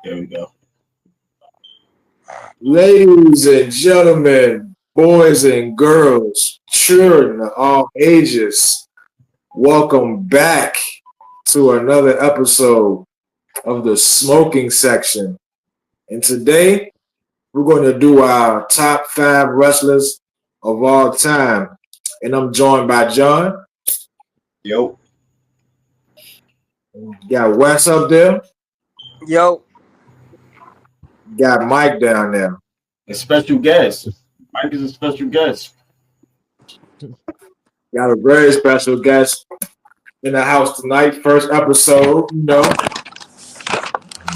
There we go. Ladies and gentlemen, boys and girls, children of all ages, welcome back to another episode of the smoking section. And today we're going to do our top five wrestlers of all time. And I'm joined by John. Yo. Got Wes up there. Yo. Got Mike down there. A special guest. Mike is a special guest. Got a very special guest in the house tonight. First episode,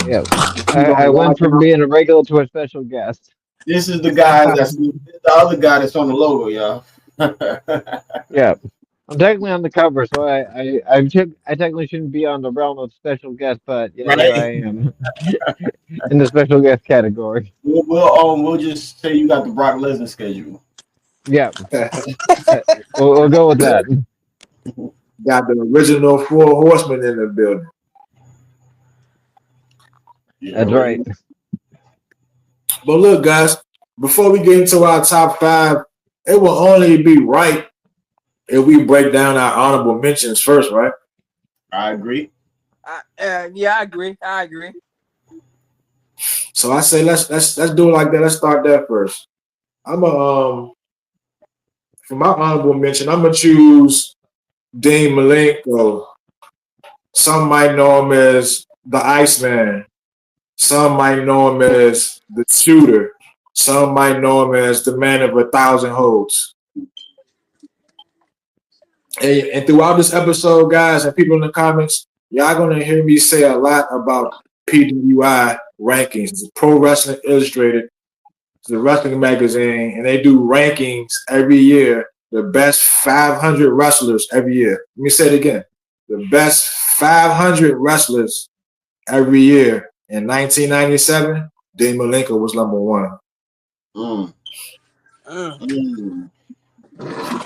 Yeah, I went from being a regular to a special guest. This is the guy that's the other guy that's on the logo, y'all. Yeah, I'm technically on the cover, so I technically shouldn't be on the realm of special guest, but yeah, Right. here I am in the special guest category. We'll just say you got the Brock Lesnar schedule. Yeah, we'll go with that. Got the original Four Horsemen in the building. That's right. But look, guys, before we get into our top five, it will only be right if we break down our honorable mentions first, right? I agree. Yeah, I agree. So I say let's do it like that. Let's start that first. For my honorable mention, I'm gonna choose Dean Malenko. Some might know him as the Iceman. Some might know him as the Shooter. Some might know him as the Man of 1,000 Holds. And throughout this episode, guys, and people in the comments, y'all gonna hear me say a lot about PWI rankings. It's Pro Wrestling Illustrated. It's the wrestling magazine, and they do rankings every year. The best 500 wrestlers every year. Let me say it again. The best 500 wrestlers every year. In 1997, Dean Malenko was number one. That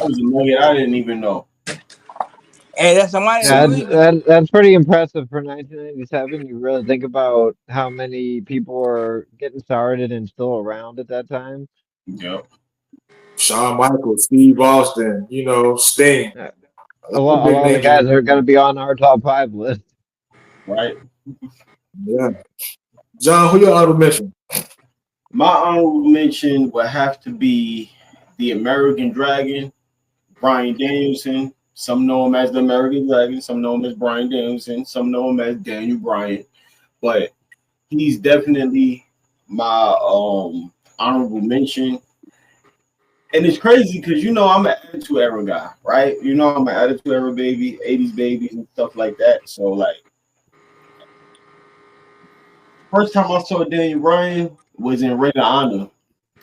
was a nugget I didn't even know. Hey, that's somebody. That's pretty impressive for 1997. You really think about how many people were getting started and still around at that time. Yep. Shawn Michaels, Steve Austin, Sting. A lot of the guys are going to be on our top 5 list. Right. Yeah. John, who your honorable mention? My honorable mention would have to be the American Dragon, Bryan Danielson. Some know him as the American Dragon. Some know him as Bryan Danielson. Some know him as Daniel Bryan. But he's definitely my honorable mention. And it's crazy because, I'm an Attitude Era guy, right? I'm an Attitude Era baby, 80s babies and stuff like that. So, like, first time I saw Daniel Bryan was in Ring of Honor.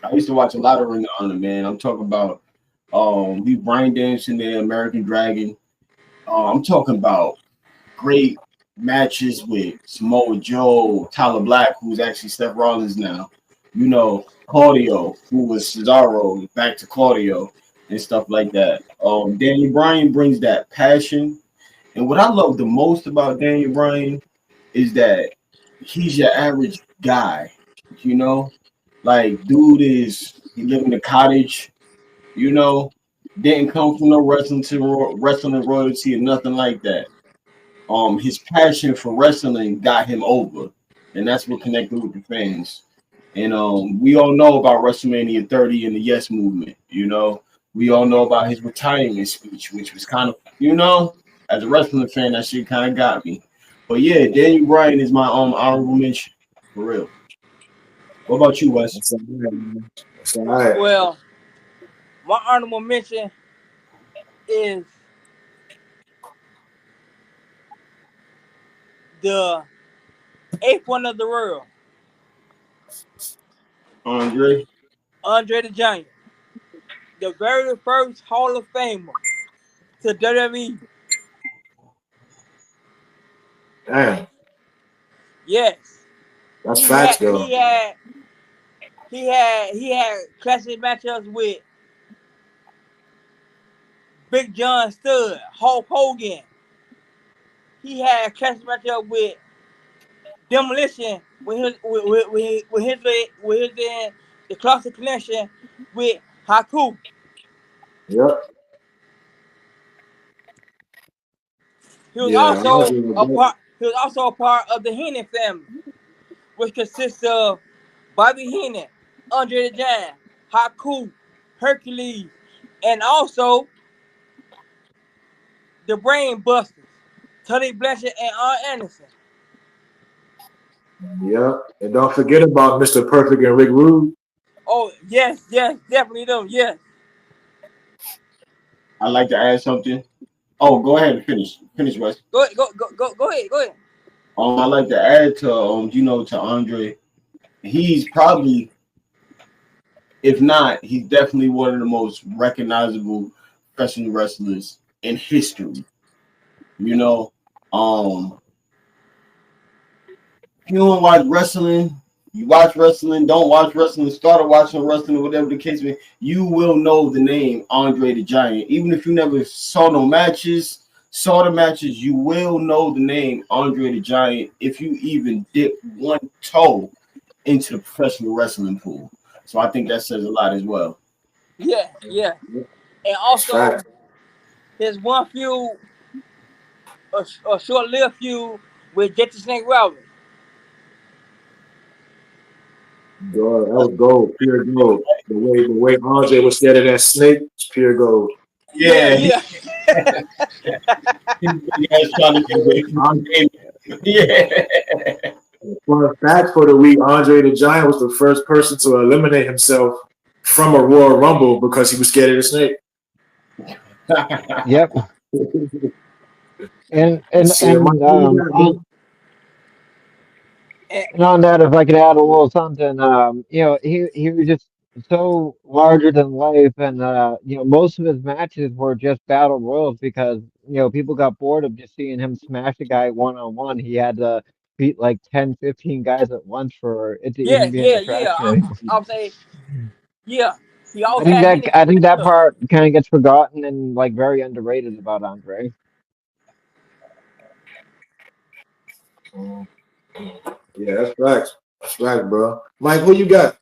I used to watch a lot of Ring of Honor, man. I'm talking about Bryan Danielson, the American Dragon. I'm talking about great matches with Samoa Joe, Tyler Black, who's actually Seth Rollins now. Claudio, who was Cesaro, back to Claudio and stuff like that. Daniel Bryan brings that passion. And what I love the most about Daniel Bryan is that he's your average guy, Like, dude he lived in a cottage, didn't come from no wrestling royalty or nothing like that. His passion for wrestling got him over, and that's what connected with the fans. And we all know about WrestleMania 30 and the Yes Movement. We all know about his retirement speech, which was kind of, as a wrestling fan, that shit kind of got me. But yeah, Daniel Bryan is my honorable mention for real. What about you, Wes? That's all right. Well, my honorable mention is the eighth one of the world, Andre the Giant, the very first Hall of Famer to WWE. Damn. Yes, That's facts, though. he had classic matchups with Big John Studd, Hulk Hogan. He had classic matchup with Demolition with his the classic connection with Haku. Yep. He was Yeah. also Andre was a great. part. He was also a part of the Heenan family, which consists of Bobby Heenan, Andre the Giant, Haku, Hercules, and also the Brain Busters, Tully Blanchard and Arn Anderson. Yep. And don't forget about Mr. Perfect and Rick Rude. Oh yes, yes, definitely them. Yes. I'd like to add something. Oh, go ahead and finish. Finish, Wes. Go ahead, go ahead, go ahead. I'd like to add to to Andre. He's probably, if not, he's definitely one of the most recognizable professional wrestlers in history. You know, if you don't watch wrestling, you watch wrestling, don't watch wrestling, started watching wrestling, or whatever the case may be, you will know the name Andre the Giant. Even if you never saw no matches, saw the matches, you will know the name Andre the Giant if you even dip one toe into the professional wrestling pool. So I think that says a lot as well. Yeah, yeah. And That's also fact. his one feud, a short-lived feud with Jesse Snake Roberts. God, that was gold, pure gold. The way Andre was scared of that snake, it's pure gold. Yeah, Yeah, yeah. you guys trying to get away from the game. Yeah. Fun fact for the week: Andre the Giant was the first person to eliminate himself from a Royal Rumble because he was scared of the snake. Yep. And See, Mike, who you got, bro? And, and on that, if I could add a little something, he was just so larger than life, and most of his matches were just battle royals because people got bored of just seeing him smash a guy one on one. He had to beat like 10, 15 guys at once for it to yeah, even be an yeah, yeah. attraction anymore. I'll say, yeah. He always had Heenan. I think that part kind of gets forgotten and like very underrated about Andre. Yeah, that's facts. That's facts, bro. Mike, who you got?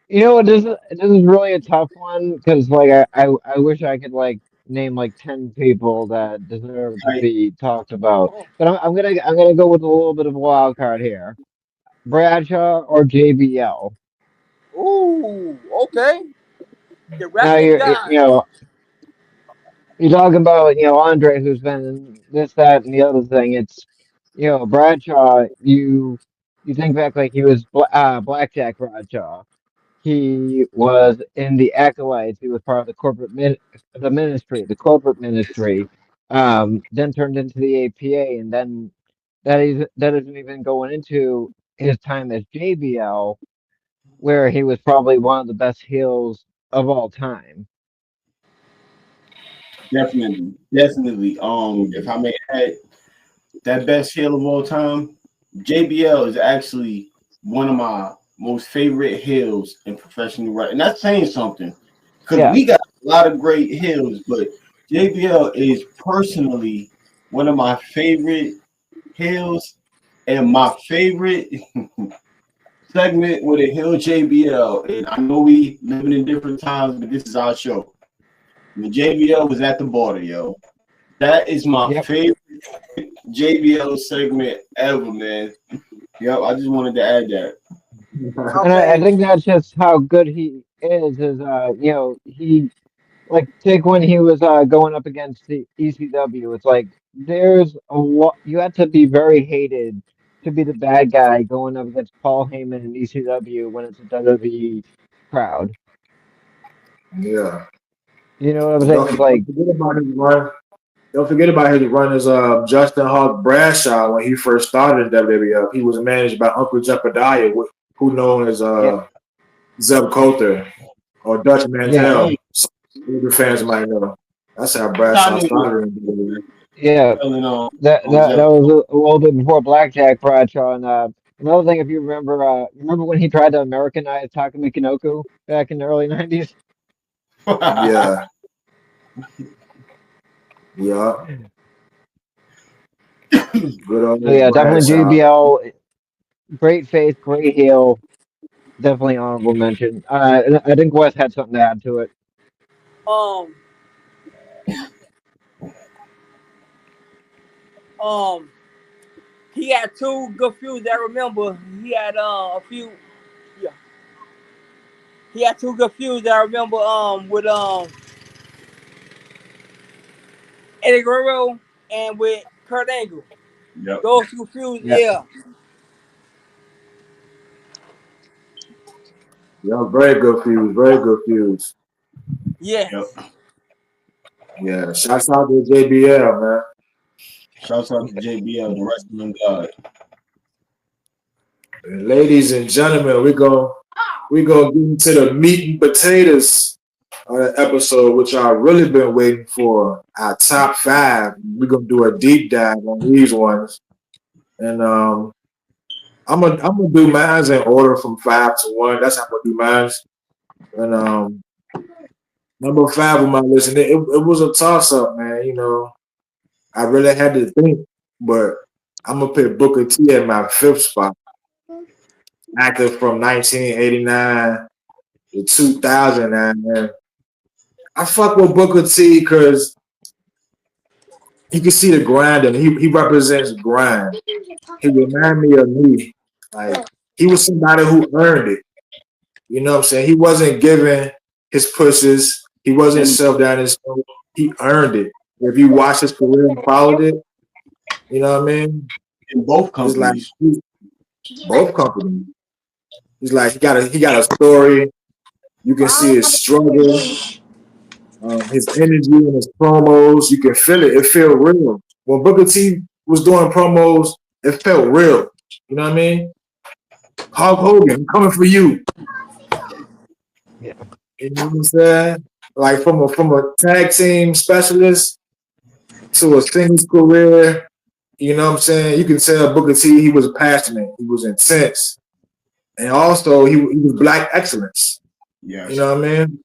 This is really a tough one because like I wish I could like name like 10 people that deserve to Right. be talked about, Oh, but I'm gonna go with a little bit of a wild card here. Bradshaw or JBL. ooh, okay. The Now wrestling god. you talk about Andre who's been in this that and the other thing. It's Bradshaw. You think back like he was Blackjack Bradshaw. He was in the Acolytes. He was part of the corporate ministry. Then turned into the APA, and then that isn't even going into his time as JBL, where he was probably one of the best heels of all time. Definitely, definitely. If I may add, that best heel of all time, JBL is actually one of my most favorite heels in professional wrestling, and that's saying something because Yeah, we got a lot of great heels, but JBL is personally one of my favorite heels, and my favorite segment with a heel JBL. And I know we living in different times, but this is our show. When JBL was at the border, yo. That is my yep. favorite JBL segment ever, man. Yep, I just wanted to add that. I'll And I say, think that's just how good he is. He like take when he was going up against the ECW. It's like there's a lot. You have to be very hated to be the bad guy going up against Paul Heyman and ECW when it's a WWE crowd. Yeah. You know what I'm And saying? It's don't like, forget about his run. Don't forget about his run as Justin Hawk Bradshaw when he first started in WWF. He was managed by Uncle Jebediah, who known as yeah, Zeb Coulter or Dutch yeah, Oh, Mantel. Some older fans might know. That's how time Bradshaw is started in WWE. yeah. telling That on that Zeb. was a little bit before Blackjack Bradshaw. And another thing, if you remember when he tried to Americanize Taka Michinoku back in the early '90s? Yeah, yeah. Good old So yeah, definitely Bradshaw. JBL. Great face, great heel. Definitely honorable mention. I think Wes had something to add to it. Um, um, he had two good feuds. I remember he had a few. Yeah, he had two good feuds. I remember with Eddie Guerrero and with Kurt Angle. Yep. Those two feuds, Yeah, yeah, Yeah, very good feuds. Very good feuds. Yep. yes. Yeah, shouts out to JBL, man. Shouts out to JBL, the wrestling god. And ladies and gentlemen, we gonna get into the meat and potatoes of the episode, which I've really been waiting for. Our top five. We're gonna do a deep dive on these ones, and I'm gonna do mine in order from 5 to 1. That's how I'm gonna do mine. And number 5 on my list, and it was a toss up, man. You know, I really had to think, but I'm gonna put Booker T at my 5th spot. Active from 1989 to 2009, man. I fuck with Booker T because you can see the grind, and he represents grind. He reminded me of me. Like, he was somebody who earned it. You know what I'm saying? He wasn't giving his pushes. He wasn't shoved down his throat. He earned it. If you watch his career and followed it, you know what I mean? In both It's like companies. both companies. He's like he got a story. You can see his struggle, his energy and his promos. You can feel it. It felt real. When Booker T was doing promos, it felt real. You know what I mean? Hulk Hogan, I'm coming for you. yeah, You know what I'm saying? Like from a tag team specialist to a singles career, you know what I'm saying? You can tell Booker T, he was passionate, he was intense. And also he was black excellence. Yes. You know what I mean?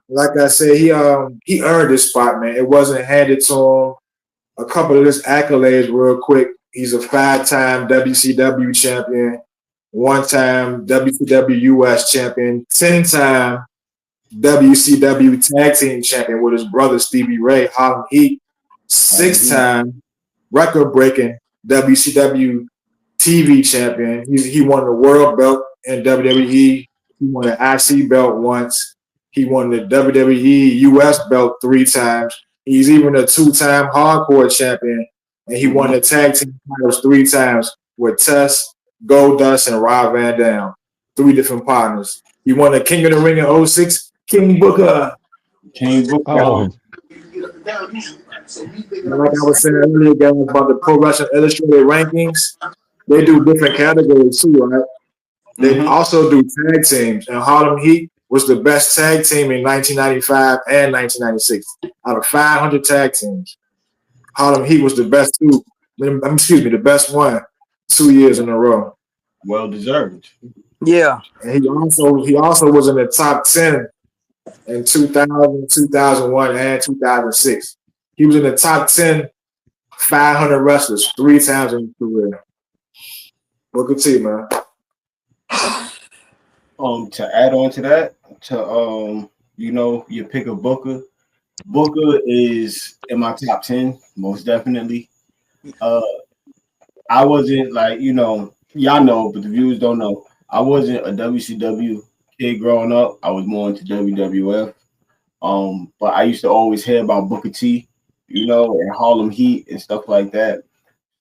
Like I said, he earned this spot, man. It wasn't handed to him. A couple of his accolades real quick. He's a 5-time WCW champion, 1-time WCW US champion, 10-time WCW Tag Team Champion with his brother Stevie Ray, Harlem Heat, 6-time record-breaking WCW TV Champion. He won the World Belt in WWE. He won the IC belt once. He won the WWE US belt 3 times. He's even a 2-time Hardcore Champion, and he won the Tag Team titles 3 times with Test, Goldust, and Rob Van Dam. 3 different partners. He won the King of the Ring in 06. King Booker. King Booker. Oh. Like I was saying earlier, guys, about the Pro Wrestling Illustrated rankings, they do different categories too, right? They also do tag teams, and Harlem Heat was the best tag team in 1995 and 1996. Out of 500 tag teams, Harlem Heat was the best two. The best one 2 years in a row. Well deserved. Yeah. And he also was in the top 10 in 2000, 2001, and 2006. He was in the top 10 500 wrestlers 3 times in his career. Booker T, man. To add on to that, you pick a Booker. Booker is in my top 10, most definitely. I wasn't y'all know, but the viewers don't know. I wasn't a WCW kid growing up. I was more into WWF. But I used to always hear about Booker T, and Harlem Heat and stuff like that.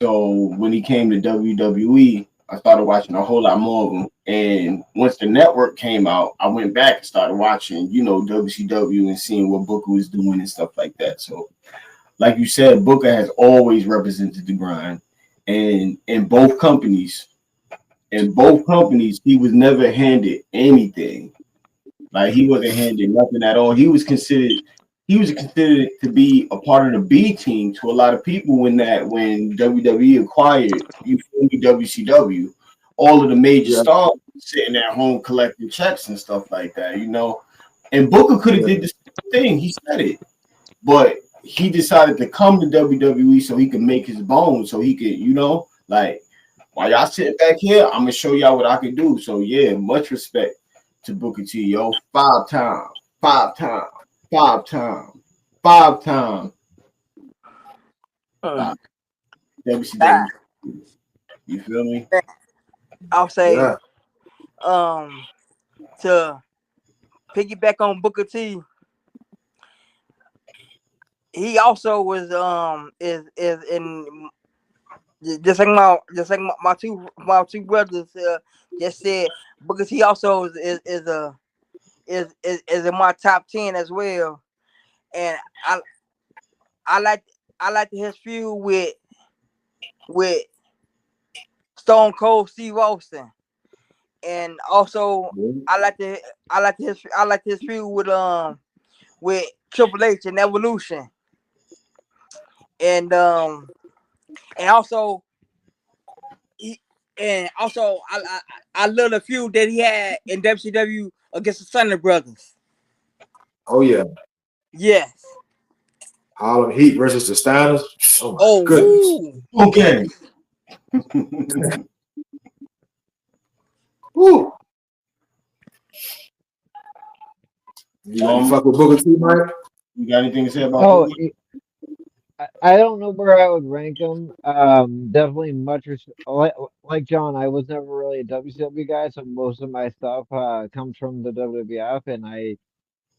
So when he came to WWE, I started watching a whole lot more of them. And once the network came out, I went back and started watching, WCW and seeing what Booker was doing and stuff like that. So, like you said, Booker has always represented the grind. And in both companies, he was never handed anything. Like, he wasn't handed nothing at all. He was considered to be a part of the B team to a lot of people when WWE acquired WCW. All of the major stars sitting at home collecting checks and stuff like that, And Booker could have did the same thing. He said it, but he decided to come to WWE so he could make his bones, so he could, like, while y'all sitting back here, I'm gonna show y'all what I can do. So yeah, much respect to Booker T, yo. 5 times, 5 times, 5 times, 5 times. WCW. You feel me? I'll say, Yeah. to piggyback on Booker T, he also was is in just like my two brothers just said, Booker T also is in my top 10 as well, and I like his feud with Stone Cold Steve Austin, and also I like his feud with Triple H and Evolution, and also I love the feud that he had in WCW against the Thunder Brothers. Oh yeah. Yes. Harlem Heat versus the Steiners. Oh my Oh, goodness. woo. Okay. Woo. You fuck with Booker T, Mike? You got anything to say about Oh, Booker? I don't know where I would rank him. Definitely like John. I was never really a WCW guy, so most of my stuff comes from the WWF, and I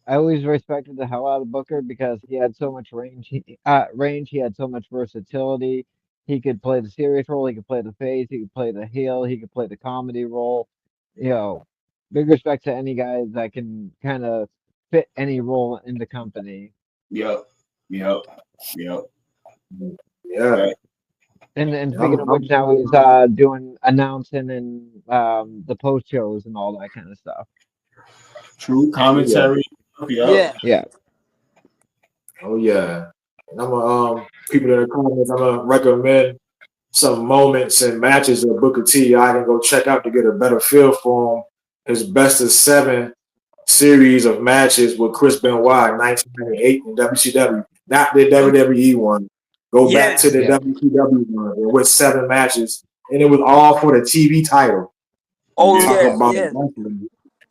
always respected the hell out of Booker because he had so much range. He had so much versatility. He could play the serious role. He could play the face. He could play the heel. He could play the comedy role. You know, big respect to any guy that can kind of fit any role in the company. Yep. Yeah. And Yeah, speaking of which, now he's doing announcing and the post shows and all that kind of stuff. True commentary. Yeah. Yeah. Oh yeah. And I'm gonna people in the comments, I'm gonna recommend some moments and matches of Booker T. I can go check out to get a better feel for him. His best of 7 series of matches with Chris Benoit in 1998 in WCW, not the WWE one. Go back to the WCW one with 7 matches, and it was all for the TV title. Oh Talk yes. about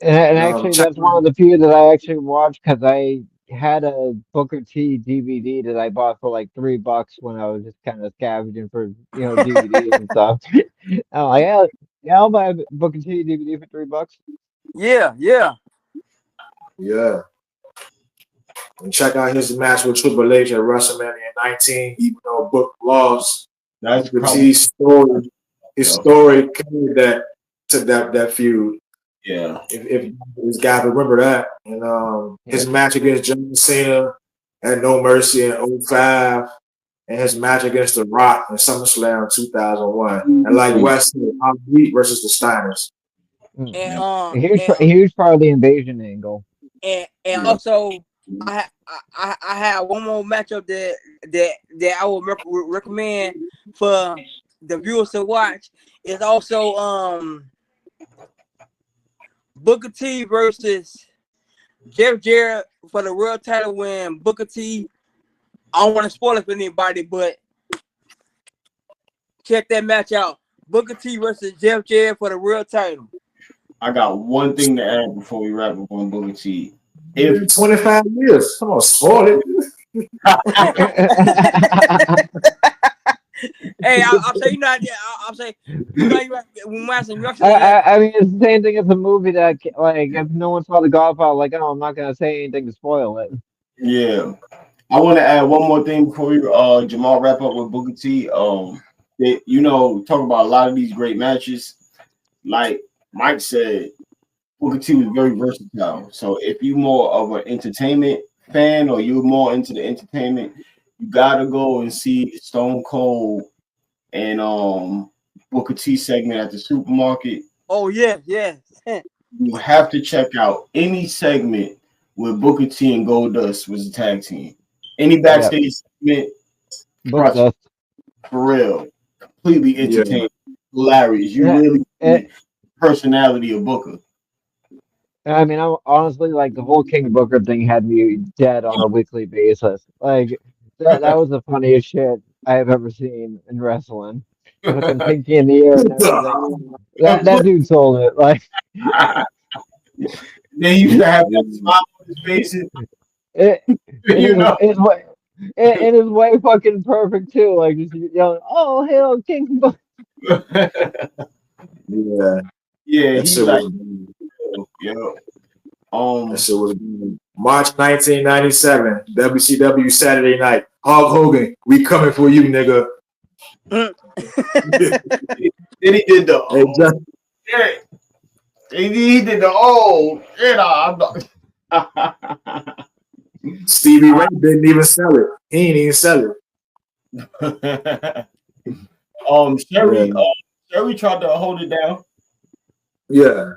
And actually, that's one of the few that I actually watched because I had a Booker T DVD that I bought for like $3 when I was just kind of scavenging for DVDs and stuff. I'm like, yeah, I'll buy a Booker T DVD for $3. Yeah. Yeah. And check out his match with Triple H at WrestleMania 19, even though Book lost. That's Booker T's story. His story carried that feud. Yeah. If this guy remember that. And his match against John Cena at No Mercy in 05, and his match against The Rock in SummerSlam 2001. And like West said, Heat versus the Steiners. And Huge part of the invasion angle. And also I have one more matchup that I would recommend for the viewers to watch. Is also Booker T versus Jeff Jarrett for the world title when Booker T, I don't want to spoil it for anybody, but check that match out. Booker T versus Jeff Jarrett for the world title. I got one thing to add before we wrap up on Booker T. If 25 years, come on, spoil it. Hey, I'll say I'll say I mean, it's the same thing as a movie that, like, if no one saw The Godfather, like, oh, I'm not gonna say anything to spoil it. Yeah, I want to add one more thing before we Jamal wrap up with Booker T. Talk about a lot of these great matches. Like Mike said, Booker T was very versatile. So if you're more of an entertainment fan or you're more into the entertainment, you gotta go and see Stone Cold and Booker T segment at the supermarket. Oh yeah. You have to check out any segment with Booker T and Goldust was a tag team. Any backstage segment, for real, completely entertaining, hilarious. You really see the personality of Booker. I mean, I'm honestly like the whole King Booker thing had me dead on a weekly basis. Like, That was the funniest shit I have ever seen in wrestling. Fucking pinky in the air and everything. That dude sold it. Like Then you used to have that smile on his face, and, it, you know. it is way fucking perfect too. Like just yelling, "Oh hell, King!" Yeah, Yeah, that he's shit like, was. yeah. That shit was March 1997, WCW Saturday Night. Hulk Hogan, we coming for you, nigga. Then he did the Hey, Jeff, yeah. He did the I'm not. Stevie Ray didn't even sell it. He ain't even sell it. Sherry, Yeah. Sherry tried to hold it down. Yeah.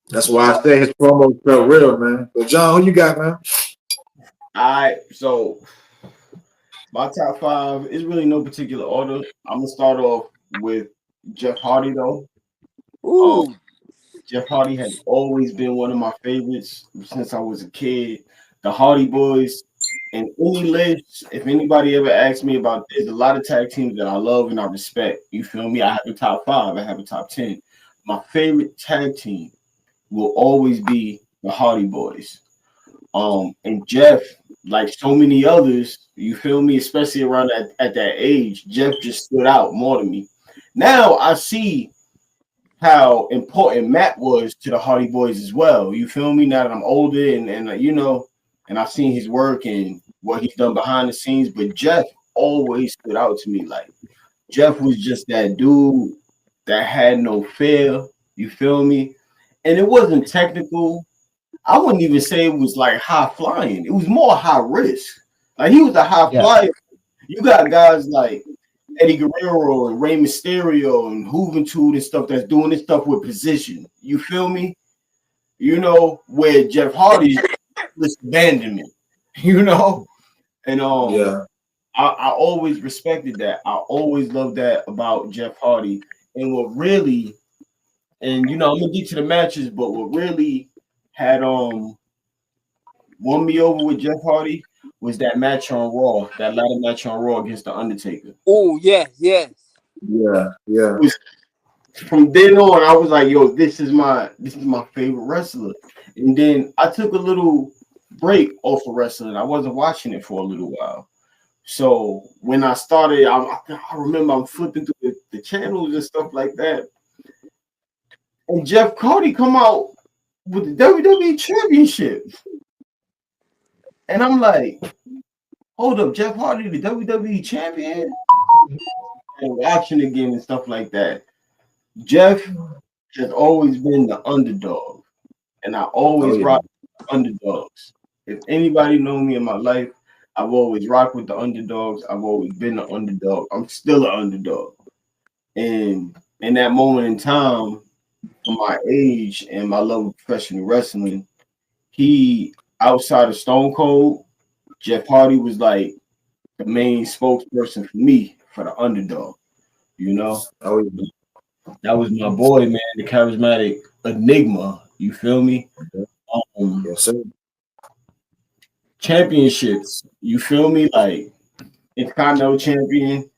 That's why I say his promo felt real, man. But John, who you got, man? So my top 5 is really no particular order. I'm gonna start off with Jeff Hardy though. Ooh. Jeff Hardy has always been one of my favorites since I was a kid. The Hardy Boys, and any list, if anybody ever asks me about, there's a lot of tag teams that I love and I respect. You feel me? I have a top 5, I have a top 10. My favorite tag team will always be the Hardy Boys. And Jeff, like so many others, you feel me, especially around at that age, Jeff just stood out more to me. Now I see how important Matt was to the Hardy Boys as well. You feel me? Now that I'm older and you know, and I've seen his work and what he's done behind the scenes, but Jeff always stood out to me. Like Jeff was just that dude that had no fear. You feel me? And it wasn't technical. I wouldn't even say it was like high flying. It was more high risk. Like he was a high Yeah. flyer. You got guys like Eddie Guerrero and Rey Mysterio and Juventud and stuff that's doing this stuff with position. You feel me? You know, where Jeff Hardy was abandonment. You know? And Yeah. I always respected that. I always loved that about Jeff Hardy. And what really, and you know, I'm gonna get to the matches, but what really had won me over with Jeff Hardy was that match on Raw, that ladder match on Raw against the Undertaker. Oh yes, yes. Yeah. Yeah. From then on, I was like, yo, this is my favorite wrestler. And then I took a little break off of wrestling. I wasn't watching it for a little while. So when I started, I remember I'm flipping through the channels and stuff like that. And Jeff Hardy come out with the WWE Championship. And I'm like, hold up, Jeff Hardy, the WWE Champion? And watching again and stuff like that. Jeff has always been the underdog. And I always rock with underdogs. If anybody know me in my life, I've always rocked with the underdogs. I've always been an underdog. I'm still an underdog. And in that moment in time, for my age and my love of professional wrestling, he, outside of Stone Cold, Jeff Hardy was like the main spokesperson for me, for the underdog. You know? Oh, yeah. That was my boy, man, the charismatic enigma. You feel me? Yes, sir. Championships. You feel me? Like Intercontinental champion,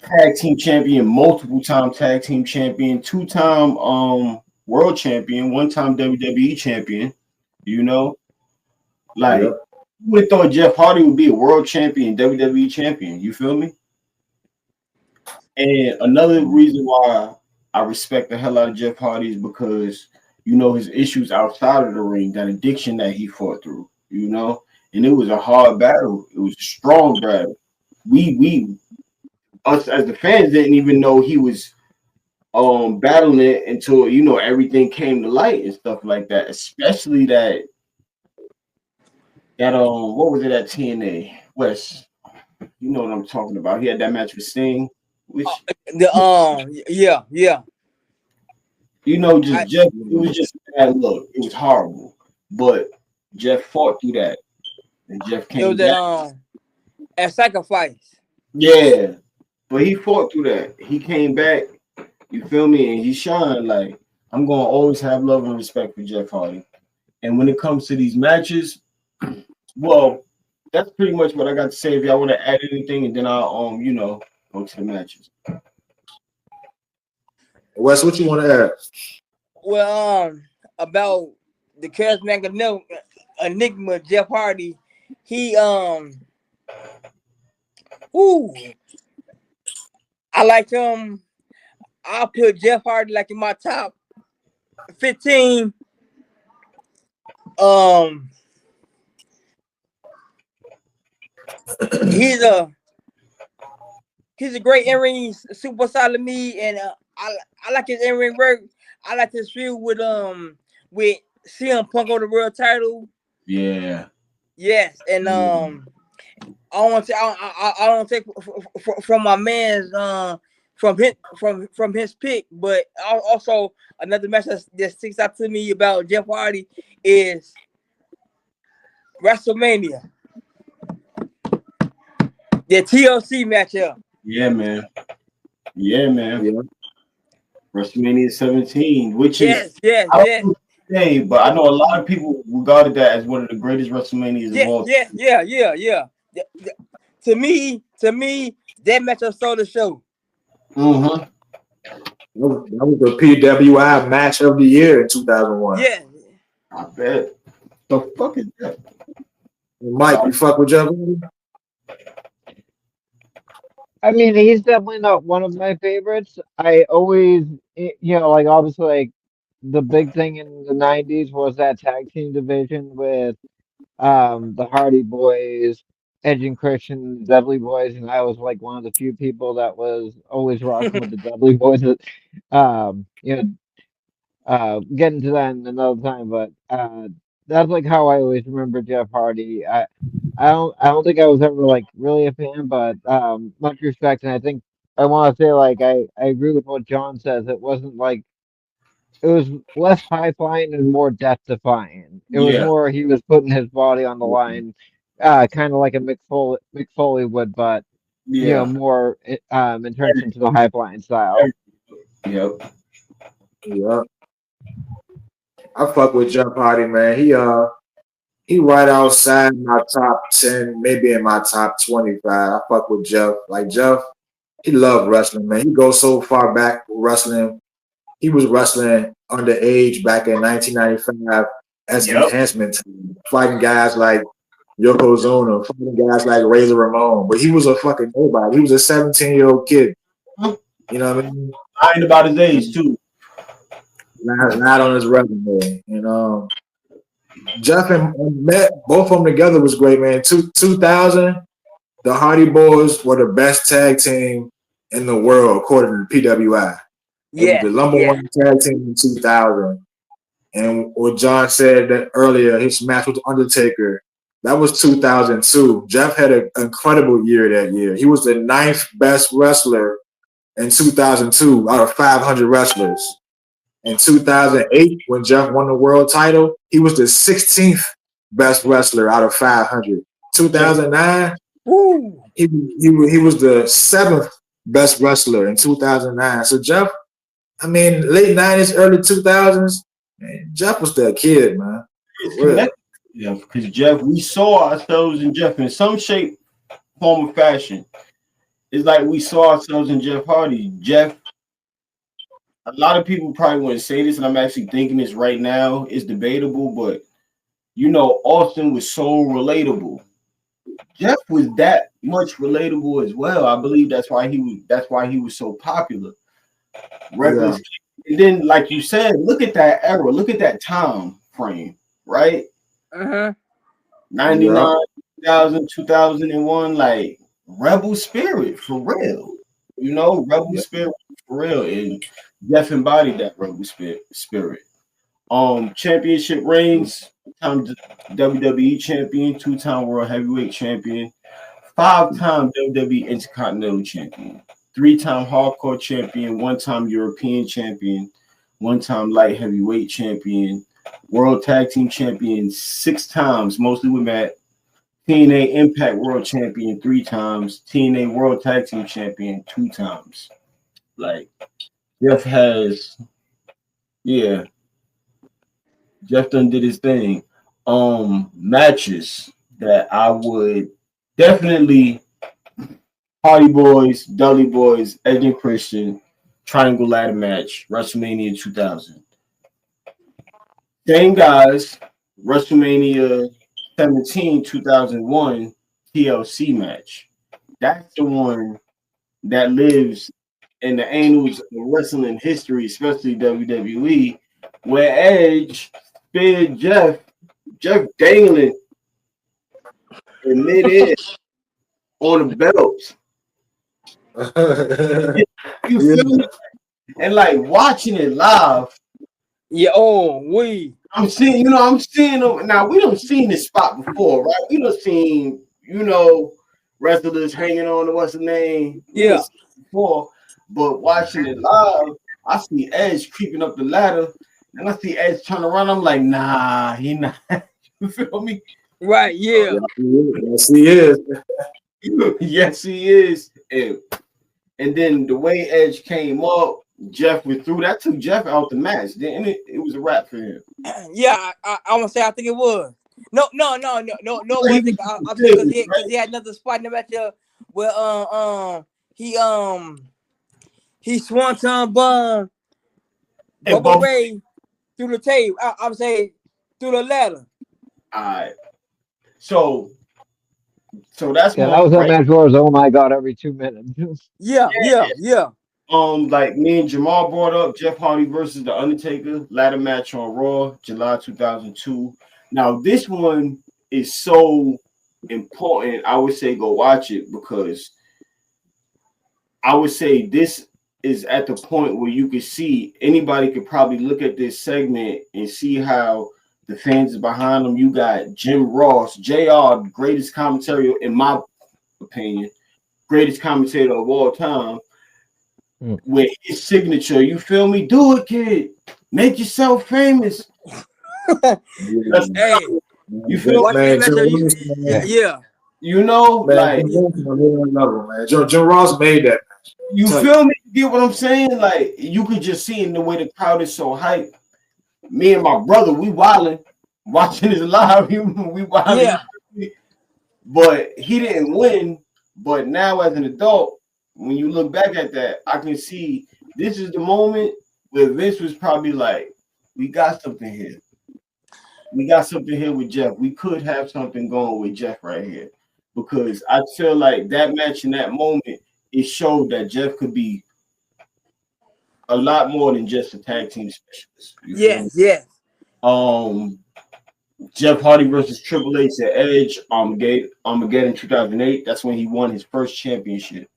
tag team champion, multiple time tag team champion, 2-time world champion, 1-time WWE champion. You know, like Yep. who would have thought Jeff Hardy would be a world champion, WWE champion? You feel me? And another reason why I respect the hell out of Jeff Hardy is because you know his issues outside of the ring, that addiction that he fought through, you know, and it was a hard battle. It was a strong battle. We us as the fans didn't even know he was battling it until you know everything came to light and stuff like that. Especially that what was it at TNA West? You know what I'm talking about. He had that match with Sting, which Yeah. you know, just Jeff, it was just a bad look. It was horrible. But Jeff fought through that. And Jeff It came was back. a sacrifice. Yeah. But he fought through that. He came back, you feel me? And he shined. Like, I'm gonna always have love and respect for Jeff Hardy. And when it comes to these matches, Well, that's pretty much what I got to say. If y'all want to add anything, and then I'll go to the matches. Wes, what you want to add? Well, about the charismatic enigma Jeff Hardy, he ooh, I like him. I'll put Jeff Hardy like in my top 15. Um, he's a great in-ring super solid me, and I like his in-ring work. I like his feud with CM Punk on the world title. Yeah. Yes, and I don't take from my man's from his pick, but also another match that sticks out to me about Jeff Hardy is WrestleMania, the TLC matchup. Yeah, man. Yeah, man. Yeah. WrestleMania 17, which Yes, is yes, I yes. don't say, but I know a lot of people regarded that as one of the greatest WrestleManias of all time. Yeah. To me, that matchup stole the show. Mm-hmm. That was the PWI match of the year in 2001. Yeah. I bet. The fuck is that? Mike, you fuck with Jeff Hardy? I mean, he's definitely not one of my favorites. I always, like obviously, like the big thing in the '90s was that tag team division with the Hardy Boys, Edge and Christian, the Dudley Boys, and I was like one of the few people that was always rocking with the Dudley Boys. Um, you know, get into that in another time, but that's like how I always remember Jeff Hardy. I don't think I was ever like really a fan, but much respect, and I think I want to say like I agree with what John says. It wasn't like it was less high flying and more death defying. It was Yeah. more he was putting his body on the line, kind of like a Mick Foley would, but Yeah. more in terms into the high flying style. Yep. Yeah. I fuck with Jeff Hardy, man. He right outside my top 10, maybe in my top 25. I fuck with Jeff. Like Jeff, he loved wrestling, man. He goes so far back with wrestling. He was wrestling underage back in 1995 as Yep. enhancement team, fighting guys like Yokozuna, fighting guys like Razor Ramon. But he was a fucking nobody. He was a 17-year-old kid. You know what I mean? Lying about his age too. Not on his resume. Jeff and Matt, both of them together was great, man. 2000, the Hardy Boys were the best tag team in the world, according to PWI. It was the number one tag team in 2000. And what John said that earlier, his match with Undertaker, that was 2002. Jeff had an incredible year that year. He was the 9th best wrestler in 2002 out of 500 wrestlers. In 2008, when Jeff won the world title, he was the 16th best wrestler out of 500. 2009, he was the 7th best wrestler in 2009. So Jeff, I mean, late 90s, early 2000s, man, Jeff was that kid, man. Yeah, because Jeff, we saw ourselves in Jeff in some shape, form, or fashion. It's like we saw ourselves in Jeff Hardy. Jeff, a lot of people probably wouldn't say this, and I'm actually thinking this right now. It's debatable, but Austin was so relatable. Jeff was that much relatable as well. I believe that's why he was so popular. Reckless. Yeah. And then, like you said, look at that era. Look at that time frame, right? 99, 2000, 2001, like rebel spirit for real. Rebel spirit for real. And Jeff embodied that rebel spirit. Championship rings, 2-time WWE champion, 2-time World Heavyweight champion, 5-time WWE Intercontinental champion, 3-time Hardcore champion, 1-time European champion, 1-time Light Heavyweight champion, World Tag Team champion 6 times, mostly with Matt, TNA Impact World champion 3 times, TNA World Tag Team champion 2 times. Like, Jeff has, Jeff done did his thing. Matches. that I would definitely Hardy Boys, Dudley Boys, Edge and Christian, Triangle Ladder match, WrestleMania 2000. Same guys, WrestleMania 17, 2001 TLC match. That's the one that lives in the annals of wrestling history, especially WWE, where Edge speared Jeff dangling in midair on the belts. You feel me? And like watching it live, Yeah. Oh, I'm seeing them. Now we don't seen this spot before, right? We don't seen, wrestlers hanging on to what's the name? Yeah. Before, but watching it live, I see Edge creeping up the ladder, and I see Edge turn around. I'm like, nah, he not. You feel me? Right. Yeah. Yes, he is. Yes, he is. And then the way Edge came up, Jeff withdrew. That took Jeff out the match. Then it was a wrap for him. Yeah. I want to say I think it was. No. I think because he had another spot in the match where he swanton bomb Bubba Ray through the table. I'm saying through the ladder. All right. So that's Yeah, that was that match where it was, oh my god, every 2 minutes. Yeah. Like me and Jamal brought up Jeff Hardy versus The Undertaker ladder match on Raw, July 2002. Now this one is so important. I would say go watch it because I would say this is at the point where you could see anybody could probably look at this segment and see how the fans are behind them. You got Jim Ross, JR, greatest commentator in my opinion, greatest commentator of all time. With his signature, you feel me? Do it, kid. Make yourself famous. Hey, you feel me? Yeah. You know, man, man. Jim Ross made that. You feel me? You get what I'm saying? Like you could just see in the way the crowd is so hyped. Me and my brother, we wilding, watching this live. We wilding. Yeah. But he didn't win. But now, as an adult, when you look back at that, I can see this is the moment where Vince was probably like, "We got something here. We got something here with Jeff. We could have something going with Jeff right here." Because I feel like that match in that moment, it showed that Jeff could be a lot more than just a tag team specialist. Yes. Jeff Hardy versus Triple H at Edge, Armageddon 2008. That's when he won his first championship.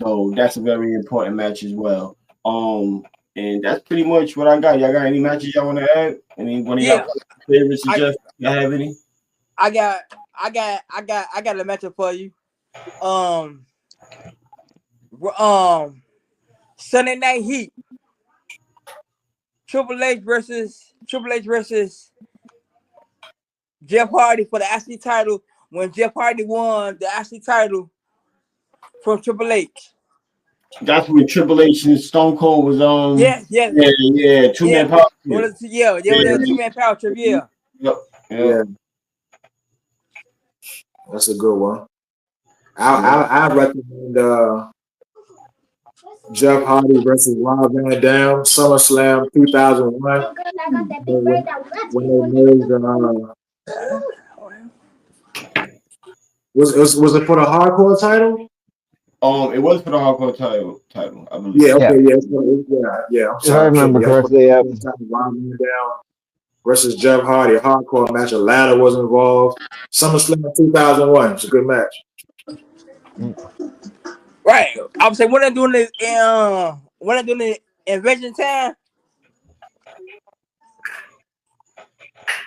So that's a very important match as well. And that's pretty much what I got. Y'all got any matches y'all want to add? Any one of y'all favorites? Jeff, y'all have any? I got a matchup for you. Sunday Night Heat. Triple H versus Jeff Hardy for the IC title when Jeff Hardy won the IC title from Triple H. That's when Triple H and Stone Cold was on. Yes. Yeah. Two-man power trip. Yeah, two-man power trip. Yeah. That's a good one. I recommend Jeff Hardy versus Rob Van Dam, SummerSlam 2001. When they made was it for the hardcore title? It was for the hardcore title, I believe. Yeah, okay, yeah. I'm sorry. I remember correctly. Rob Van Dam versus Jeff Hardy, a hardcore match. A ladder was involved. SummerSlam 2001. It's a good match. Right. I was saying when I'm doing this in Invasion Time.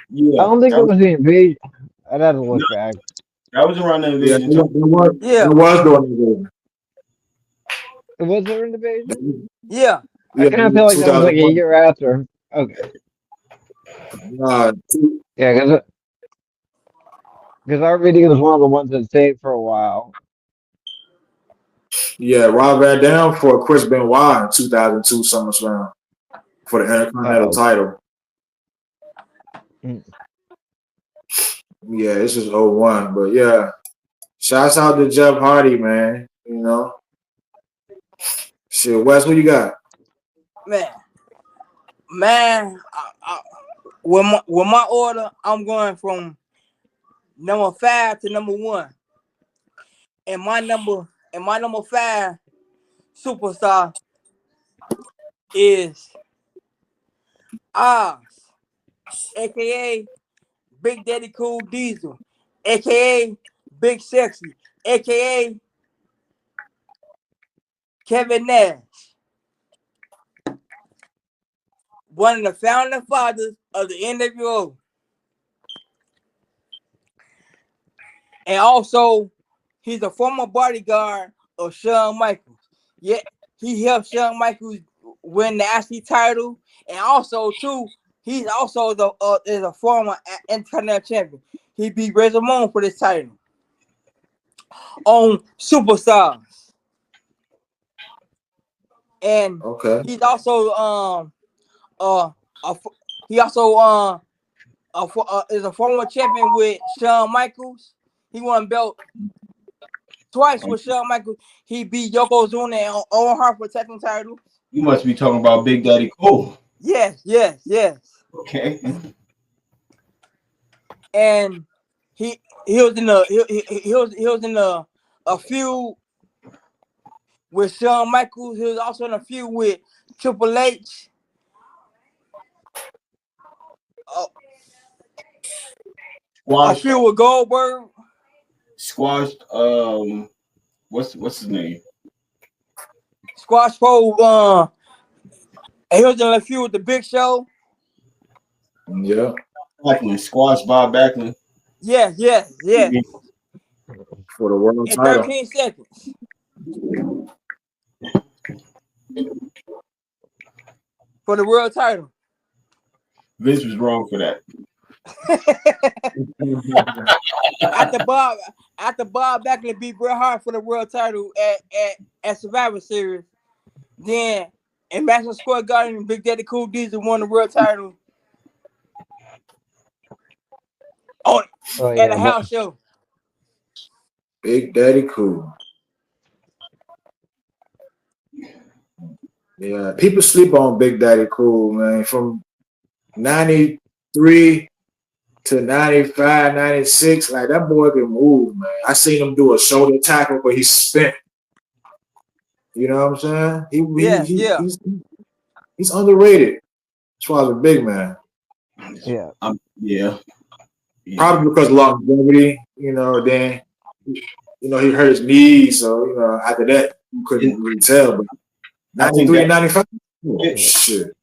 Yeah. I don't think it was the Invasion. I'd have to look back. That was around the Invasion. It was during the Invasion. It was during the Invasion? Yeah. I kind of feel like that was like a year after. Okay. Yeah, because our video was one of the ones that stayed for a while. Yeah, Rob Van Dam for Chris Benoit in 2002 SummerSlam for the Intercontinental title. Yeah, this is 01. But yeah, shouts out to Jeff Hardy, man. You know, shit. Wes, what you got? Man, with my order, I'm going from number 5 to number 1, and my number 5 superstar is Oz, aka Big Daddy Cool Diesel, aka Big Sexy, aka Kevin Nash, one of the founding fathers of the NWO. And also, he's a former bodyguard of Shawn Michaels. Yeah, he helped Shawn Michaels win the IC title, and also too, he's also is a former Intercontinental champion. He beat Razor Ramon for this title on Superstars, and Okay. he's also he also is a former champion with Shawn Michaels. He won belt twice with Shawn Michaels. He beat Yokozuna and Owen Hart for tag team title. You must be talking about Big Daddy Cole. Yes. Okay. And he was in a feud with Shawn Michaels. He was also in a feud with Triple H. A feud with Goldberg. Squashed. What's his name? Squash Pole. And he was in a feud with the Big Show. Yeah. Backlund. Squash Bob Backlund. Yes. For the world In title. 13 seconds. For the world title. Vince was wrong for that. After Bob Backlund beat Bret Hart for the world title at Survivor Series, then in Madison Square Garden, Big Daddy Cool Diesel won the world title at a house show. Big Daddy Cool. Yeah, people sleep on Big Daddy Cool, man. From 93 to 95, 96, like that boy can move, man. I seen him do a shoulder tackle where he spent. You know what I'm saying? He's underrated as far as a big man. Yeah. Yeah. Probably because of longevity, then he hurt his knees, so after that you couldn't really tell. But 93 and 95, shit.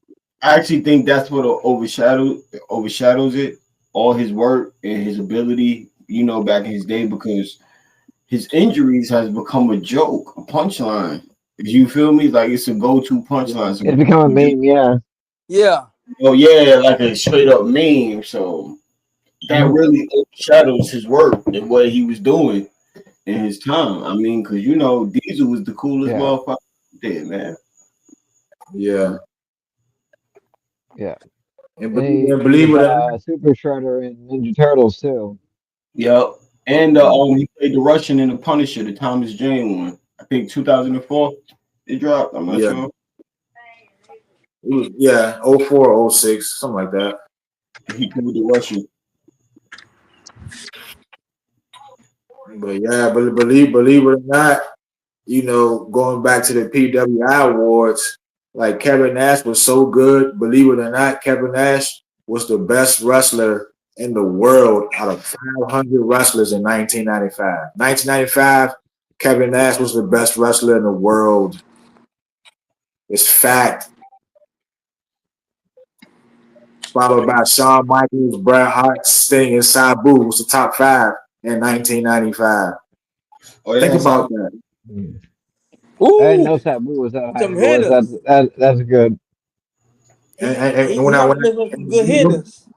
I actually think that's what overshadows it. All his work and his ability, back in his day, because his injuries has become a joke, a punchline. You feel me? Like it's a go-to punchline. It's become a meme, yeah. Yeah. Oh yeah, like a straight up meme. So that really overshadows his work and what he was doing in his time. I mean, because Diesel was the coolest motherfucker there, man. Yeah. Yeah. And believe it or not, Super Shredder and Ninja Turtles too. Yep. And he played the Russian in the Punisher, the Thomas Jane one. I think 2004 it dropped. I'm not sure. Yeah, 04, 06, something like that. He played the Russian. But yeah, believe it or not, going back to the PWI awards, like Kevin Nash was so good. Believe it or not, Kevin Nash was the best wrestler in the world out of 500 wrestlers in 1995. 1995, Kevin Nash was the best wrestler in the world. It's fact. Followed by Shawn Michaels, Bret Hart, Sting, and Sabu was the top 5 in 1995. Think about that. Ooh, I didn't know Sabu was that high. some hitters. That's good. And when I good hitters.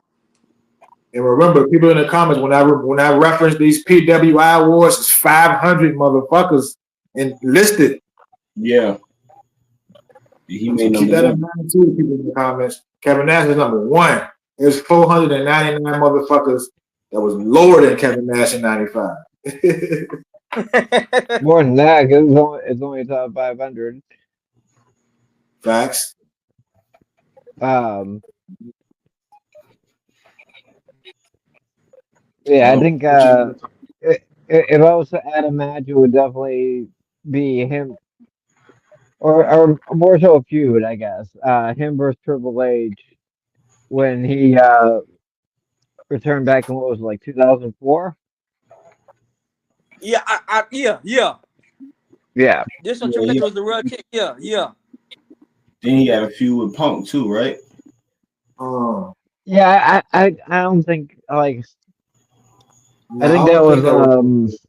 And remember, people in the comments, when I reference these PWI awards, it's 500 motherfuckers listed. Yeah. He made keep that in mind too, people in the comments. Kevin Nash is number 1. There's 499 motherfuckers that was lower than Kevin Nash in '95. More than that, 'cause it's only top 500. Facts. Um, yeah, I Well, think if I was to add a match, it would definitely be him, or more so a feud, I guess. Him versus Triple H when he returned back in what was it, like 2004. Yeah, yeah. Yeah, This one Yeah, Triple H was the real kick. Yeah. then he had a feud with Punk too, right? um, yeah. I don't think like I no, I think that don't was think that was.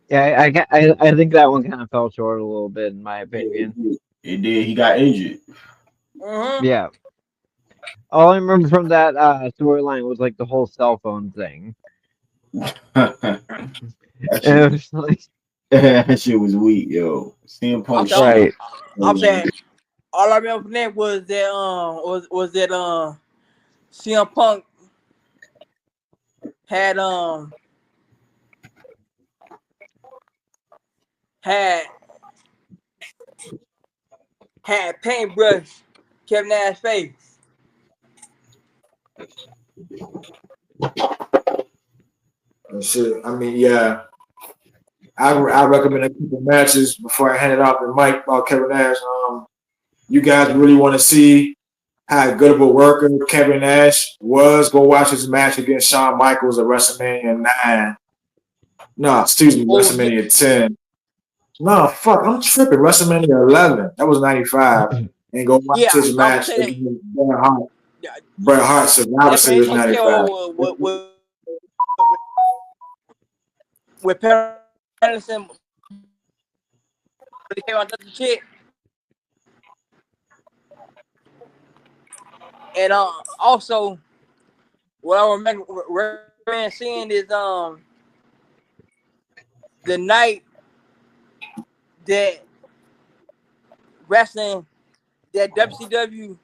yeah I think that one kind of fell short a little bit in my Yeah, opinion. it did. He got injured. Mm-hmm. Yeah. All I remember from that storyline was like the whole cell phone thing. that And shit, it was like, that shit was weak, yo. CM I'm Punk saying, shit. right. I'm saying, all I remember from that was that was that CM Punk had had had paintbrush Kevin Nash's face. Shit. I mean, yeah. I recommend a couple matches before I hand it off to Mike about Kevin Nash. You guys really want to see how good of a worker Kevin Nash was? Go watch his match against Shawn Michaels at WrestleMania 9. No, excuse me, Oh yeah, WrestleMania 10. No, fuck, I'm tripping. WrestleMania 11. That was 95. And go watch yeah. his I would match say that against Bret Hart. yeah, Bret Hart Survivor that Series paintbrush kid 95. with Patterson when he came out the shit, and also what I remember seeing is the night that wrestling that WCW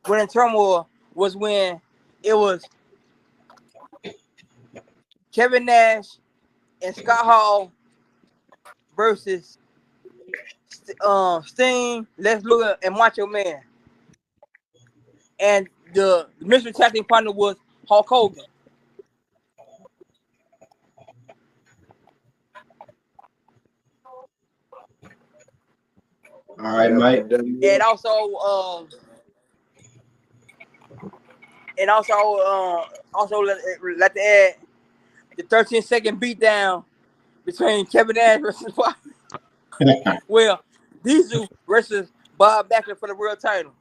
went in turmoil was when it was Kevin Nash and Scott Hall versus Sting, Lex Luger, and Macho Man, and the mystery tag team partner was Hulk Hogan. All right, Mike. And also let the add the 13-second beatdown between Kevin Nash versus well, Diesel versus Bob Backlund for the world title,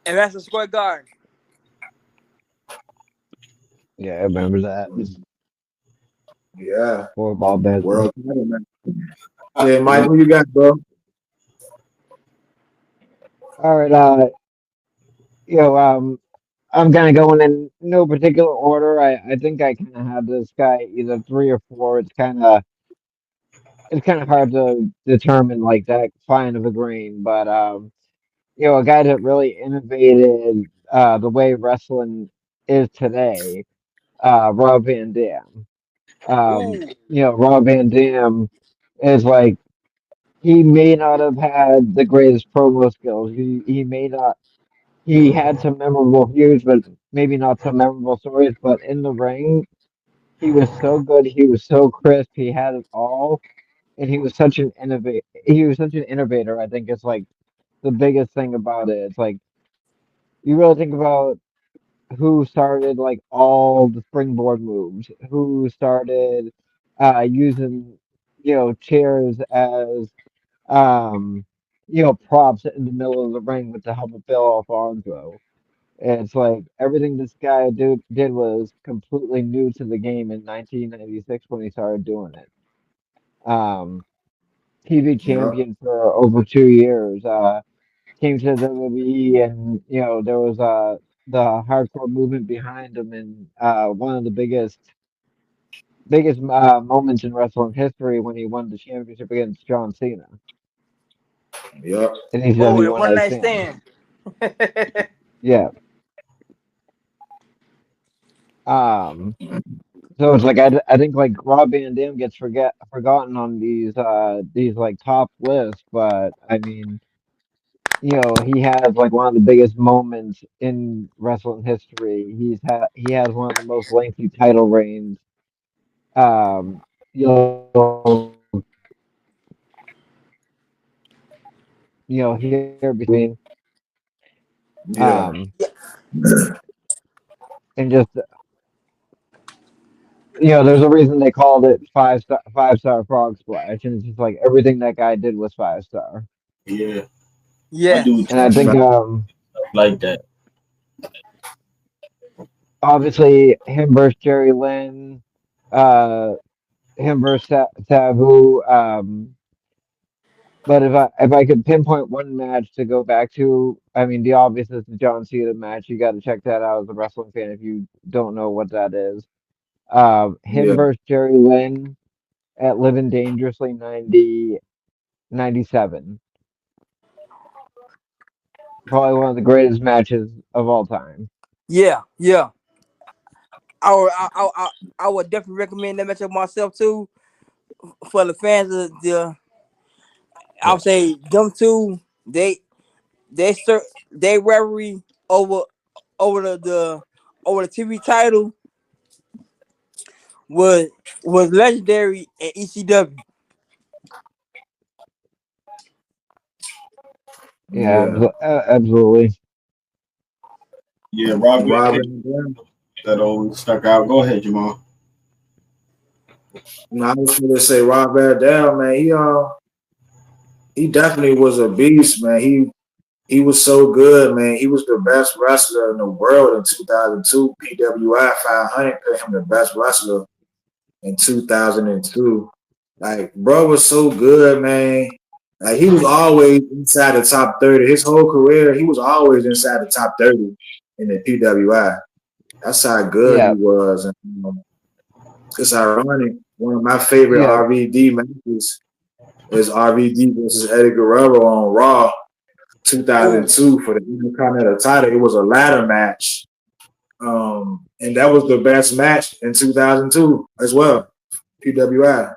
and Madison Square Garden. Yeah, I remember that. Yeah. For Bob Backlund. World title match. Yeah, Mike, who you got, bro? All right, I'm kind of going in no particular order. I think I kind of have this guy either three or four. It's kind of hard to determine like that fine of a grain, but a guy that really innovated the way wrestling is today, Rob Van Dam. Ooh, Rob Van Dam is like he may not have had the greatest promo skills. He may not. He had some memorable feuds, but maybe not some memorable stories. But in the ring, he was so good. He was so crisp. He had it all, and he was such an innovator. He was such an innovator. I think it's like the biggest thing about it. It's like you really think about who started like all the springboard moves, who started using chairs as um props in the middle of the ring with the help of Bill Alfonso. It's like everything this guy did was completely new to the game in 1996 when he started doing it. Um, TV Yeah. champion for over 2 years. Came to the WWE, and there was the hardcore movement behind him, and one of the biggest moments in wrestling history when he won the championship against John Cena Yep. in his oh, the W1 one Night night Stand. stand. Yeah, Um, so it's like I think like Rob Van Dam gets forgotten on these like top lists, but I mean, he has like one of the biggest moments in wrestling history. He has one of the most lengthy title reigns. Um, you'll hear between Yeah, Yeah, and just there's a reason they called it five star frog splash, and it's just like everything that guy did was 5 star. Yeah, I do yes, And I think stuff like that. obviously him versus Jerry Lynn, uh, him versus Sabu. But if I could pinpoint one match to go back to, I mean, the obvious is the John Cena match. You got to check that out as a wrestling fan if you don't know what that is. Him yeah, versus Jerry Lynn at Living Dangerously 97. Probably one of the greatest matches of all time. yeah, yeah. I would definitely recommend that matchup myself too for the fans of the. I would say them two. They rivalry over the TV title was was legendary at ECW. Yeah, yeah. absolutely. Yeah, Rob Van Dam, Robin, yeah. that always stuck out. Go ahead, Jamal. I was going to say Rob Van Dam, man. He definitely was a beast, man. He was so good, man. He was the best wrestler in the world in 2002. PWI 500 put him the best wrestler in 2002. Like, bro was so good, man. Like, he was always inside the top 30. His whole career, he was always inside the top 30 in the PWI. That's how good he Yeah, was. And it's ironic. One of my favorite yeah, RVD matches is RVD versus Eddie Guerrero on Raw Oh, 2002 for the Intercontinental title. It was a ladder match. And that was the best match in 2002 as well, PWI.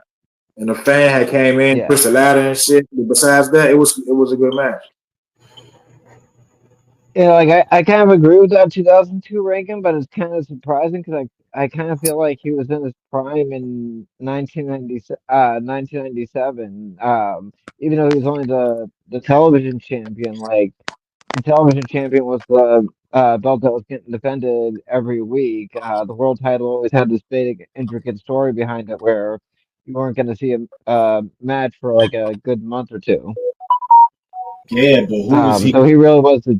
And the fan had came in, yeah. pushed the ladder and shit. But besides that, it was a good match. Yeah, like I kind of agree with that 2002 ranking, but it's kind of surprising because I kind of feel like he was in his prime in 1997. Even though he was only the television champion, like the television champion was the belt that was getting defended every week. The world title always had this big, intricate story behind it where you weren't going to see a match for like a good month or two. Yeah, but who was he So he really was the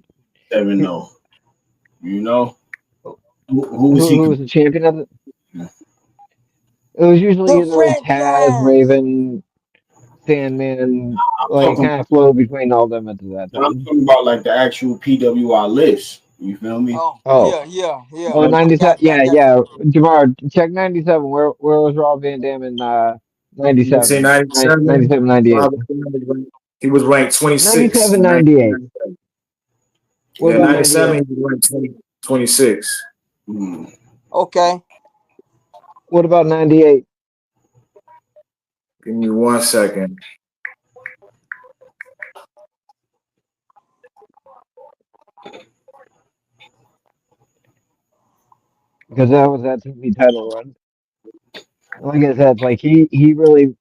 seven he, though? You know, who was he? who was the champion of it. It was usually the either Taz, franchise. Raven, Sandman, I'm like talking. kind of flow between all of them at that I'm time. talking about like the actual PWI list. You feel me? Oh, Oh, yeah, yeah, You yeah. oh, know, I 97. got Yeah, you. yeah. Jamar, check 97. Where was Rob Van Dam in 97? 1997, 97, 98. he was ranked 26 97, in 98. 1997. What Yeah, about 97, 98? he was ranked 26. hmm. Okay. What about 98? Give me 1 second. Because that was that TV title run. Like I said, like he really,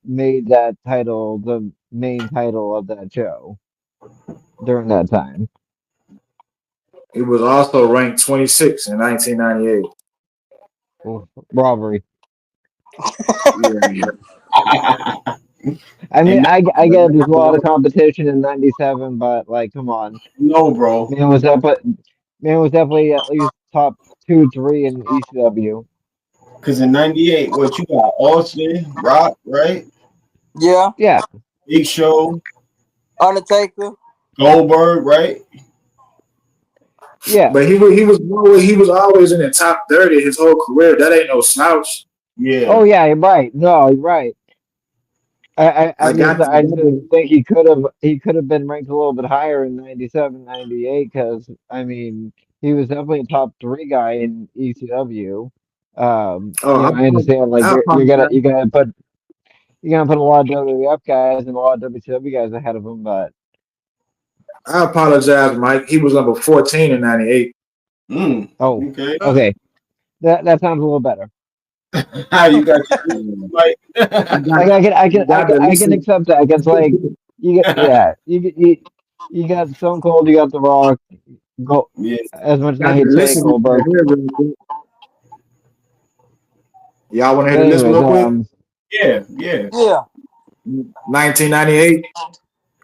made that title the main title of that show during that time. He was also ranked 26 in 1998. Oof, robbery. Yeah, I mean, And I get there's a lot of competition in '97, but like, come on, no, bro, man was up, but man was definitely at least top two, three in ECW. because in '98, what you got? Austin, Rock, right? Yeah. Yeah, Big Show, Undertaker. Goldberg, right? yeah. but he was always in the top 30 his whole career. That ain't no slouch. Yeah, Oh yeah, you're right. No, you're right. I got I just to think he could have been ranked a little bit higher in '97, '98 because I mean he was definitely a top 3 guy in ECW. Oh, I understand like I you're gonna apologize. put a lot of WWF guys and a lot of WCW guys ahead of him, but I apologize, Mike. He was number 14 in '98. oh, Okay. okay, that sounds a little better. How you got your Um, like? you got, Like you got to I can listen. accept that. It's like you got Stone Cold, you got The Rock. Go Yeah. as much as I Got to hate saying listen right Goldberg. here real quick. Y'all want to But hear the list anyways, real quick? Yeah. Yeah. Yeah. 1998.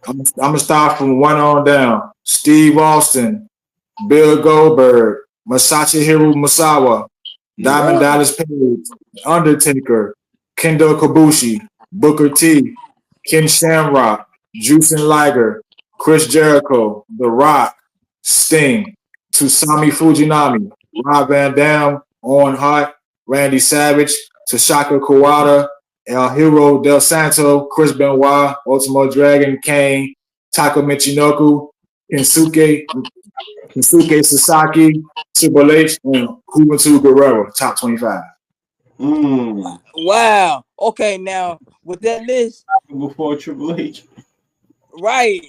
I'm gonna start from one on down. Steve Austin, Bill Goldberg, Masahiro Musawa, Diamond Yeah. Dallas Page, Undertaker, Kendo Kabushi, Booker T, Ken Shamrock, Juicen Liger, Chris Jericho, The Rock, Sting, Tusami Fujinami, Rob Van Dam, Owen Hart, Randy Savage, Tashaka Kawada, El Hero Del Santo, Chris Benoit, Ultimo Dragon, Kane, Taka Michinoku, Kensuke Sasaki, Triple H, and Juventud Guerrero, top 25. Wow. Okay, now with that list, Before Triple H. right?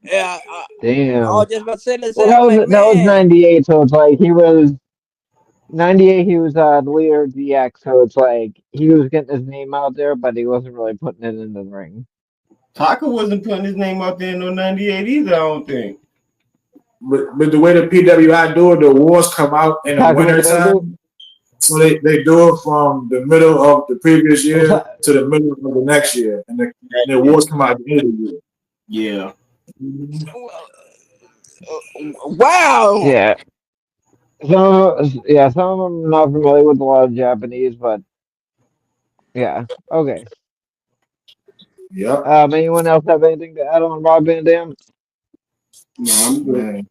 Yeah, I damn. was just about to say the Well, same. I'm like, that was man, 98, so it's like he was 98. He was the leader of DX, so it's like he was getting his name out there, but he wasn't really putting it into the ring. Taka wasn't putting his name out there in no 98 either, I don't think. But the way the PWI do it, the awards come out in the Taka winter Michinoku? time. So they do it from the middle of the previous year to the middle of the next year. And the awards come out at the end of the year. Yeah. wow. Yeah. Some of them I'm not familiar with a lot of Japanese, but yeah. Okay. Yep. Anyone else have anything to add on Rob Van Dam? No, I'm good. Man.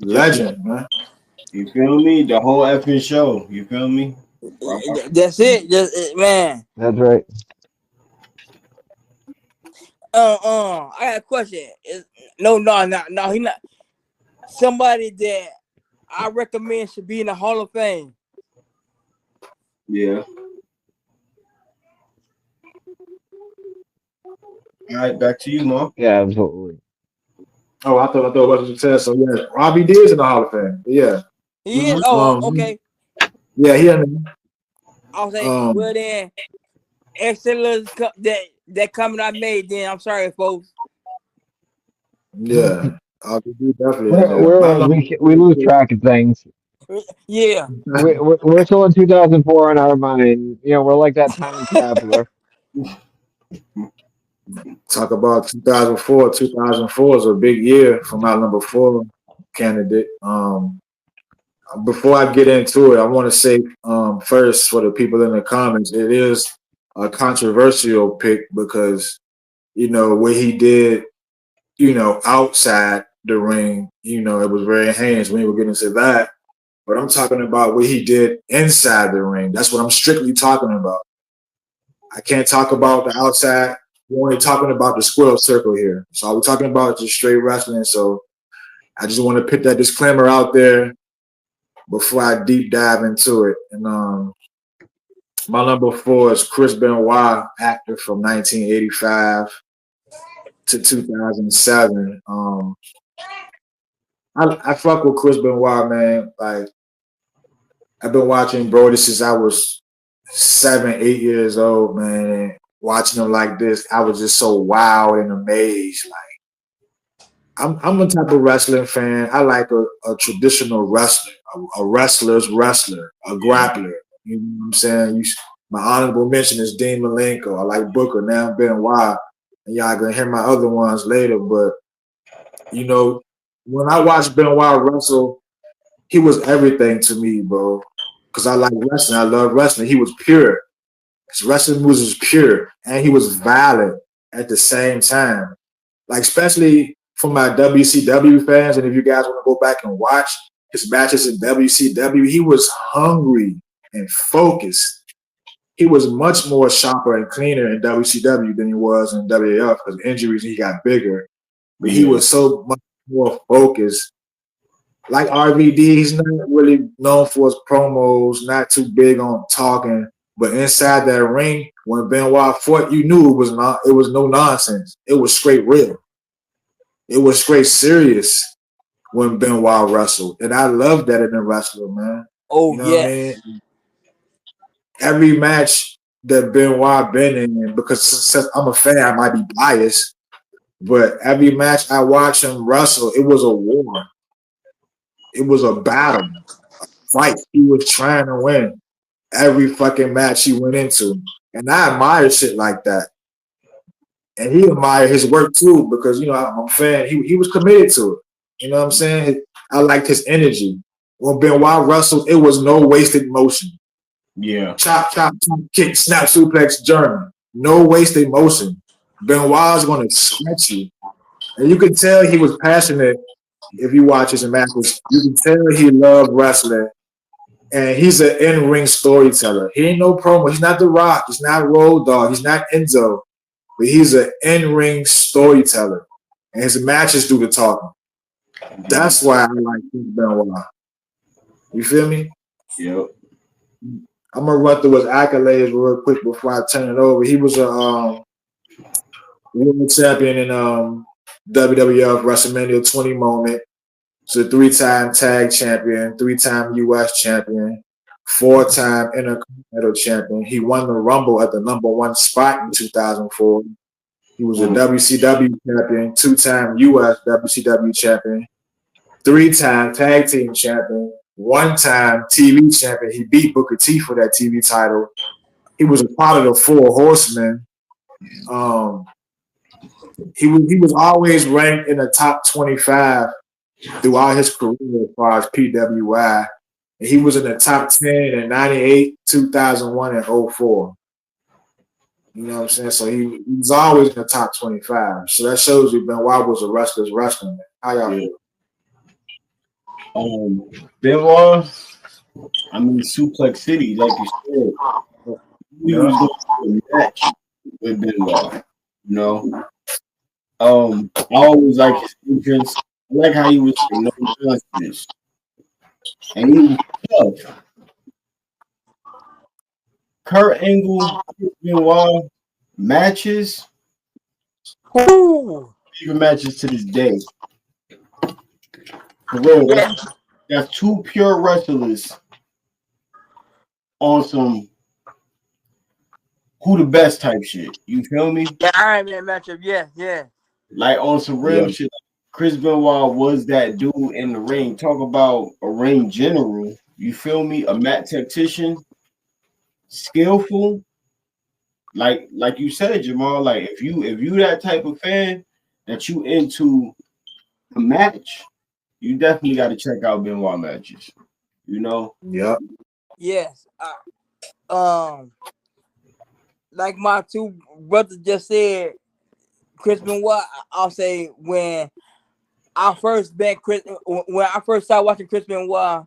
Legend, man. You feel me? The whole effing show. You feel me? That's it. Man. That's right. I got a question. No, he not somebody that I recommend should be in the Hall of Fame. Yeah. All right, back to you, Mark. Yeah, absolutely. Oh, I thought it was a test. So yeah, Robbie D is in the Hall of Fame. Yeah. He is. Oh, okay. Yeah, he in I was saying, well then, excellent that comment I made. Then I'm sorry, folks. Yeah. Robbie D definitely in there. We lose track of things. Yeah. We're still in 2004 in our mind. We're like that time traveler. Talk about 2004. 2004 is a big year for my number 4 candidate. Before I get into it, I want to say first for the people in the comments, it is a controversial pick because, what he did, outside the ring, it was very heinous. We will get into that. But I'm talking about what he did inside the ring. That's what I'm strictly talking about. I can't talk about the outside. We're only talking about the square circle here. So we're talking about just straight wrestling. So I just want to put that disclaimer out there before I deep dive into it. And my number 4 is Chris Benoit, actor from 1985 to 2007. I fuck with Chris Benoit, man. Like, I've been watching Brody since I was 7, 8 years old, man. And watching him like this, I was just so wowed and amazed. Like, I'm a type of wrestling fan. I like a traditional wrestler, a wrestler's wrestler, a grappler. You know what I'm saying? My honorable mention is Dean Malenko. I like Booker. Now Benoit. And y'all gonna hear my other ones later. But, when I watched Benoit wrestle, he was everything to me, bro. Because I like wrestling. I love wrestling. He was pure. His wrestling moves was pure. And he was violent at the same time. Like, especially for my WCW fans, and if you guys want to go back and watch his matches in WCW, he was hungry and focused. He was much more sharper and cleaner in WCW than he was in WAF because injuries, he got bigger. But he was so much more focused like RVD, he's not really known for his promos, not too big on talking. But inside that ring, when Benoit fought, you knew it was no nonsense. It was straight real. It was straight serious when Benoit wrestled. And I love that in a wrestler, man. Oh, You know what I yes. mean? Every match that Benoit been in, because since I'm a fan, I might be biased, but every match I watch him wrestle, it was a war. It was a battle, a fight. He was trying to win every fucking match he went into. And I admire shit like that. And he admired his work too, because I'm a fan. He was committed to it. You know what I'm saying? I liked his energy. When Benoit wrestled, it was no wasted motion. Yeah. Chop, chop, chop, kick, snap, suplex, German. No wasted motion. Benoit's going to scratch you. And you can tell he was passionate if you watch his matches. You can tell he loved wrestling. And he's an in-ring storyteller. He ain't no promo. He's not The Rock. He's not Road Dogg. He's not Enzo. But he's an in-ring storyteller. And his matches do the talking. That's why I like Benoit. You feel me? Yep. I'm gonna run through his accolades real quick before I turn it over. He was a world champion in WWF WrestleMania 20 moment. He's a 3-time tag champion, 3-time US champion, 4-time Intercontinental champion. He won the Rumble at the #1 spot in 2004. He was a WCW champion, 2-time US WCW champion, 3-time tag team champion, 1-time TV champion. He beat Booker T for that TV title. He was a part of the Four Horsemen. He was always ranked in the top 25 throughout his career as far as PWI. And he was in the top 10 in 98, 2001, and 04. You know what I'm saying? So he was always in the top 25. So that shows you Benoit was a wrestler's wrestler. How y'all feel? Benoit, I mean, Suplex City, like you said, he was going to match with Benoit. You know, I always like his entrance. I like how he was no nonsense, and he was tough. Kurt Angle, Benoit matches, even matches to this day. For real, that's two pure wrestlers on some who the best type shit. You feel me? Yeah, Iron Man matchup. Yeah. Like on some real shit. Chris Benoit was that dude in the ring. Talk about a ring general. You feel me? A mat tactician, skillful. Like you said, Jamal. Like if you that type of fan that you into a match, you definitely got to check out Benoit matches. You know? Yep. Yes. Like my two brothers just said, Chris Benoit. I'll say when I first started watching Chris Benoit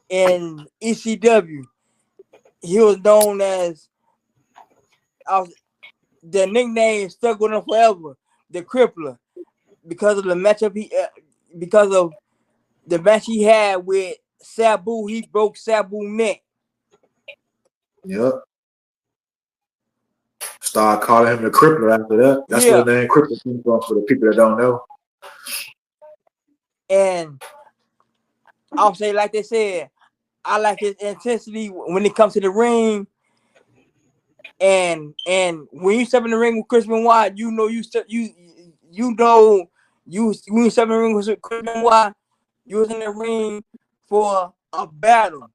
in ECW, he was known as the nickname stuck with him forever, the Crippler, because of the matchup because of the match he had with Sabu. He broke Sabu's neck. Yep. Start calling him the Crippler after that. That's where the name Crippler came from for the people that don't know. And I'll say, like they said, I like his intensity when it comes to the ring. And when you step in the ring with Chris Benoit, when you step in the ring with Chris Benoit, you was in the ring for a battle.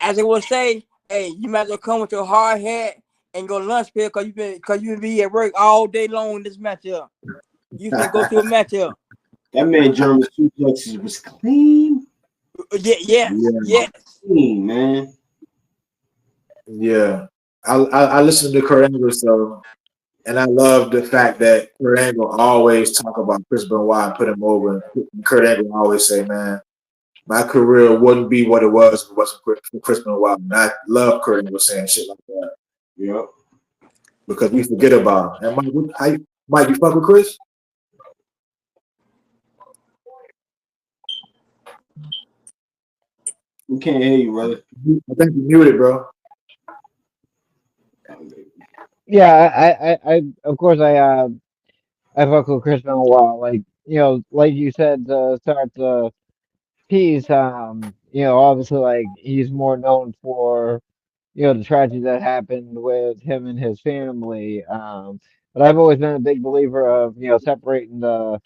As they will say, hey, you might as well come with your hard hat and go lunch pail because you be at work all day long in this matchup. You can go to a matchup. That man German suplexes was clean. Yeah. Clean, man. Yeah. I listen to Kurt Angle, so, and I love the fact that Kurt Angle always talk about Chris Benoit and put him over. And Kurt Angle always say, man, my career wouldn't be what it was if it wasn't for Chris Benoit. And I love Kurt Angle saying shit like that. Yep. Because we forget about him. And Mike, you fuck with Chris? We can't hear you, brother. I think you muted, bro. Yeah, I of course I fuck with Chris Benoit. Like like you said, to start the piece, obviously like he's more known for the tragedy that happened with him and his family. But I've always been a big believer of separating the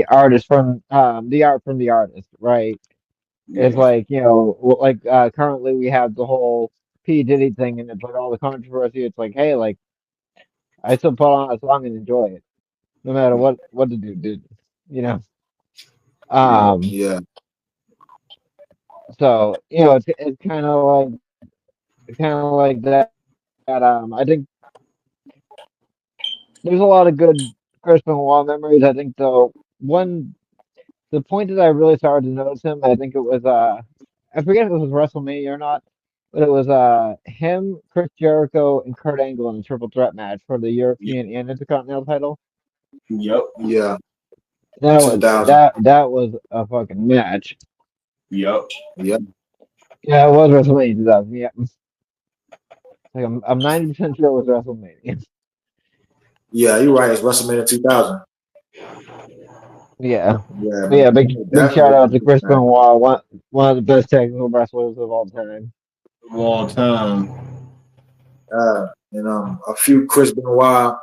artist from the art from the artist, right? It's Yeah. like like currently we have the whole P Diddy thing, and it's like all the controversy. It's like, hey, like I still put on a song and enjoy it, no matter what the dude did, you know. Yeah. Um, Yeah. so it's kind of like that. I think there's a lot of good Chris Benoit memories. I think the point that I really started to notice him, I think it was I forget if it was WrestleMania or not, but it was him, Chris Jericho, and Kurt Angle in a triple threat match for the European and Intercontinental title. Yep. Yeah. That was 2000. that was a fucking match. Yep. Yep. Yeah, it was WrestleMania 2000. Yeah, like I'm 90% sure it was WrestleMania. Yeah, you're right. It's WrestleMania 2000. Yeah, Yeah, but yeah, big man. big shout Definitely. out to Chris Benoit, one of the best technical wrestlers of all time. Of all time. And a few Chris Benoit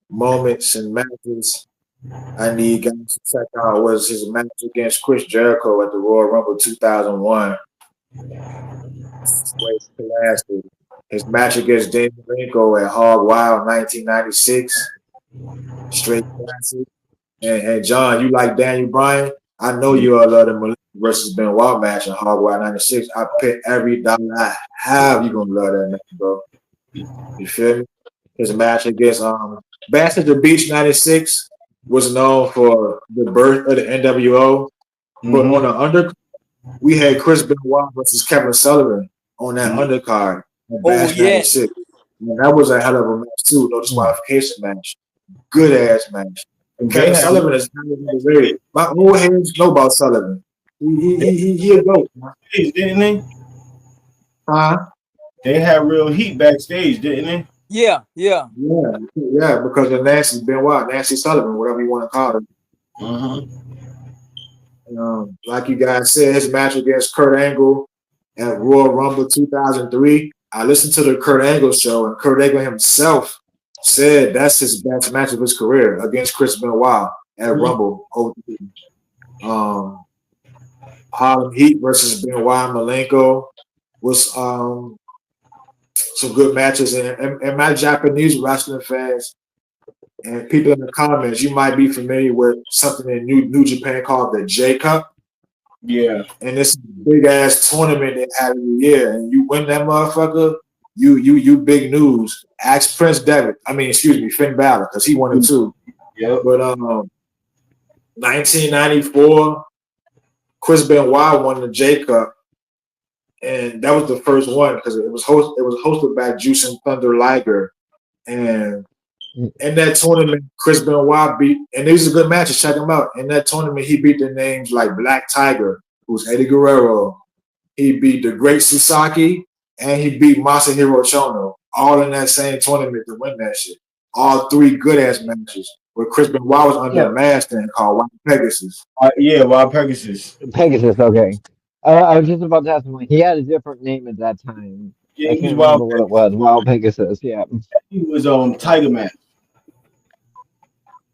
moments and matches I need guys to check out was his match against Chris Jericho at the Royal Rumble 2001. Great classic. His match against Daniel Malenko at Hog Wild 1996. Straight classic. And John, you like Daniel Bryan? I know you all love the Malenko versus Benoit match in Hog Wild 96. I bet every dollar I have you gonna love that match, bro. You feel me? His match against Bash at the Beach 96 was known for the birth of the NWO. But on the undercard, we had Chris Benoit versus Kevin Sullivan on that undercard at Bash 96. And that was a hell of a match too, no disqualification match. Good ass match. And Kevin Sullivan is kind of underrated. My old heads know about Sullivan. He a goat. Didn't they? Huh? They had real heat backstage, didn't they? Yeah. Because of Nancy Sullivan, whatever you want to call her. Like you guys said, his match against Kurt Angle at Royal Rumble 2003. I listened to the Kurt Angle show, and Kurt Angle himself said that's his best match of his career against Chris Benoit at Rumble. Harlem Heat versus Benoit Malenko was some good matches. And my Japanese wrestling fans and people in the comments, you might be familiar with something in New Japan called the J Cup. Yeah. And this big ass tournament they have every year. And you win that motherfucker, you big news. Ask Finn Balor, because he won it too. Yeah. But 1994, Chris Benoit won the J Cup. And that was the first one because it was hosted by Jushin Thunder Liger. And in that tournament, Chris Benoit beat, and these are good matches, check them out. In that tournament, he beat the names like Black Tiger, who's Eddie Guerrero. He beat the Great Susaki, and he beat Masahiro Chono, all in that same tournament to win that shit. All three good-ass matches where Chris Benoit was under a mask then called Wild Pegasus. Wild Pegasus. Pegasus, okay. I was just about to ask him, like, he had a different name at that time. Yeah, I can't remember what it was. Wild Pegasus, yeah. He was Tiger Man.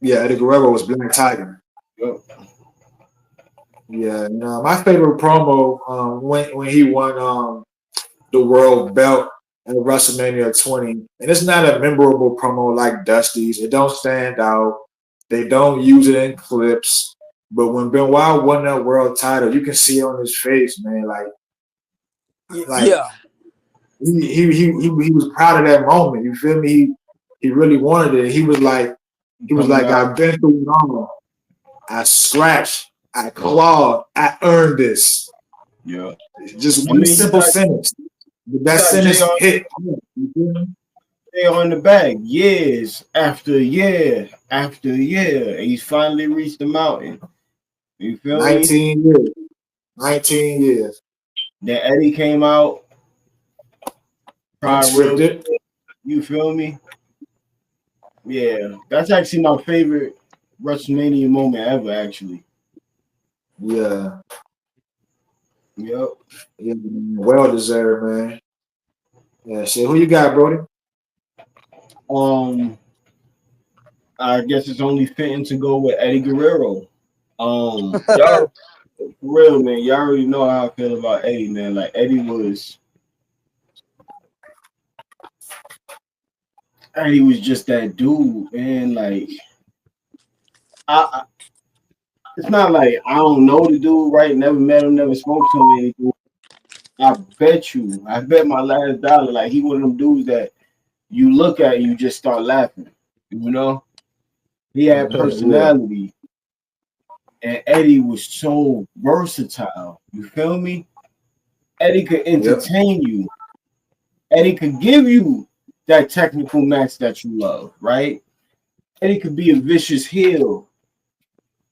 Yeah, Eddie Guerrero was Black Tiger. Yep. Yeah, no, my favorite promo when he won the world belt at WrestleMania 20, and it's not a memorable promo like Dusty's. It don't stand out. They don't use it in clips. But when Benoit won that world title, you can see it on his face, man. Yeah. He was proud of that moment. You feel me? He really wanted it. He was like, I've been through it all. I scratched, I clawed, I earned this. Yeah. Just one simple sentence. That sentence hit. You feel me? They on the bag years after year after year, and he's finally reached the mountain. You feel 19 me? years. 19 years. Then Eddie came out. Tried real, Unscripted. you feel me? Yeah, that's actually my favorite WrestleMania moment ever. Actually, Yeah. yep. Yeah, well deserved, man. Yeah, shit. Who you got, Brody? Um, I guess it's only fitting to go with Eddie Guerrero. Y'all for real, man. Y'all already know how I feel about Eddie, man. Like Eddie was just that dude, man. Like I it's not like I don't know the dude, right? Never met him, never spoke to him, anything. I bet my last dollar, like he one of them dudes that you look at and you just start laughing. You know, he had Yeah. personality, and Eddie was so versatile. You feel me? Eddie could Yep. entertain you. Eddie could give you that technical match that you love, right? Eddie could be a vicious heel.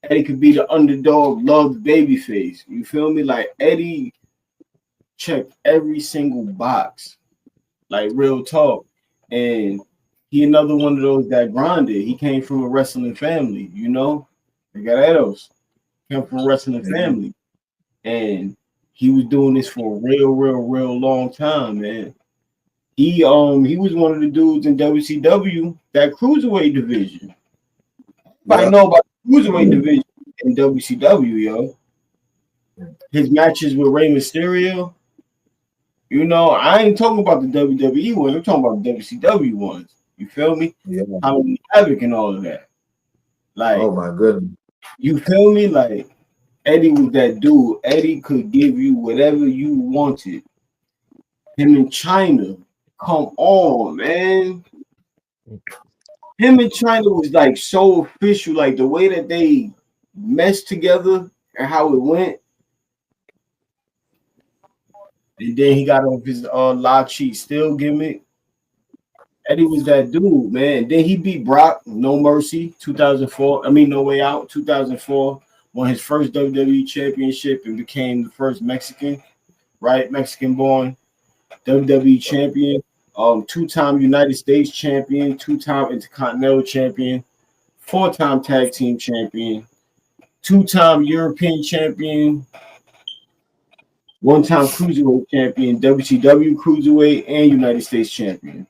Eddie could be the underdog, loved babyface. You feel me? Like Eddie checked every single box, like real talk. And he another one of those that grinded. He came from a wrestling family, you know. Guerreros came from a wrestling family, and he was doing this for a real long time, man. He was one of the dudes in WCW, that cruiserweight division. Everybody Yep. know about the cruiserweight division in WCW, yo. His matches with Rey Mysterio. You know, I ain't talking about the WWE ones. I'm talking about the WCW ones. You feel me? Yeah. Halloween Havoc and all of that. Like, Oh my goodness. you feel me? Like, Eddie was that dude. Eddie could give you whatever you wanted. Him in China. Come on, man. Him and China was like so official. Like the way that they meshed together and how it went. And then he got off his La Cheat Still gimmick. Eddie was that dude, man. Then he beat Brock, No Mercy, 2004. I mean, No Way Out, 2004. Won his first WWE championship and became the first Mexican, right? Mexican born WWE champion. Two-time United States champion, two-time Intercontinental champion, four-time tag team champion, two-time European champion, one-time cruiserweight champion, WCW cruiserweight, and United States champion.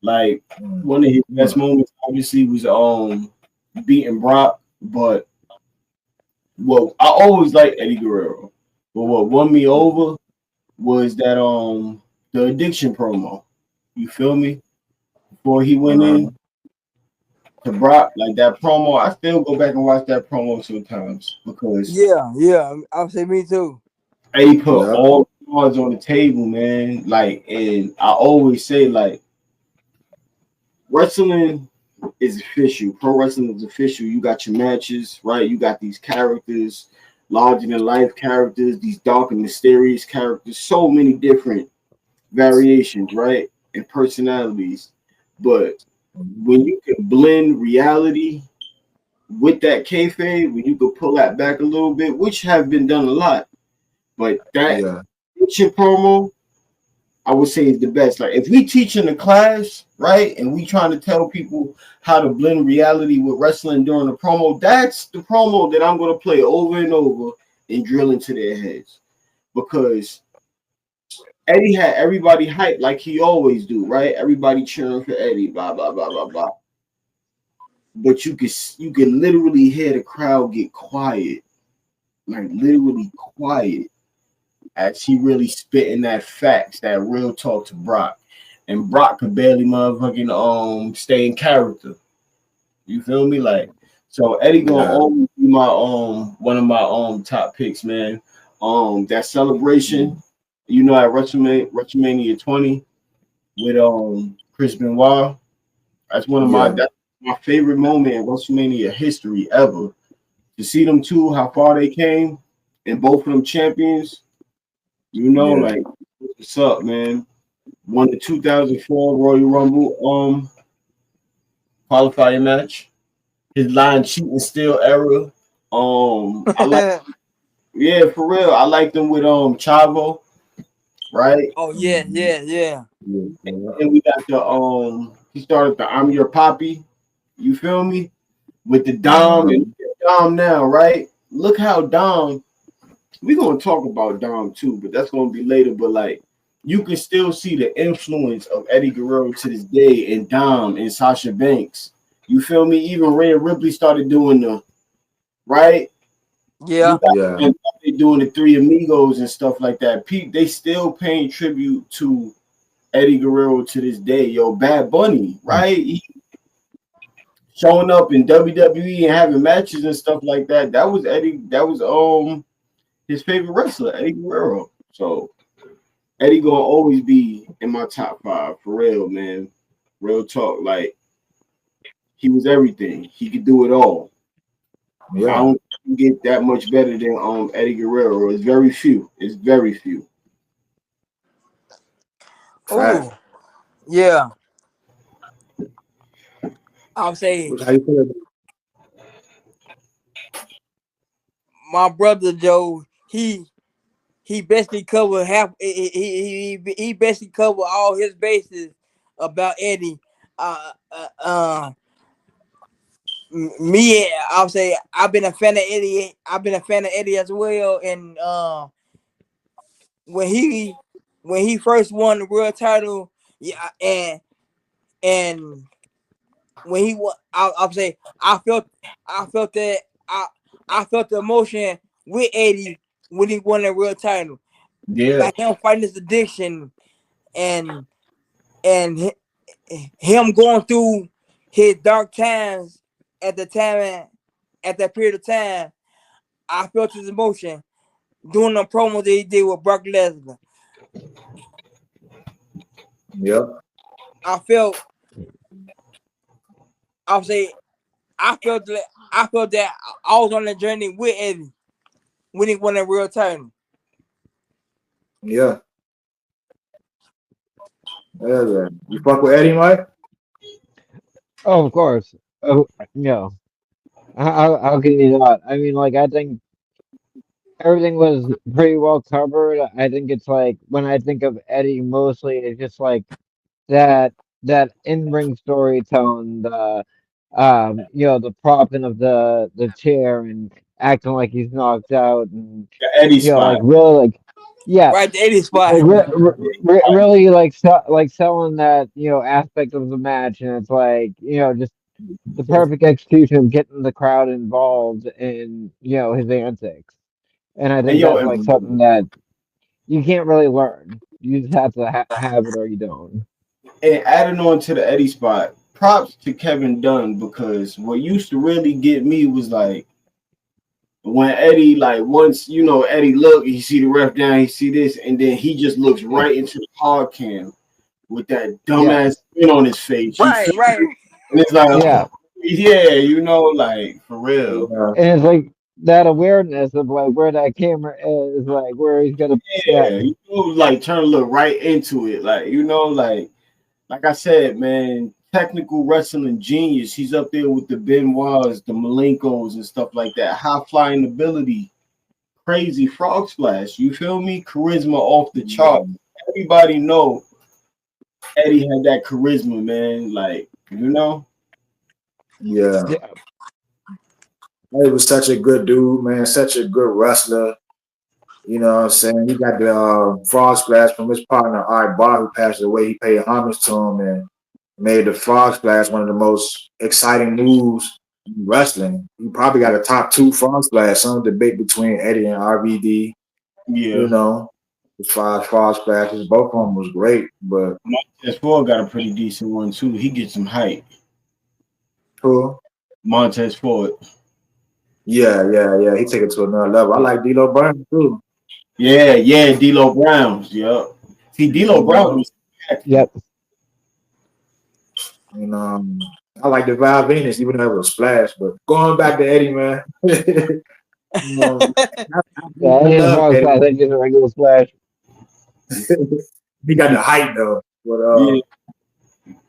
Like one of his best moments, obviously, was beating Brock. But well, I always liked Eddie Guerrero. But what won me over was that the addiction promo. You feel me? Before he went in to Brock, like that promo, I still go back and watch that promo sometimes because yeah, I'll say me too. Eddie put Yep. all the cards on the table, man. Like, and I always say, like, wrestling is official. Pro wrestling is official. You got your matches, right? You got these characters, larger than life characters, these dark and mysterious characters, so many different variations, right? And personalities. But when you can blend reality with that kayfabe, when you can pull that back a little bit, which have been done a lot, but that action promo, I would say is the best. Like if we teach in a class, right, and we trying to tell people how to blend reality with wrestling during the promo, that's the promo that I'm gonna play over and over and drill into their heads. Because Eddie had everybody hyped like he always do, right? Everybody cheering for Eddie, blah blah blah blah blah. But you can literally hear the crowd get quiet, like literally quiet, as he really spitting that facts, that real talk to Brock. And Brock could barely motherfucking stay in character. You feel me? Like, so Eddie gonna always be my one of my top picks, man. That celebration, you know, at WrestleMania 20 with Chris Benoit. That's one of that's my favorite moment in WrestleMania history ever. To see them two, how far they came, and both of them champions. You know, like what's up, man? Won the 2004 Royal Rumble qualifying match. His line cheating still era. I like, yeah, for real. I like them with Chavo. right? Oh yeah, yeah, yeah. Yeah. And we got the he started the I'm Your Poppy. You feel me? With the Dom and Dom now, right? Look how Dom. We're gonna talk about Dom too, but that's gonna be later. But like, you can still see the influence of Eddie Guerrero to this day, and Dom and Sasha Banks. You feel me? Even Rhea Ripley started doing the right. Yeah. You got Yeah. and they doing the Three Amigos and stuff like that. They still paying tribute to Eddie Guerrero to this day. Yo, Bad Bunny, right? He showing up in WWE and having matches and stuff like that. That was Eddie. That was his favorite wrestler, Eddie Guerrero. So Eddie gonna always be in my top 5 for real, man. Real talk. Like he was everything. He could do it all. I Yeah. don't get that much better than Eddie Guerrero. It's very few. It's very few. Fact. Oh yeah. I'll say How you feel about my brother Joe. He basically covered half. He basically covered all his bases about Eddie. Uh, uh, uh Me, I'll say I've been a fan of Eddie. I've been a fan of Eddie as well. And when he first won the world title, yeah, and when he won, I'll say I felt that I felt the emotion with Eddie when he won the world title. Yeah. Like him fighting his addiction and him going through his dark times at the time, at that period of time. I felt his emotion doing the promo that he did with Brock Lesnar. Yep. I felt, I'll say, I felt that I was on the journey with Eddie when he won that real title. Yeah. Yeah, man. You fuck with Eddie, Mike? Oh, of course. Oh, no. How can you not? I mean, like, I think everything was pretty well covered. I think it's like when I think of Eddie, mostly it's just like that in-ring storytelling, the the propping of the chair and acting like he's knocked out, and The Eddie like spot. really like yeah, Right, the Eddie spot. like really like like selling that aspect of the match, and it's like just the perfect execution of getting the crowd involved in his antics. And I And think yo, that's like something that you can't really learn. You just have to have it or you don't. and adding on to the Eddie spot, props to Kevin Dunn because what used to really get me was like when Eddie, like once Eddie look, he see the ref down, he see this, and then he just looks right into the hard cam with that dumbass spin on his face. Right, right. And it's like, Yeah. yeah, like for real. Yeah. And it's like that awareness of like where that camera is, like where he's gonna Yeah, like turn to look right into it, like I said, man, technical wrestling genius. He's up there with the Benoits, the Malenkos, and stuff like that. High flying ability, crazy frog splash. You feel me? Charisma off the chart. Everybody know Eddie had that charisma, man. Like Yeah. yeah. Eddie was such a good dude, man. Such a good wrestler. You know what I'm saying? He got the frog splash from his partner, Art Barr, who passed away. He paid homage to him and made the frog splash one of the most exciting moves in wrestling. He probably got a top 2 frog splash. Some debate between Eddie and RVD. Yeah. As far as frog splashes, both of them was great. But Montez Ford got a pretty decent one too. He gets some height. cool. Montez Ford. Yeah. He take it to another level. I like D'Lo Brown too. Yeah, D'Lo Browns. Yep. See, D'Lo Brown was Yep. I like the Val Venus, even though it was a splash. But going back to Eddie, man. Yeah, his frog splash ain't just a regular splash. He got the height though. But yeah.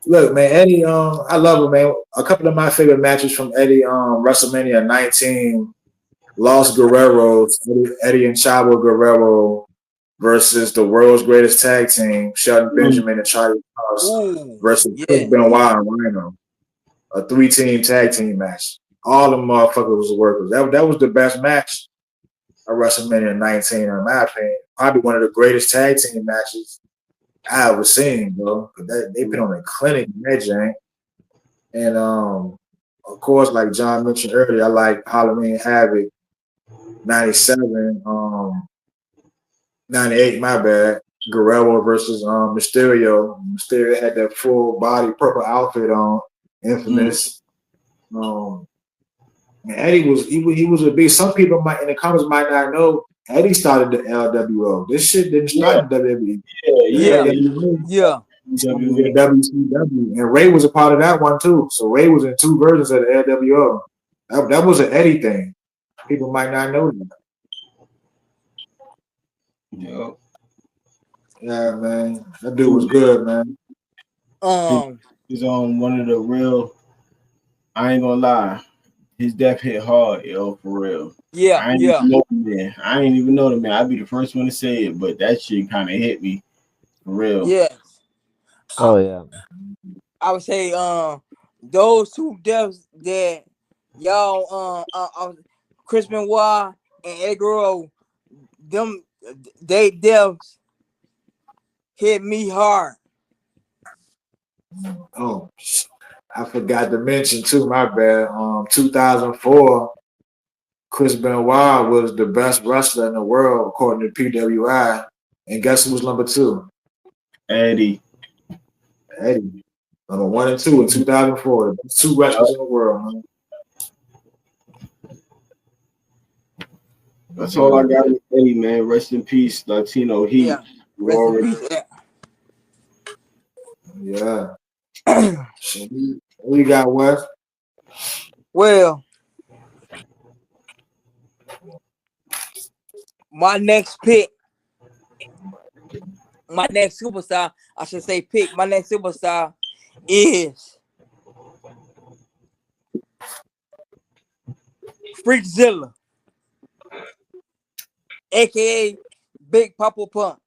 look, man, Eddie, I love him, man. A couple of my favorite matches from Eddie, WrestleMania 19, Los Guerreros, Eddie and Chavo Guerrero versus the world's greatest tag team, Shelton Benjamin and Charlie Cross Ooh, versus yeah. Chris Benoit and Rhino. A 3-team tag team match. All the motherfuckers was workers. That was the best match of WrestleMania 19, in my opinion. Probably one of the greatest tag team matches I ever seen, bro. They been on a clinic in that jank. And of course, like John mentioned earlier, I like Halloween Havoc 97, 98, my bad. Guerrero versus Mysterio. Mysterio had that full body purple outfit on, infamous. And Eddie was a big. Some people might in the comments might not know Eddie started the LWO. This shit didn't start in WWE. Yeah. WCW, and Ray was a part of that one too. So Ray was in 2 versions of the LWO. That was an Eddie thing. People might not know that. Yep. Yeah, man, that dude was good, man. He's on one of the real. I ain't gonna lie, his death hit hard, yo, for real. Yeah, I ain't even know the man. I ain't even know the man. I'd be the first one to say it, but that shit kind of hit me, for real. Yeah. Oh yeah. I would say those 2 deaths that y'all Chris Benoit and Eddie Guerrero, they deaths hit me hard. Oh, I forgot to mention too. My bad. 2004, Chris Benoit was the best wrestler in the world according to PWI, and guess who was number 2? Eddie. Number 1 and 2 in 2004. 2 wrestlers in the world, man. That's all I got with Eddie, man. Rest in peace, Latino Heat. Yeah. Rest in peace. Yeah. What you got, Wes? Well, my next superstar, I should say pick, my next superstar is Freakzilla, aka Big Papa Pump,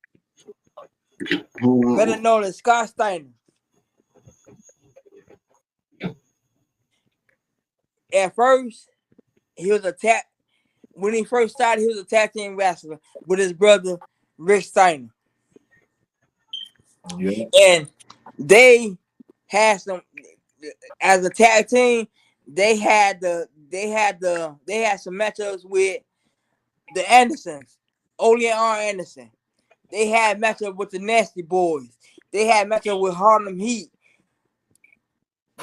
better known as Scott Steiner. At first, he was when he first started, he was a tag team wrestler with his brother Rick Steiner. Yeah. And they had some, as a tag team, they had some matchups with the Andersons, Ole and R. Anderson. They had matchup with the Nasty Boys. They had matchup with Harlem Heat,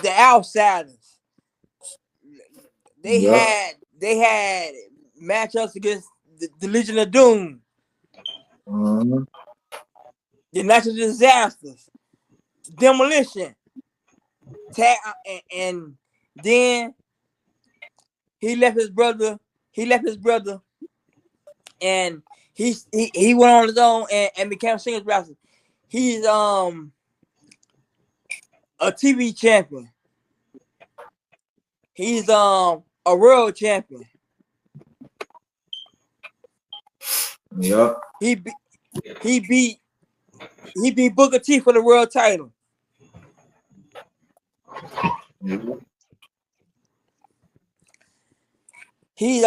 the Outsiders. They had matchups against the Legion of Doom, the Natural Disasters, Demolition, and then he left his brother, and he went on his own and became a singles wrestler. He's a TV champion. He's a world champion. Yep. He beat Booker T for the world title. Yep. He's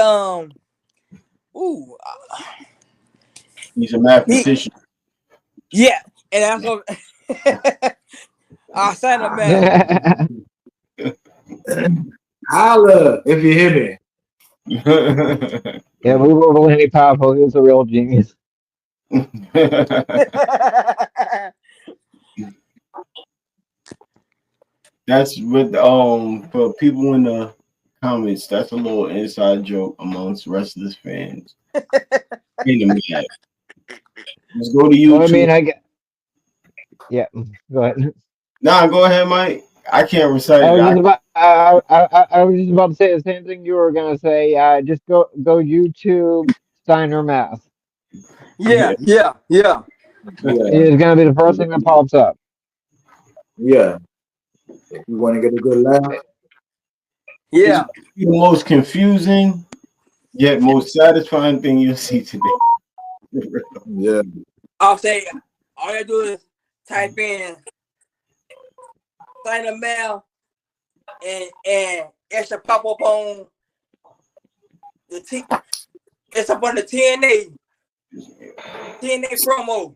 he's a mathematician. Yeah, and also I signed up, man. Holla if you hear me. Yeah, we were Lenny Powerful. He was a real genius. That's with for people in the comments. That's a little inside joke amongst wrestlers fans. Let's go to YouTube. Well, I mean, yeah, go ahead. Nah, go ahead, Mike. I can't recite I it. was just about to say the same thing you were gonna say. Just go YouTube Steiner Math. Yeah. It's gonna be the first thing that pops up. Yeah. If you want to get a good laugh. Yeah. The most confusing yet most satisfying thing you'll see today. Yeah. I'll say all you do is type in sign a mail and it should pop up on the it's up on the TNA promo.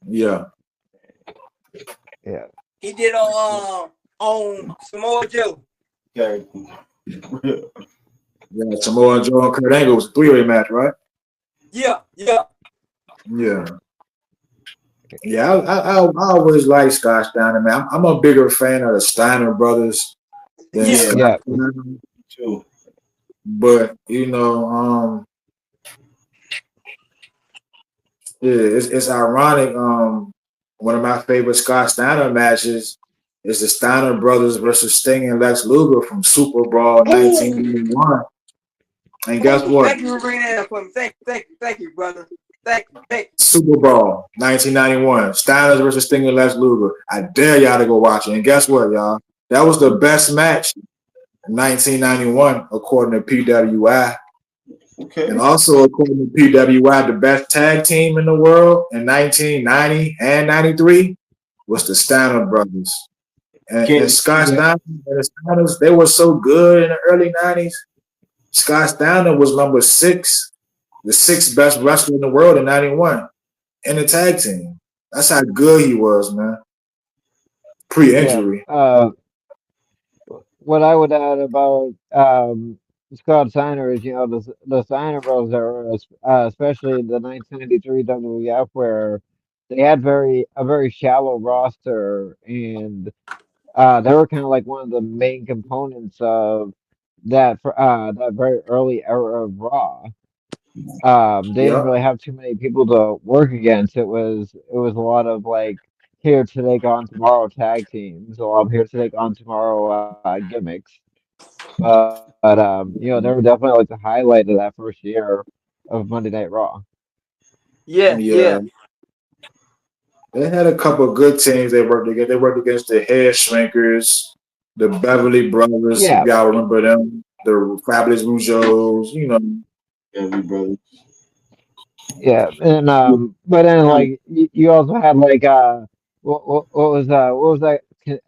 Yeah. Yeah. He did on Samoa Joe. Okay. Yeah. Samoa Joe and Kurt Angle was a three-way match, right? Yeah. Yeah. Yeah, I always like Scott Steiner, man. I'm a bigger fan of the Steiner brothers than Yeah. Scott Yeah. Steiner. Too. But it's ironic. One of my favorite Scott Steiner matches is the Steiner brothers versus Sting and Lex Luger from Super Brawl 1991. And guess what? Thank you for bringing that up for me. Thank you, brother. Thank you. Super Brawl 1991. Steiners versus Sting and Lex Luger. I dare y'all to go watch it. And guess what, y'all? That was the best match in 1991, according to PWI. Okay. And also, according to PWI, the best tag team in the world in 1990 and 93 was the Steiner brothers. And Scott Steiner and the Steiners, they were so good in the early 90s. Scott Steiner was number 6, the 6th best wrestler in the world in 91 in the tag team. That's how good he was, man. Pre-injury. Yeah. What I would add about Scott Steiner is, the Steiner brothers are, especially the 1993 WWF, where they had a very shallow roster, and they were kind of like one of the main components of that very early era of Raw. They didn't Yeah. really have too many people to work against. It was a lot of like here to take on tomorrow tag teams, a lot of here to take on tomorrow gimmicks. But they were definitely like the highlight of that first year of Monday Night Raw. Yeah. They had a couple of good teams they worked against. They worked against the Hair Shrinkers, the Beverly Brothers, Yeah. if y'all remember them, the Fabulous Rougeaus, Beverly Brothers. Yeah, and but then like you also had like what was that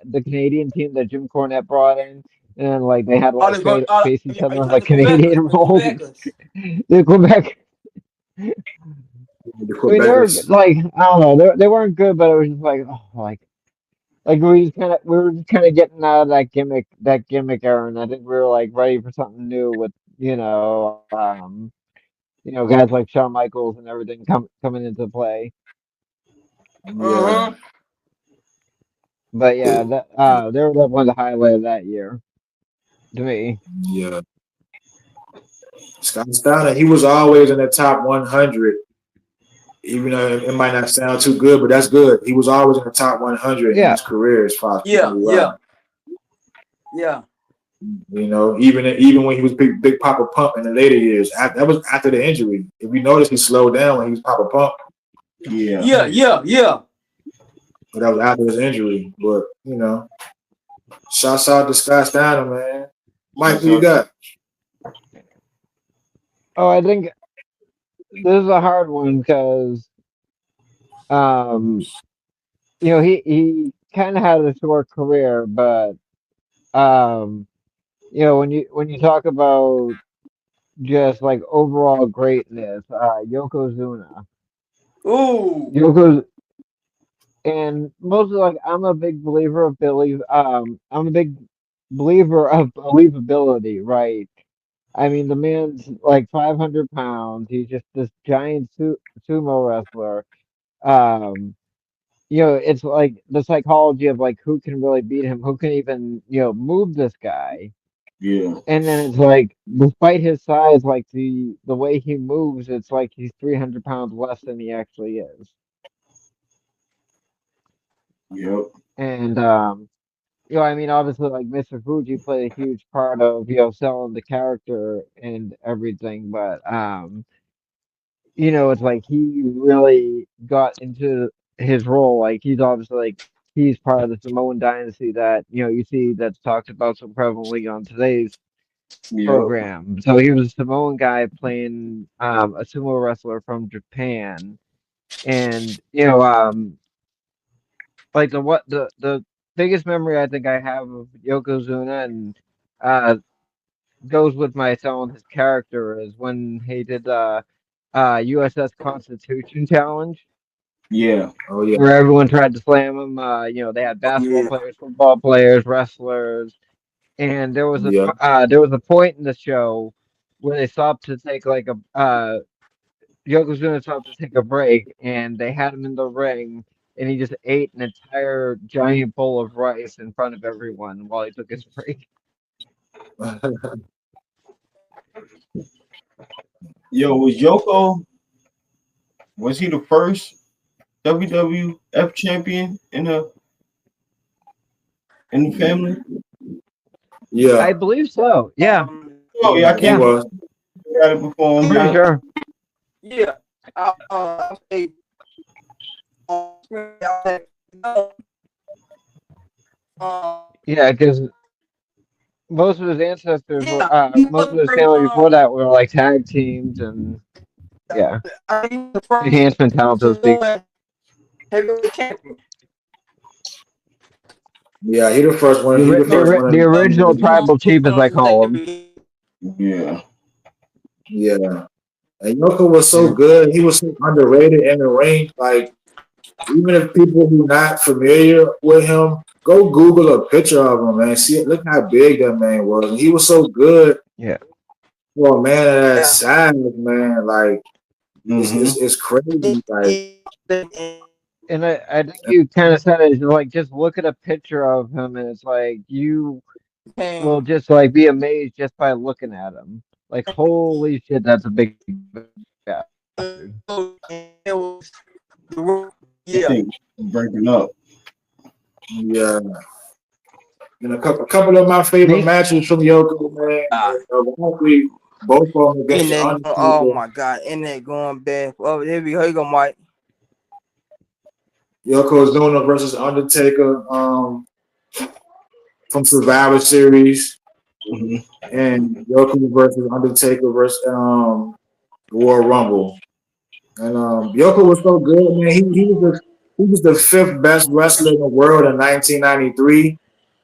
the Canadian team that Jim Cornette brought in, and like they had All like the face each other in the like Canadian roles. Quebecers. The Quebec. The I mean, they were Quebecers. like I don't know, they weren't good, but it was just like like we were just kind of getting out of that gimmick era, and I think we were like ready for something new with guys like Shawn Michaels and everything coming into play. Yeah. But yeah, they were one of the highlight of that year to me. Yeah. Scott Steiner, he was always in the top 100, even though it might not sound too good, but that's good. He was always in the top 100 in Yeah. his career as far as Yeah. even when he was big Papa Pump in the later years. That was after the injury. If you notice, he slowed down when he was Papa Pump. Yeah. But that was after his injury. But shouts out to Scott Steiner, man. Mike, who you got? Oh, I think this is a hard one because he kind of had a short career, but when you talk about just like overall greatness, Yokozuna. Ooh. And mostly like I'm a big believer of I'm a big believer of believability, right? I mean, the man's like 500 pounds. He's just this giant sumo wrestler. Um, it's like the psychology of like who can really beat him, who can even, move this guy. Yeah. And then it's like, despite his size, like the way he moves, it's like he's 300 pounds less than he actually is. Yep. And I mean, obviously, like Mr. Fuji played a huge part of, selling the character and everything, but it's like he really got into his role. Like he's obviously like he's part of the Samoan dynasty that you see that's talked about so prevalently on today's Yeah. program. So he was a Samoan guy playing a sumo wrestler from Japan, and like the biggest memory I think I have of Yokozuna and uh goes with my son with his character is when he did the USS Constitution challenge Yeah. Oh yeah. where everyone tried to slam him. They had basketball Yeah. players, football players, wrestlers, and Yeah. there was a point in the show where they stopped to take like a Yokozuna stopped to take a break, and they had him in the ring, and he just ate an entire giant bowl of rice in front of everyone while he took his break. Yo, was he the first WWF champion in the family? Yeah. I believe so. Yeah, Oh yeah, I He can't yeah, was. got it before him. pretty sure. Yeah. I'll say, Yeah, because most of his ancestors were, yeah, he most was of his the family before that were like tag teams and yeah, I think the first enhancement talent, so to speak. heavyweight champion. Yeah, he the first one. The, He ori- the the, first ori- one. the original You know, tribal chief, as I call him. Yeah. Yeah. And Yoko was so Yeah, good. He was so underrated in the ring. Like, even if people who not familiar with him, go Google a picture of him, man. See, look how big that man was. And he was so good yeah. for a man of that Yeah. size, man. Like, Mm-hmm. it's crazy. Like, And I think you kind of said it, like just look at a picture of him, and it's like you will just like be amazed just by looking at him. Like, holy shit, that's a big bastard. I Yeah. think breaking up. yeah. And a couple of my favorite Me, matches from Yoko, man. Hopefully, both of them against the Internet. Oh Undertaker. my God, internet going bad. Oh, here we go. Here you go, Mike. Yokozuna versus Undertaker from Survivor Series, Mm-hmm. and Yoko versus Undertaker versus Royal Rumble. And Yoko was so good, man. He was the fifth best wrestler in the world in 1993.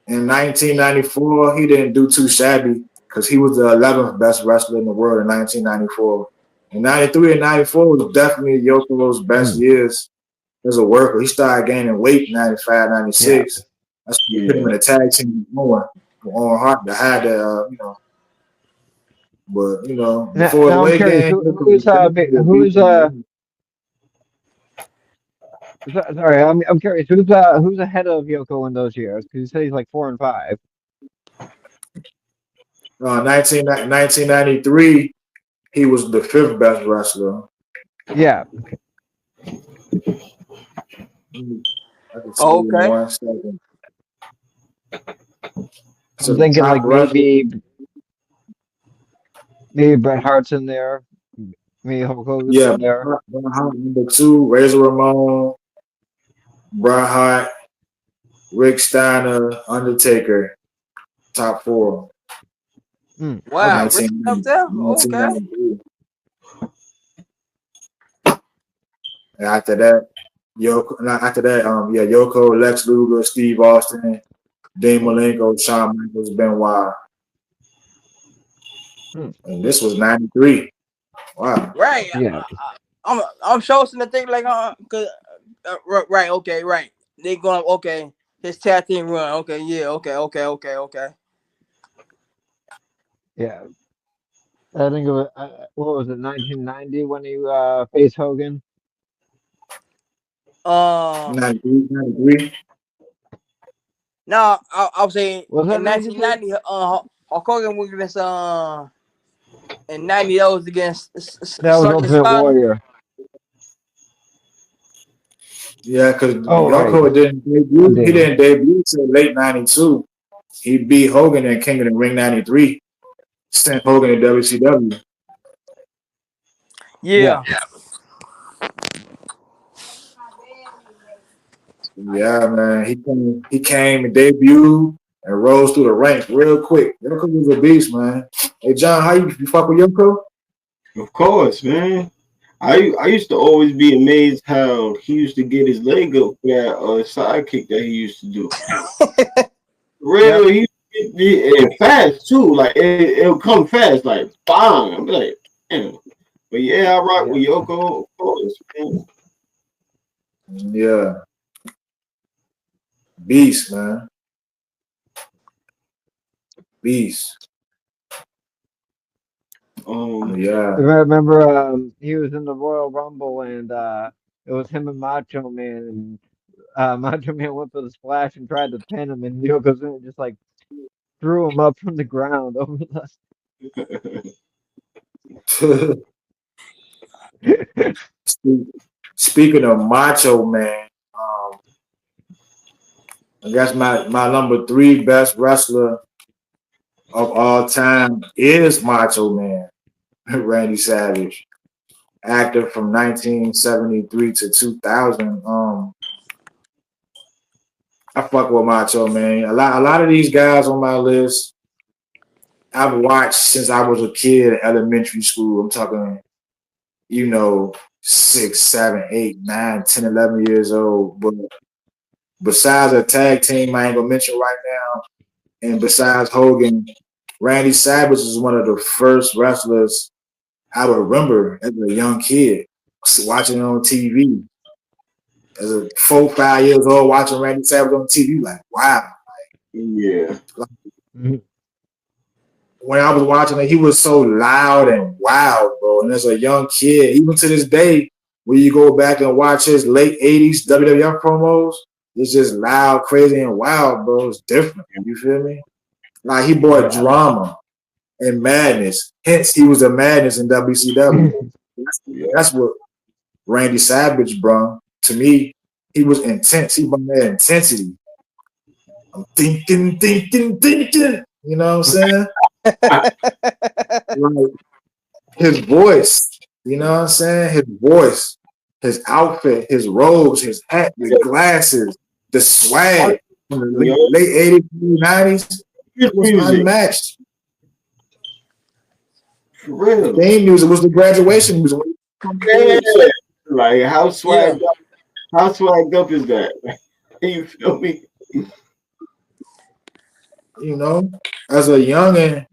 In 1994, he didn't do too shabby because he was the 11th best wrestler in the world in 1994. In 93 and 94 was definitely Yoko's best mm, years as a worker. He started gaining weight in 95, yeah. 96. That's what put him Yeah. in a tag team with Owen Hart to had that, But before the Now I'm weight curious, gain, Yoko was definitely a beast in the ring. sorry, I'm curious, who's ahead of Yoko in those years? Because you said he's like 4 and 5. 1993, he was the fifth best wrestler. Yeah, I can see you in Okay. 1 second. So I'm the thinking top like wrestler, maybe Bret Hart's in there, maybe Hulk Hogan's yeah, in there. Bret Hart #2, Razor Ramon, Bret Hart, Rick Steiner, Undertaker, top four. Wow, Okay. Rick up 1990, there. Okay. 1993. And after that, Yoko, Lex Luger, Steve Austin, Dean Malenko, Shawn Michaels, Benoit. And this was 93. Wow. Right. Yeah, I'm choosing to think like cause right. Okay. Right. They going okay. His tag team run. Okay. Yeah. Okay. yeah. I think it was, what was it, 1990 when he faced Hogan? 93, 93. No, I was saying Was that in 93? 1990, Hulk Hogan was against in 90 that was against That was Sergeant Ultimate Slaughter. Warrior. Yeah, because Oh, right. Yoko didn't debut. He Indeed. didn't debut till late 92. He beat Hogan in King of the Ring 93. Sent Hogan to WCW. Yeah. Yeah, man. He came and debuted and rose through the ranks real quick. Yoko was a beast, man. Hey, John, how you fuck with Yoko? Of course, man. I used to always be amazed how he used to get his leg up for that sidekick that he used to do. Real, and fast too. Like it'll come fast, like bang. I'm like, damn. But yeah, I rock with Yoko, of course, man. Yeah. Beast, man. Beast. Yeah. I remember he was in the Royal Rumble and it was him and Macho Man and Macho Man went for the splash and tried to pin him and Yokozuna and just like threw him up from the ground over the Speaking of Macho Man, I guess my number 3 best wrestler of all time is Macho Man, Randy Savage, active from 1973 to 2000. I fuck with Macho Man. A lot of these guys on my list I've watched since I was a kid in elementary school. I'm talking, 6, 7, 8, 9, 10, 11 years old. But besides a tag team I ain't gonna mention right now, and besides Hogan, Randy Savage is one of the first wrestlers I remember as a young kid watching it on TV. As a 4, 5 years old, watching Randy Savage on TV, like, wow. Yeah. When I was watching it, he was so loud and wild, bro. And as a young kid, even to this day, when you go back and watch his late 80s WWF promos, it's just loud, crazy, and wild, bro. It's different. You feel me? Like, he brought drama and madness. Hence, he was the madness in WCW. That's what Randy Savage brought. To me, he was intense. He brought that intensity. I'm thinking. You know what I'm saying? Like, his voice, you know what I'm saying? His voice, his outfit, his robes, his hat, his glasses, the swag from the late 80s, 90s, it was unmatched. For real. The theme music was the graduation music. Like how swagged up is that? You feel me? As a youngin',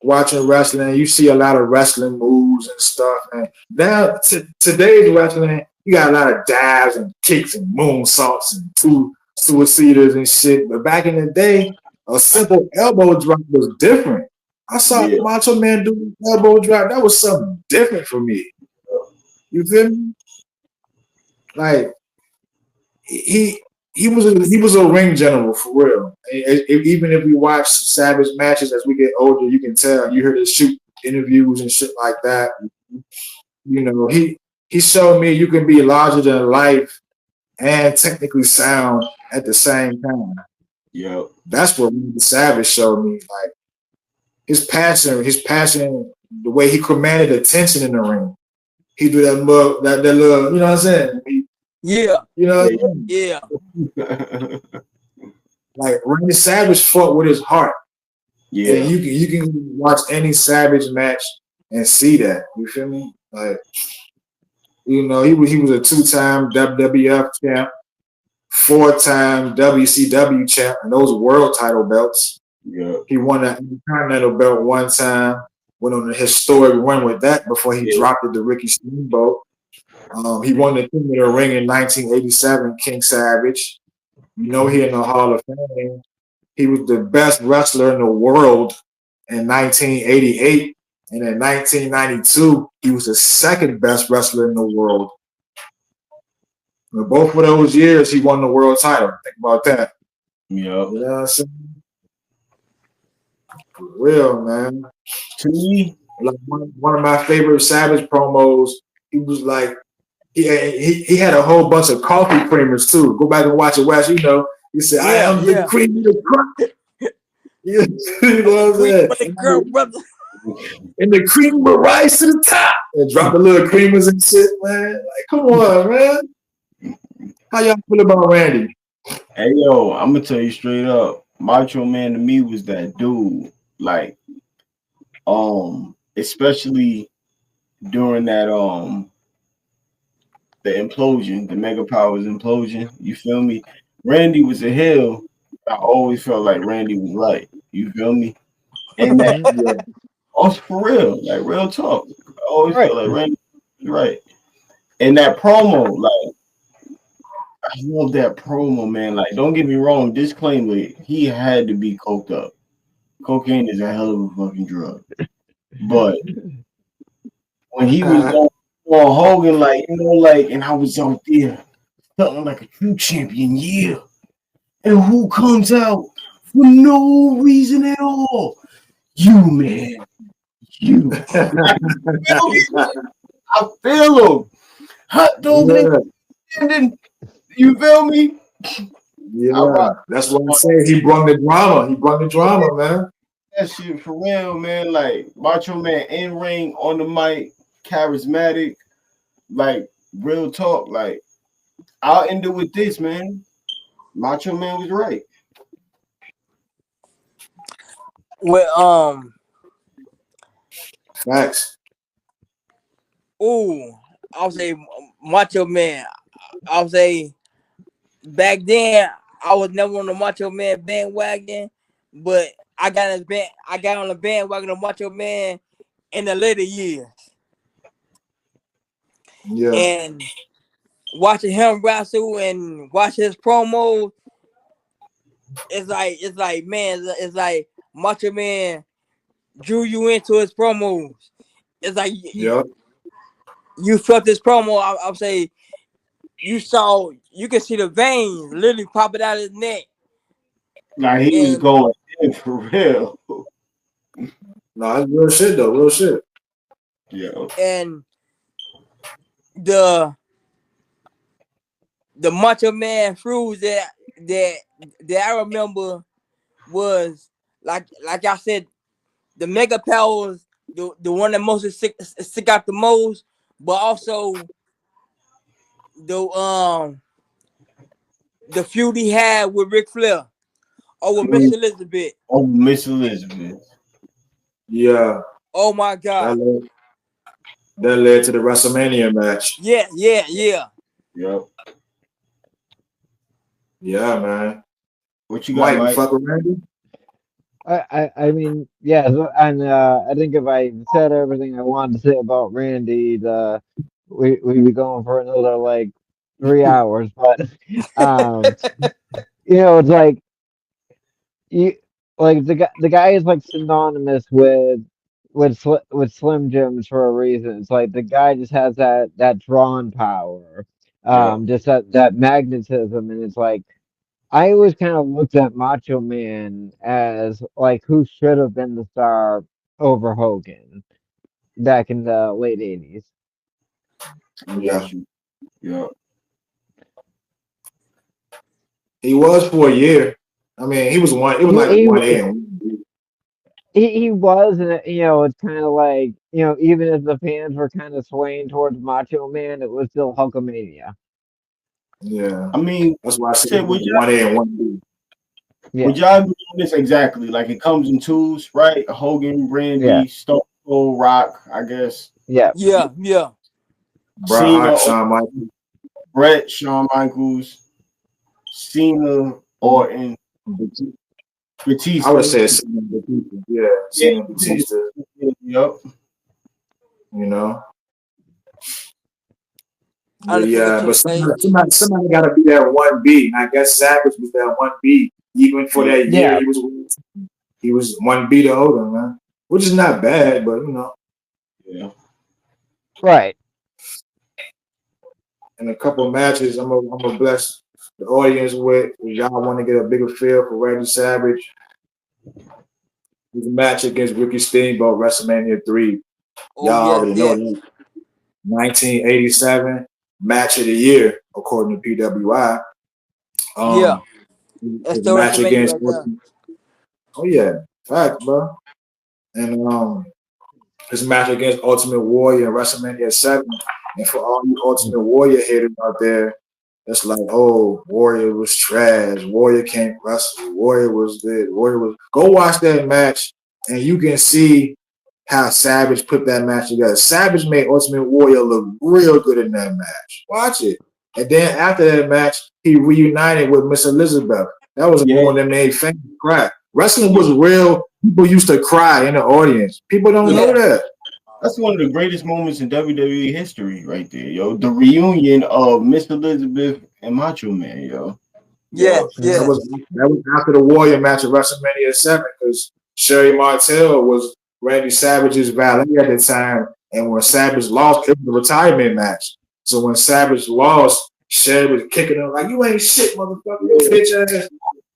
watching wrestling, you see a lot of wrestling moves and stuff. And now today's wrestling, you got a lot of dives and kicks and moonsaults and two suicidas and shit. But back in the day, a simple elbow drop was different. I saw Macho Man do an elbow drop. That was something different for me. You feel me? Like he was a ring general for real. Even if we watch Savage matches as we get older, you can tell. You hear the shoot interviews and shit like that. He showed me you can be larger than life and technically sound at the same time. Yeah, that's what Savage showed me. Like his passion, the way he commanded attention in the ring. He do that little, you know what I'm saying? Yeah. You know what I'm saying? Yeah. Like Randy Savage fought with his heart. Yeah. And you can watch any Savage match and see that. You feel me? Like, he was a 2-time WWF champ, 4-time WCW champ, and those world title belts. Yeah. He won that Continental belt one time, went on a historic run with that before he dropped it to Ricky Steamboat. He won the King of the Ring in 1987, King Savage. He in the Hall of Fame. He was the best wrestler in the world in 1988. And in 1992, he was the second best wrestler in the world. And both of those years, he won the world title. Think about that. Yeah. You know what I'm saying? For real, man. To me, like one of my favorite Savage promos, he was like, he had a whole bunch of coffee creamers too. Go back and watch it, Wes. He said, I am the cream of the crop. You know what I'm saying? Girl, brother. And the cream will rise to the top. And drop the little creamers and shit, man. Like, come on, man. How y'all feel about Randy? Hey yo, I'm gonna tell you straight up, Macho Man to me was that dude. Like, especially during that the implosion, the Mega Powers implosion. You feel me? Randy was a heel. I always felt like Randy was right. You feel me? And that Mhm. Yeah. also for real, like real talk. I always Right. felt like Randy was right. And that promo, like I love that promo, man. Like, don't get me wrong, disclaimer, he had to be coked up. Cocaine is a hell of a fucking drug. But when he was on Hogan, like, like, and I was out there, felt like a true champion, yeah. And who comes out for no reason at all? You, man. You. I feel him. Hot dog Yeah. and you feel me? I Yeah. rock That's what I'm saying. He brought the drama. He brought the drama, man. that shit for real, man. Like Macho Man in ring on the mic, charismatic, like real talk. Like I'll end it with this, man. Macho Man was right. Well, Facts. ooh, I'll say Macho Man. I'll say back then I was never on the Macho Man bandwagon, but I got on the bandwagon of Macho Man in the later years, Yeah. and watching him wrestle and watch his promos, it's like man, it's like Macho Man drew you into his promos. It's like Yeah. you felt this promo. I'll say you can see the veins literally popping out of his neck, Like he was and going in for real. No, it's real shit though. Real shit. Yeah. and the the Macho Man fruits that that I remember was like I said, the Mega Powers, the one that most stick out the most, but also the the feud he had with Ric Flair or with Miss Mhm. Elizabeth. Oh, Miss Elizabeth. Yeah. Oh my That God. led, that led to the WrestleMania match. Yeah, yeah, yeah. Yep. Yeah, man. What you got, Mike, you Mike? fuck with Randy? I mean, yeah, and I think if I said everything I wanted to say about Randy, we'd be going for another like 3 hours. But um, it's like you like the guy is like synonymous with Slim Jims for a reason. It's like the guy just has that drawn power, Yep. just that magnetism, and it's like. I always kind of looked at Macho Man as like who should have been the star over Hogan back in the late '80s. I Yeah. got you. Yep. He was for a year. I mean, he was one. It was He like he one A and 1B. he was, and it's kind of like even if the fans were kind of swaying towards Macho Man, it was still Hulkamania. Yeah. I mean, That's why I said shit, it was one A and 1B. Yeah, would y'all agree on this exactly? Like it comes in twos, right? Hogan, yeah, Randy, Stone Cold, Rock, I guess. yeah. Yeah, yeah. Bret Cena, Hart, Shawn Michaels. Brett, Shawn Michaels, Cena, Orton, I would Batista. say Cena and Batista. Yeah, Yeah, Cena and Batista. yep. You know. I But understand yeah, what but you say. somebody got to be that 1B. And I guess Savage was that 1B. Even for Yeah. that year, Yeah, he was 1B to Hogan, man. Which is not bad, but Yeah. right. in a couple of matches, I'm gonna bless the audience with. If y'all want to get a bigger feel for Randy Savage, his match against Ricky Steamboat, WrestleMania 3. Oh Y'all yes, already know yes. that. 1987 match of the year, according to PWI. Yeah. That's His the match WrestleMania against right there. oh yeah, fact, bro. And his match against Ultimate Warrior in WrestleMania 7. And for all you Ultimate Warrior haters out there, It's like, oh, Warrior was trash. Warrior can't wrestle. Warrior was good. Warrior was. Go watch that match, and you can see how Savage put that match together. Savage made Ultimate Warrior look real good in that match. Watch it. And then after that match, he reunited with Miss Elizabeth. That was Yeah. one that made fans cry. Wrestling was real. People used to cry in the audience. People don't know that. That's one of the greatest moments in WWE history, right there, yo. The reunion of Miss Elizabeth and Macho Man, yo. Yeah, yeah. That was after the Warrior match at WrestleMania 7 because Sherry Martel was Randy Savage's valet at the time. And when Savage lost, it was a retirement match. So when Savage lost, Sherry was kicking him like, you ain't shit, motherfucker. You bitch ass.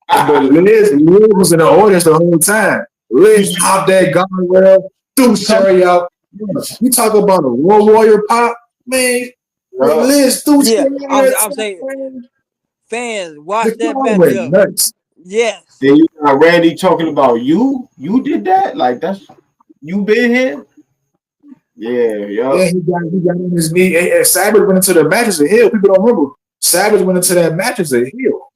But Liz was in the audience the whole time. Liz popped that guardrail, threw Sherry out. You talk about a World Warrior pop, man. Liz threw Sherry out. I'm saying, fans, watch The that crowd went matchup. nuts. Yes. Then you got Randy talking about you. You did that? Like that's you been here? Yeah, Yeah, he got on his knee. And Savage went into the match as a heel. People don't remember. Savage went into that match as a heel.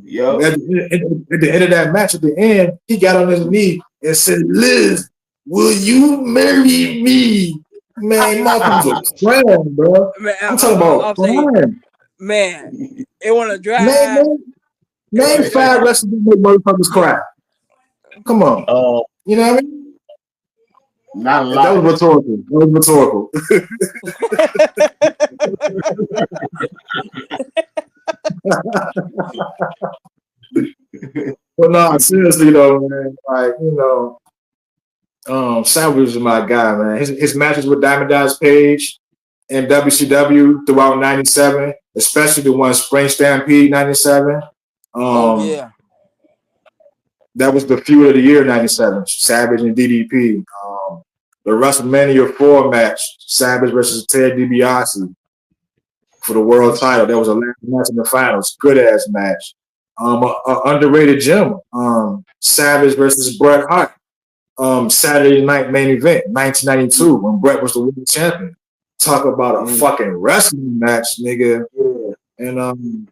Yo. At the end of that match, at the end, he got on his knee and said, Liz, will you marry me? Man, motherfuckers are crying, bro. Man, I'm talking about crying. Man, it want to drive. Name 5 wrestlers that make motherfuckers cry. Come on. You know what I mean? Not a lot. That was rhetorical. But no, seriously though, man. Like, you know, Savage is my guy, man. His matches with Diamond Dallas Page and WCW throughout '97, especially the one Spring Stampede '97. Yeah. That was the feud of the year '97. Savage and DDP. The WrestleMania 4 match, Savage versus Ted DiBiase for the world title. That was a last match in the finals. Good ass match. Underrated gem. Savage versus Bret Hart. Saturday night main event, 1992, when Bret was the world champion. Talk about a fucking wrestling match, nigga. And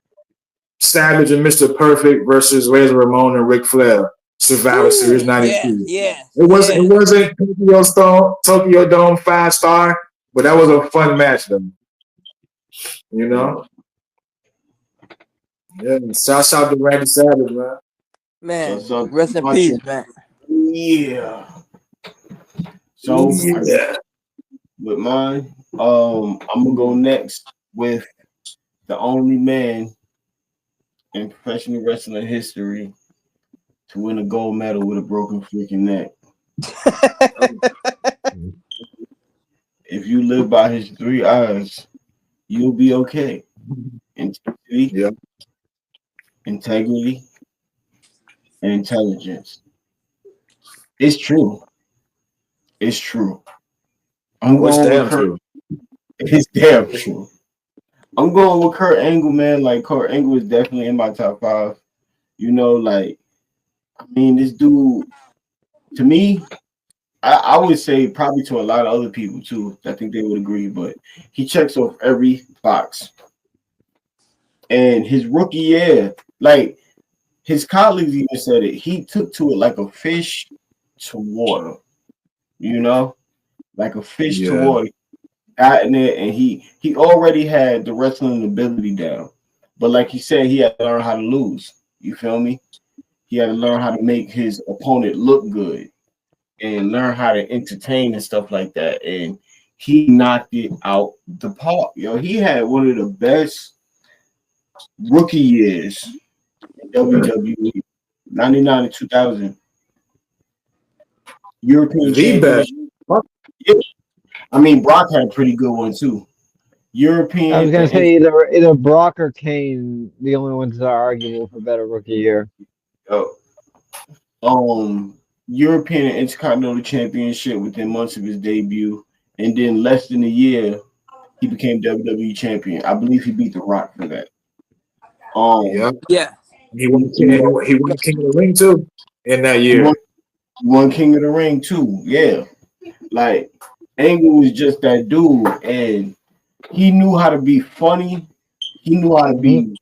Savage and Mr. Perfect versus Razor Ramon and Ric Flair. Survivor Series 92. It wasn't Tokyo Dome 5-star, but that was a fun match though. You know? Yeah, shout out to Randy Savage, man. Man, rest in peace, man. Yeah. So with mine, I'm gonna go next with the only man in professional wrestling history to win a gold medal with a broken freaking neck. If you live by his 3 eyes, you'll be okay. Integrity, integrity, and intelligence. It's true. It's true. It's damn true. It's damn true. I'm going with Kurt Angle, man. Like Kurt Angle is definitely in my top 5. You know, like I mean, this dude, to me, I would say probably to a lot of other people too. I think they would agree, but he checks off every box. And his rookie year, like his colleagues even said it, he took to it like a fish to water, you know, like a fish to water. Got in there, and he already had the wrestling ability down, but like he said, he had to learn how to lose. You feel me? He had to learn how to make his opponent look good and learn how to entertain and stuff like that. And he knocked it out the park. Yo, he had one of the best rookie years in WWE, 99 and 2000. European the best. Yeah. I mean, Brock had a pretty good one too. European. I was gonna say either Brock or Kane, the only ones that are arguable for better rookie year. European and Intercontinental Championship within months of his debut, and then less than a year, he became WWE champion. I believe he beat The Rock for that. He won King of the Ring too in that year. He won King of the Ring too. Yeah, like Angle was just that dude, and he knew how to be funny. He knew how to be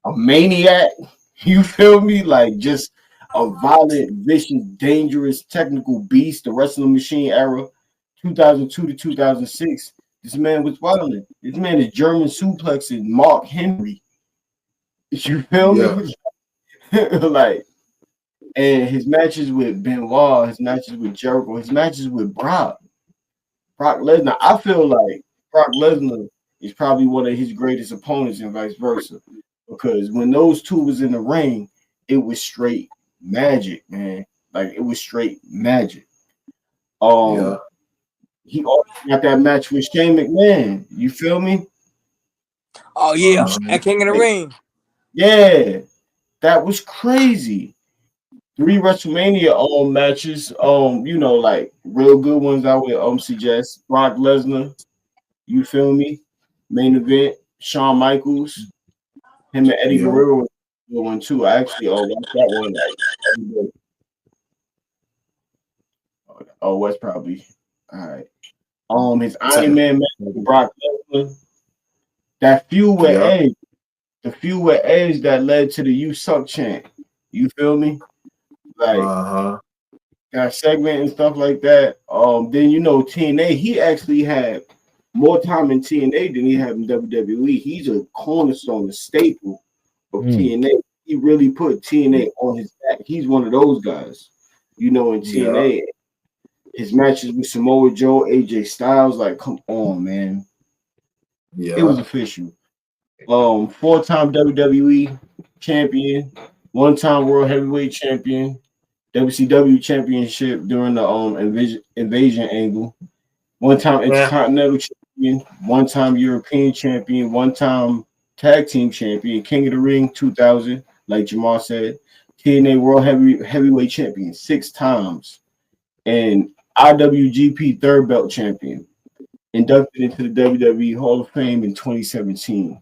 a maniac. You feel me? Like just a violent, vicious, dangerous, technical beast. The wrestling machine era, 2002 to 2006. This man was violent. This man is German suplexing Mark Henry. You feel me? Like, and his matches with Benoit, his matches with Jericho, his matches with Brock Lesnar. I feel like Brock Lesnar is probably one of his greatest opponents and vice versa. Because when those two was in the ring, it was straight magic, man. Like it was straight magic. He also got that match with Shane McMahon. You feel me? Oh yeah, at King of the Ring. Yeah, that was crazy. 3 WrestleMania matches. You know, like real good ones I would suggest. Brock Lesnar, you feel me? Main event, Shawn Michaels, him and Eddie Guerrero was a good one too. I actually watched that one. Oh, West probably. All right. His Iron Man match with Brock Lesnar. That feud with Edge. The feud with Edge that led to the "You Suck" chant. You feel me? Like that segment and stuff like that. Then you know TNA. He actually had more time in TNA than he had in WWE. He's a cornerstone, a staple of TNA. He really put TNA on his back. He's one of those guys. You know, in TNA. His matches with Samoa Joe, AJ Styles, like, come on, man. Yeah. It was official. 4-time WWE champion, 1-time World Heavyweight champion, WCW championship during the invasion angle, 1-time Intercontinental champion, 1-time European champion, 1-time tag team champion, King of the Ring 2000, like Jamal said, TNA World Heavyweight champion 6 times, and IWGP third belt champion, inducted into the WWE Hall of Fame in 2017.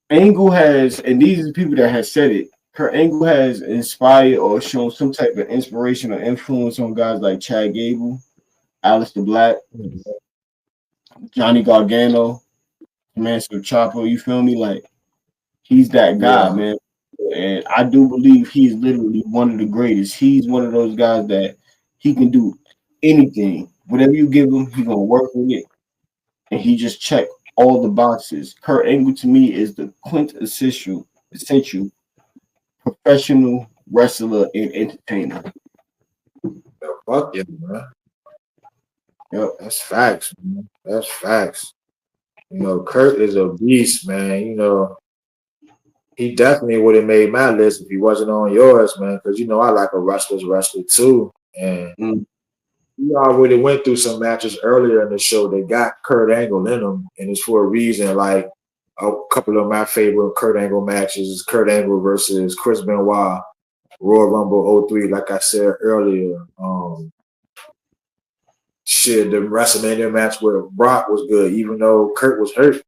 Angle has, and these are the people that have said it, Kurt Angle has inspired or shown some type of inspiration or influence on guys like Chad Gable, Aleister Black, Johnny Gargano, Master Ciampa. You feel me? Like, he's that guy, man. And I do believe he's literally one of the greatest. He's one of those guys that he can do anything. Whatever you give him, he's gonna work with it. And he just checked all the boxes. Kurt Angle to me is the quintessential professional wrestler and entertainer. Fuck yeah, man. Yep, that's facts, man. That's facts. You know, Kurt is a beast, man. You know, he definitely would have made my list if he wasn't on yours, man. Because you know I like a wrestler too. And we already went through some matches earlier in the show that got Kurt Angle in them, and it's for a reason. Like a couple of my favorite Kurt Angle matches is Kurt Angle versus Chris Benoit, Royal Rumble 03. Like I said earlier, the WrestleMania match with Brock was good, even though Kurt was hurt,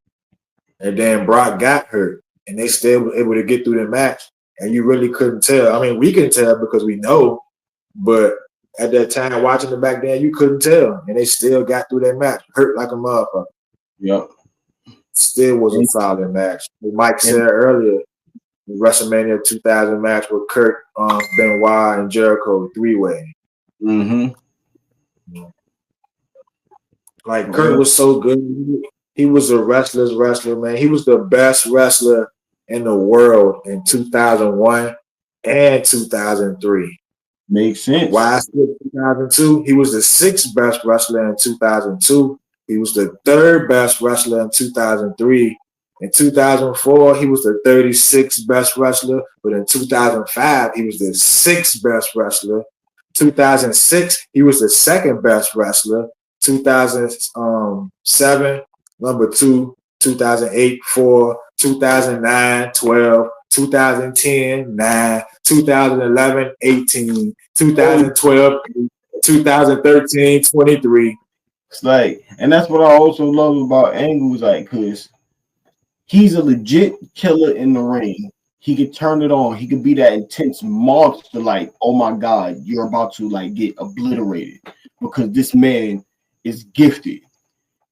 and then Brock got hurt, and they still were able to get through the match, and you really couldn't tell. I mean, we can tell because we know, but at that time, watching it back then, you couldn't tell, and they still got through that match, hurt like a motherfucker. Yep. Still was a solid match. Like Mike said earlier, the WrestleMania 2000 match with Kurt, Benoit, and Jericho 3-way. Like Kurt was so good. He was a wrestler's wrestler, man. He was the best wrestler in the world in 2001 and 2003. Makes sense. Why I said 2002? He was the 6th best wrestler in 2002. He was the 3rd best wrestler in 2003. In 2004, he was the 36th best wrestler. But in 2005, he was the 6th best wrestler. 2006, he was the 2nd best wrestler. 2007, number 2. 2008, 4. 2009, 12. 2010, 9, 2011, 18, 2012, 2013, 23. It's like, and that's what I also love about Angle, like, because he's a legit killer in the ring. He could turn it on. He could be that intense monster, like, oh my God, you're about to like get obliterated because this man is gifted.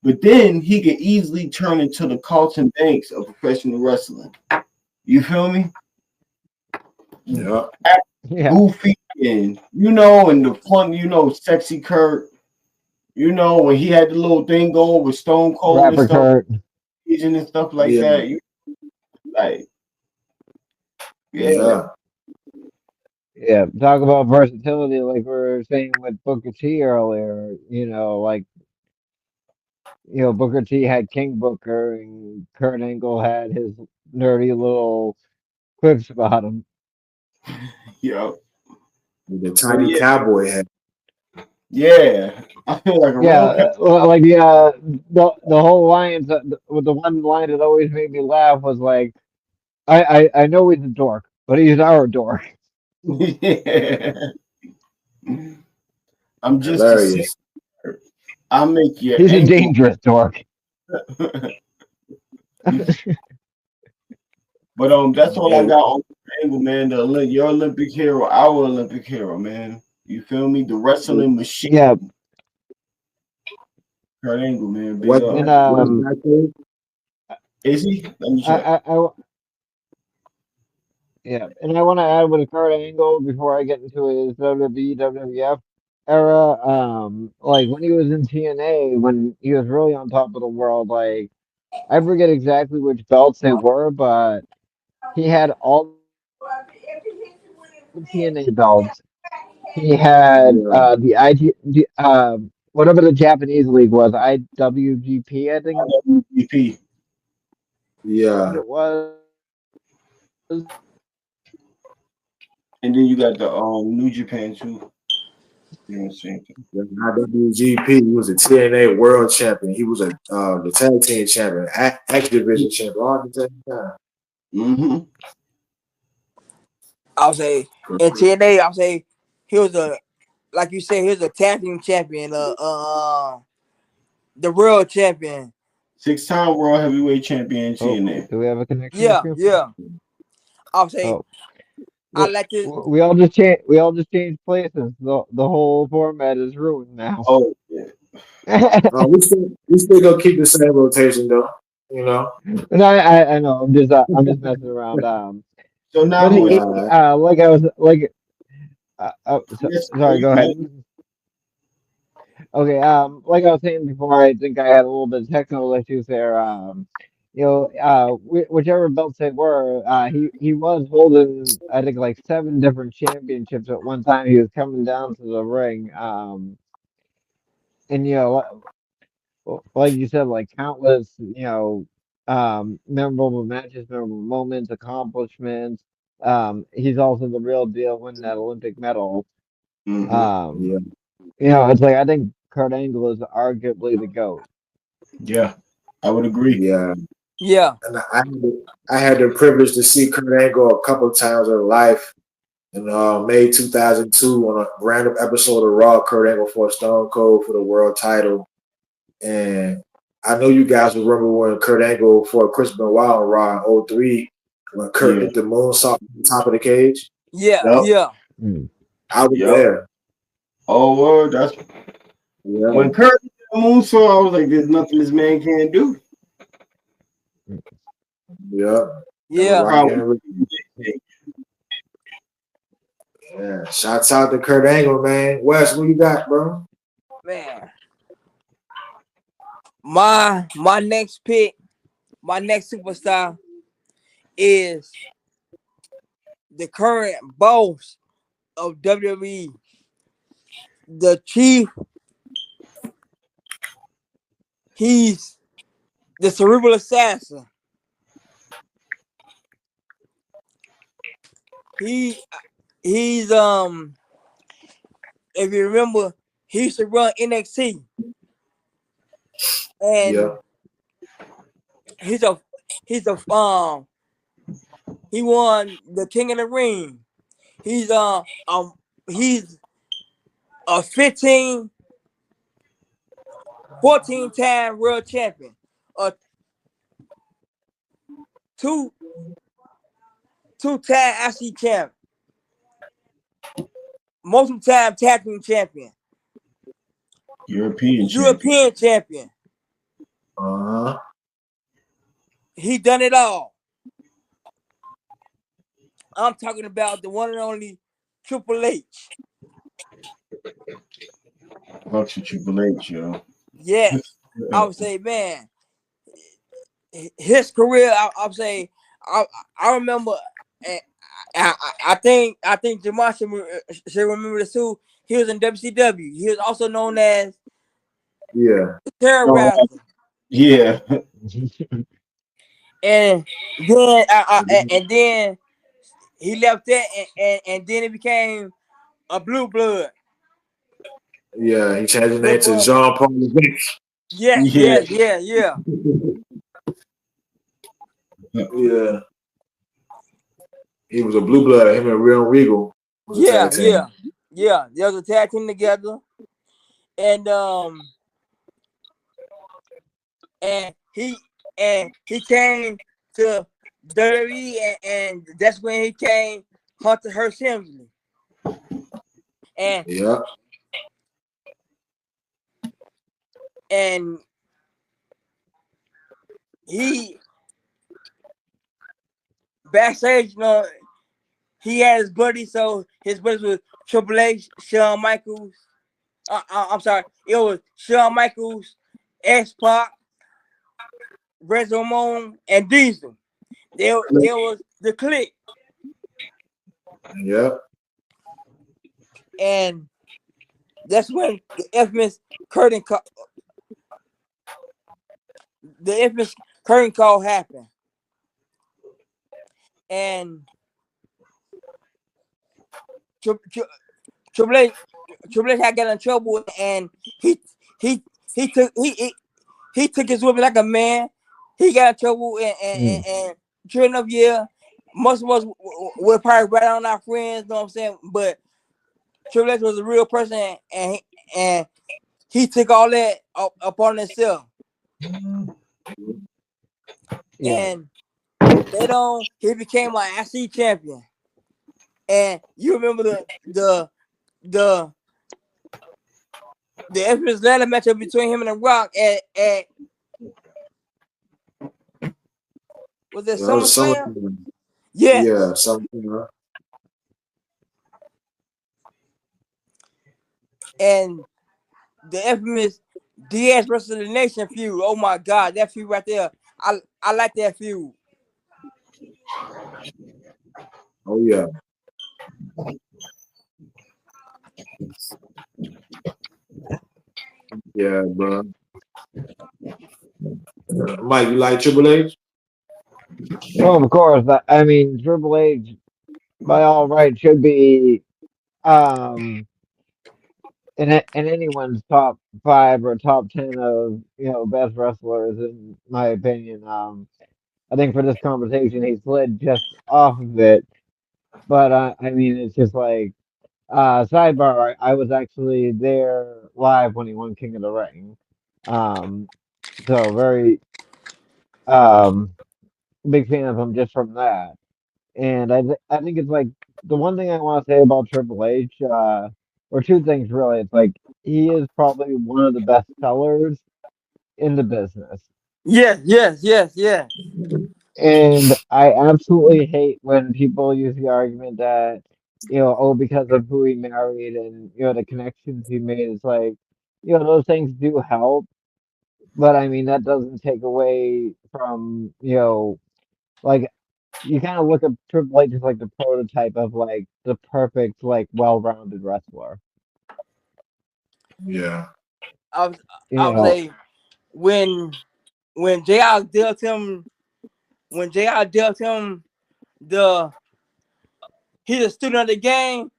But then he could easily turn into the Carlton Banks of professional wrestling. You feel me? Yeah. Yeah. Goofy and and the fun, sexy Kurt. When he had the little thing going with Stone Cold and Rapper stuff, Kurt. and stuff like Yeah. that. Like, yeah. Yeah. Talk about versatility, like we were saying with Booker T earlier. Booker T had King Booker, and Kurt Angle had his nerdy little quips about him. Yeah. The tiny cowboy hat. Yeah. I feel like a Yeah, like the whole lines. The one line that always made me laugh was like, I know he's a dork, but he's our dork. yeah. I'm just a sick. Hilarious. I'll make your He's a ankle. dangerous dork. But that's all I got on Angle, man. Your Olympic hero, our Olympic hero, man. You feel me? The wrestling machine. Yeah, Kurt Angle, man. Big What? up. and What's that? Is he? Let me check. Yeah, and I want to add with Kurt Angle before I get into his WWE, WWF era. Like when he was in TNA, when he was really on top of the world. Like I forget exactly which belts they were, but he had all the TNA belts. He had Yeah. the whatever the Japanese league was, IWGP, I think MVP. Yeah. it was. And then you got the New Japan too. Same thing. IWGP. He was a TNA World Champion. He was the tag team champion, X Division champion, all at the same time. Mm-hmm. I'll say in TNA, I'll say he was like you said, he was a tag team champion, the world champion. 6-time world heavyweight champion in TNA. Do we have a connection? Yeah. I'll say Oh, I like this. we all just changed. We all just changed places. The whole format is ruined now. Oh yeah. We still gonna keep the same rotation though. And I know. I'm just messing around. So now But like I was like. Sorry. Go ahead. Okay. Like I was saying before, I think I had a little bit of technical issues there. Whichever belts they were, he was holding, I think, like 7 different championships at one time. He was coming down to the ring. And like you said, like countless, memorable matches, memorable moments, accomplishments. He's also the real deal, winning that Olympic medal. Mm-hmm. It's like I think Kurt Angle is arguably the GOAT. Yeah, I would agree. Yeah. And I had the privilege to see Kurt Angle a couple of times in life. In May 2002, on a random episode of Raw, Kurt Angle fought Stone Cold for the world title. And I know you guys remember when Kurt Angle fought Chris Benoit on Raw in 03, when Kurt hit the moonsault on the top of the cage. Yeah. I was there. Oh, word. That's when Kurt hit the moonsault. I was like, "There's nothing this man can't do." Yeah. Shouts out to Kurt Angle, man. Wes, what you got, bro? Man, my next pick, my next superstar is the current boss of WWE, the Chief. He's the Cerebral Assassin. He's if you remember, he used to run NXT, and he won the King of the Ring. He's a 14-time world champion, a two-time IC champ, multiple-time tag team champion, European champion, Uh-huh. He done it all. I'm talking about the one and only Triple H. Fuck you, Triple H, yo. Yes, I would say, man, his career. I would say, I remember. And I think Jamal should remember this too. He was in WCW. He was also known as Yeah. Terror Oh, Wrestler. yeah. And then and then he left that and then it became a Blue Blood. Yeah, he changed his Blue name to Blood. Jean Paul Levesque. Yes, Yeah. yeah. Yeah. He was a blue blood. Him and Real Regal was a tag team. Yeah. They was a tag team together. And he came to WWE and that's when he came Hunter Hearst Helmsley. And Yeah. and he backstage, he had his buddy, so his buddies was Triple H, Shawn Michaels. I'm sorry, it was Shawn Michaels, X-Pac, Razor Ramon, and Diesel. There was the Clique, Yeah. and that's when the infamous curtain call happened, and Triple H had got in trouble, and he took his whipping like a man. He got in trouble, and sure enough, yeah, most of us would probably rat on our friends, know what I'm saying? But Triple H was a real person, and he took all that upon himself. Yeah. And later on, he became an IC champion. And you remember the infamous ladder matchup between him and The Rock at was it That was SummerSlam? something. Yes. Yeah, something. And the infamous Diaz versus the Nation feud. Oh my God, that feud right there. I like that feud. Oh yeah. Yeah, bro. Mike, you like Triple H? Well, of course. I mean, Triple H, by all rights, should be um in anyone's top 5 or top 10 of best wrestlers, in my opinion. I think for this conversation, he slid just off of it. But I mean, it's just like sidebar. I was actually there live when he won King of the Ring. Um, so very um big fan of him just from that. And I think it's like the one thing I want to say about Triple H, or two things really. It's like he is probably one of the best sellers in the business. Yes. And I absolutely hate when people use the argument that, oh, because of who he married and, the connections he made, it's like, those things do help. But I mean, that doesn't take away from, like, you kind of look at Triple H as like the prototype of like the perfect, like, well-rounded wrestler. Yeah. I was You I would know, say when JR dealt him the he's a student of the game.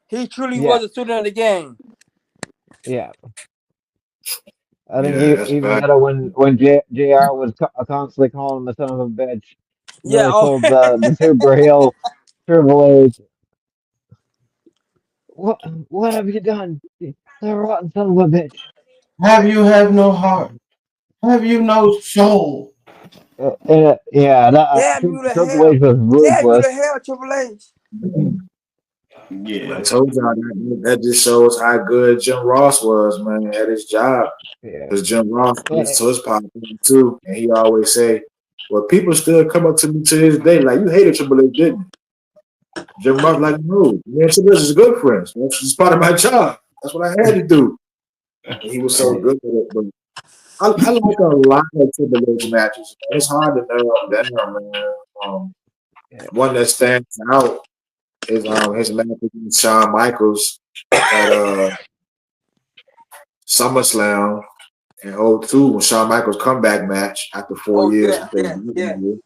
He truly yeah, was a student of the game. yeah. I think Yeah, that's even fact. better when JR was constantly calling him a son of a bitch. Yeah. Really told the super heel Triple H, what have you done? The rotten son of a bitch. Have you have no heart? Have you no soul? Yeah, Damn you to Triple hell. H was Damn you to ruthless. hell, Triple H. Yeah. I told y'all that just shows how good Jim Ross was, man, at his job. Yeah. Because Jim Ross Yeah. listens to his podcast too, and he always say, "Well, people still come up to me to this day like you hated Triple H, didn't you?" Jim Ross like, "No, me and Triple H is good friends. That's just part of my job. That's what I had to do." And he was so good at it. But I like a lot of Triple H matches. It's hard to narrow them down, man. Yeah. One that stands out is his match against Shawn Michaels at SummerSlam in '02 when Shawn Michaels comeback match after 4 Oh years. yeah. You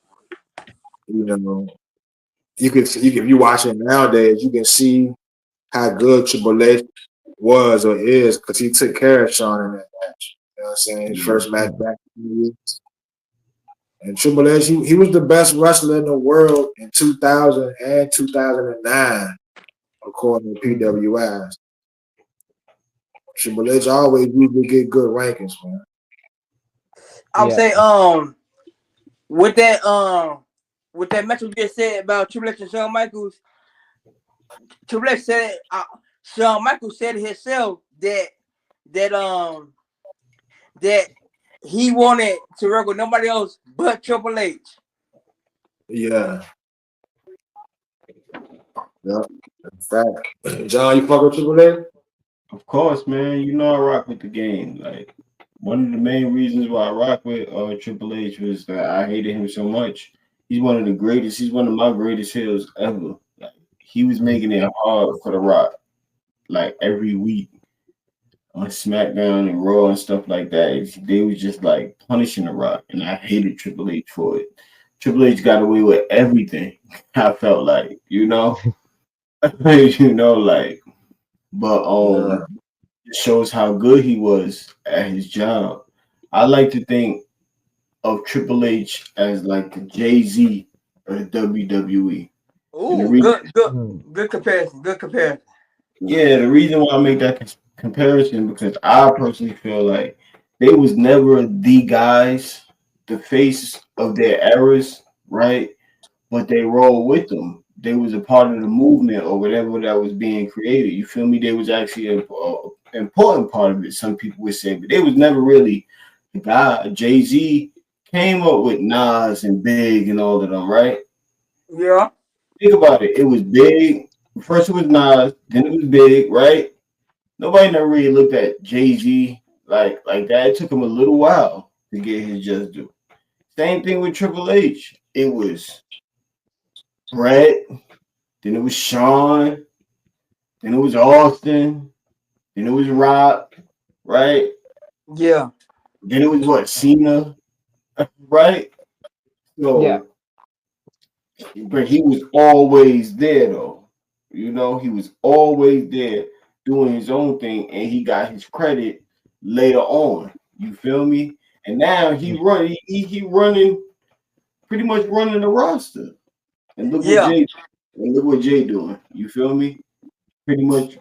know, if you watch it nowadays, you can see how good Triple H was or is because he took care of Shawn in that match. You know what I'm saying? His first match back in the years. And Triple H, he was the best wrestler in the world in 2000 and 2009, according to PWIs. Triple H always usually get good rankings, man. I would say with that match we just said about Triple H and Shawn Michaels, Triple H said Shawn Michaels said it himself that he wanted to work with nobody else but Triple H. Yeah. Yeah. In fact, John, you fuck with Triple H? Of course, man. You know I rock with the game. Like one of the main reasons why I rock with Triple H was that I hated him so much. He's one of the greatest. He's one of my greatest heels ever. Like he was making it hard for the Rock, like every week on SmackDown and Raw and stuff like that. They was just like punishing the Rock, and I hated Triple H for it. Triple H got away with everything. I felt like, you know, like, but Yeah. it shows how good he was at his job. I like to think of Triple H as like the Jay-Z of the WWE. And the Ooh, reason, good comparison. Good comparison. yeah, the reason why I make that comparison because I personally feel like they was never the guys, the face of their eras, right? But they roll with them. They was a part of the movement or whatever that was being created. You feel me? They was actually an important part of it. Some people would say, but they was never really the guy. Jay-Z came up with Nas and Big and all of them, right? Yeah. Think about it. It was Big. First it was Nas, then it was Big, right? Nobody never really looked at Jay-Z like that. It took him a little while to get his just due. Same thing with Triple H. It was Brett, then it was Sean, then it was Austin, then it was Rock, right? Yeah. Then it was what, Cena, right? So, but he was always there though. You know, he was always there doing his own thing, and he got his credit later on. You feel me? And now he running pretty much running the roster. And look what Yeah. Jay doing. You feel me? Pretty much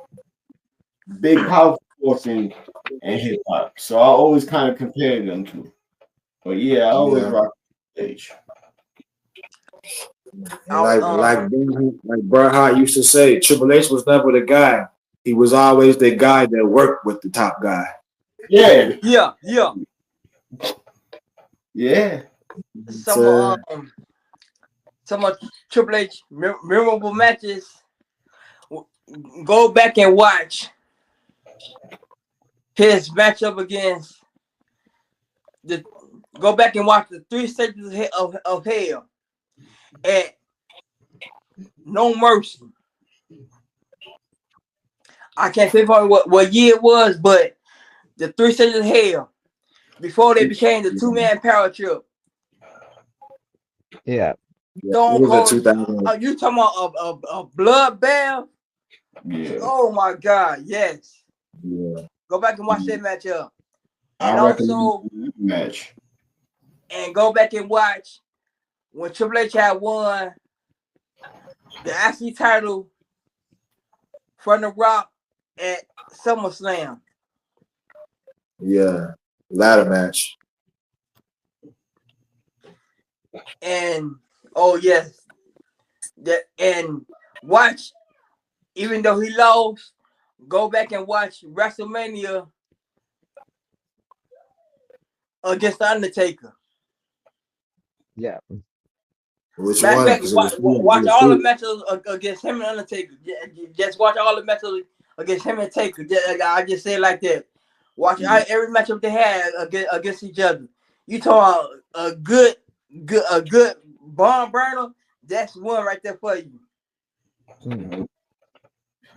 big power force and hip hop. So I always kind of compare them two. But yeah, I always Yeah. rock H. And like Bret Hart used to say, Triple H was never the guy. He was always the guy that worked with the top guy. Yeah. Yeah. Some Triple H memorable matches. Go back and watch his matchup against go back and watch the 3 stages of hell at No Mercy. I can't pinpoint what year it was, but the 3 stages of hell before they became the 2-man power trip. Yeah. Stone Cold. You talking about a bloodbath? Yeah. Oh my God, yes. Yeah. Go back and watch that matchup. And also match. And go back and watch when Triple H had won the IC title from The Rock at SummerSlam. Yeah. Ladder match. And oh yes. And watch even though he lost, go back and watch WrestleMania against the Undertaker. Yeah. Which Matter of one? fact, Because it was watch all the matches against him and Undertaker. Just watch all the matches against him and Taker. I just say it like that. Watch every matchup they had against each other. You talk a good barn burner. That's one right there for you.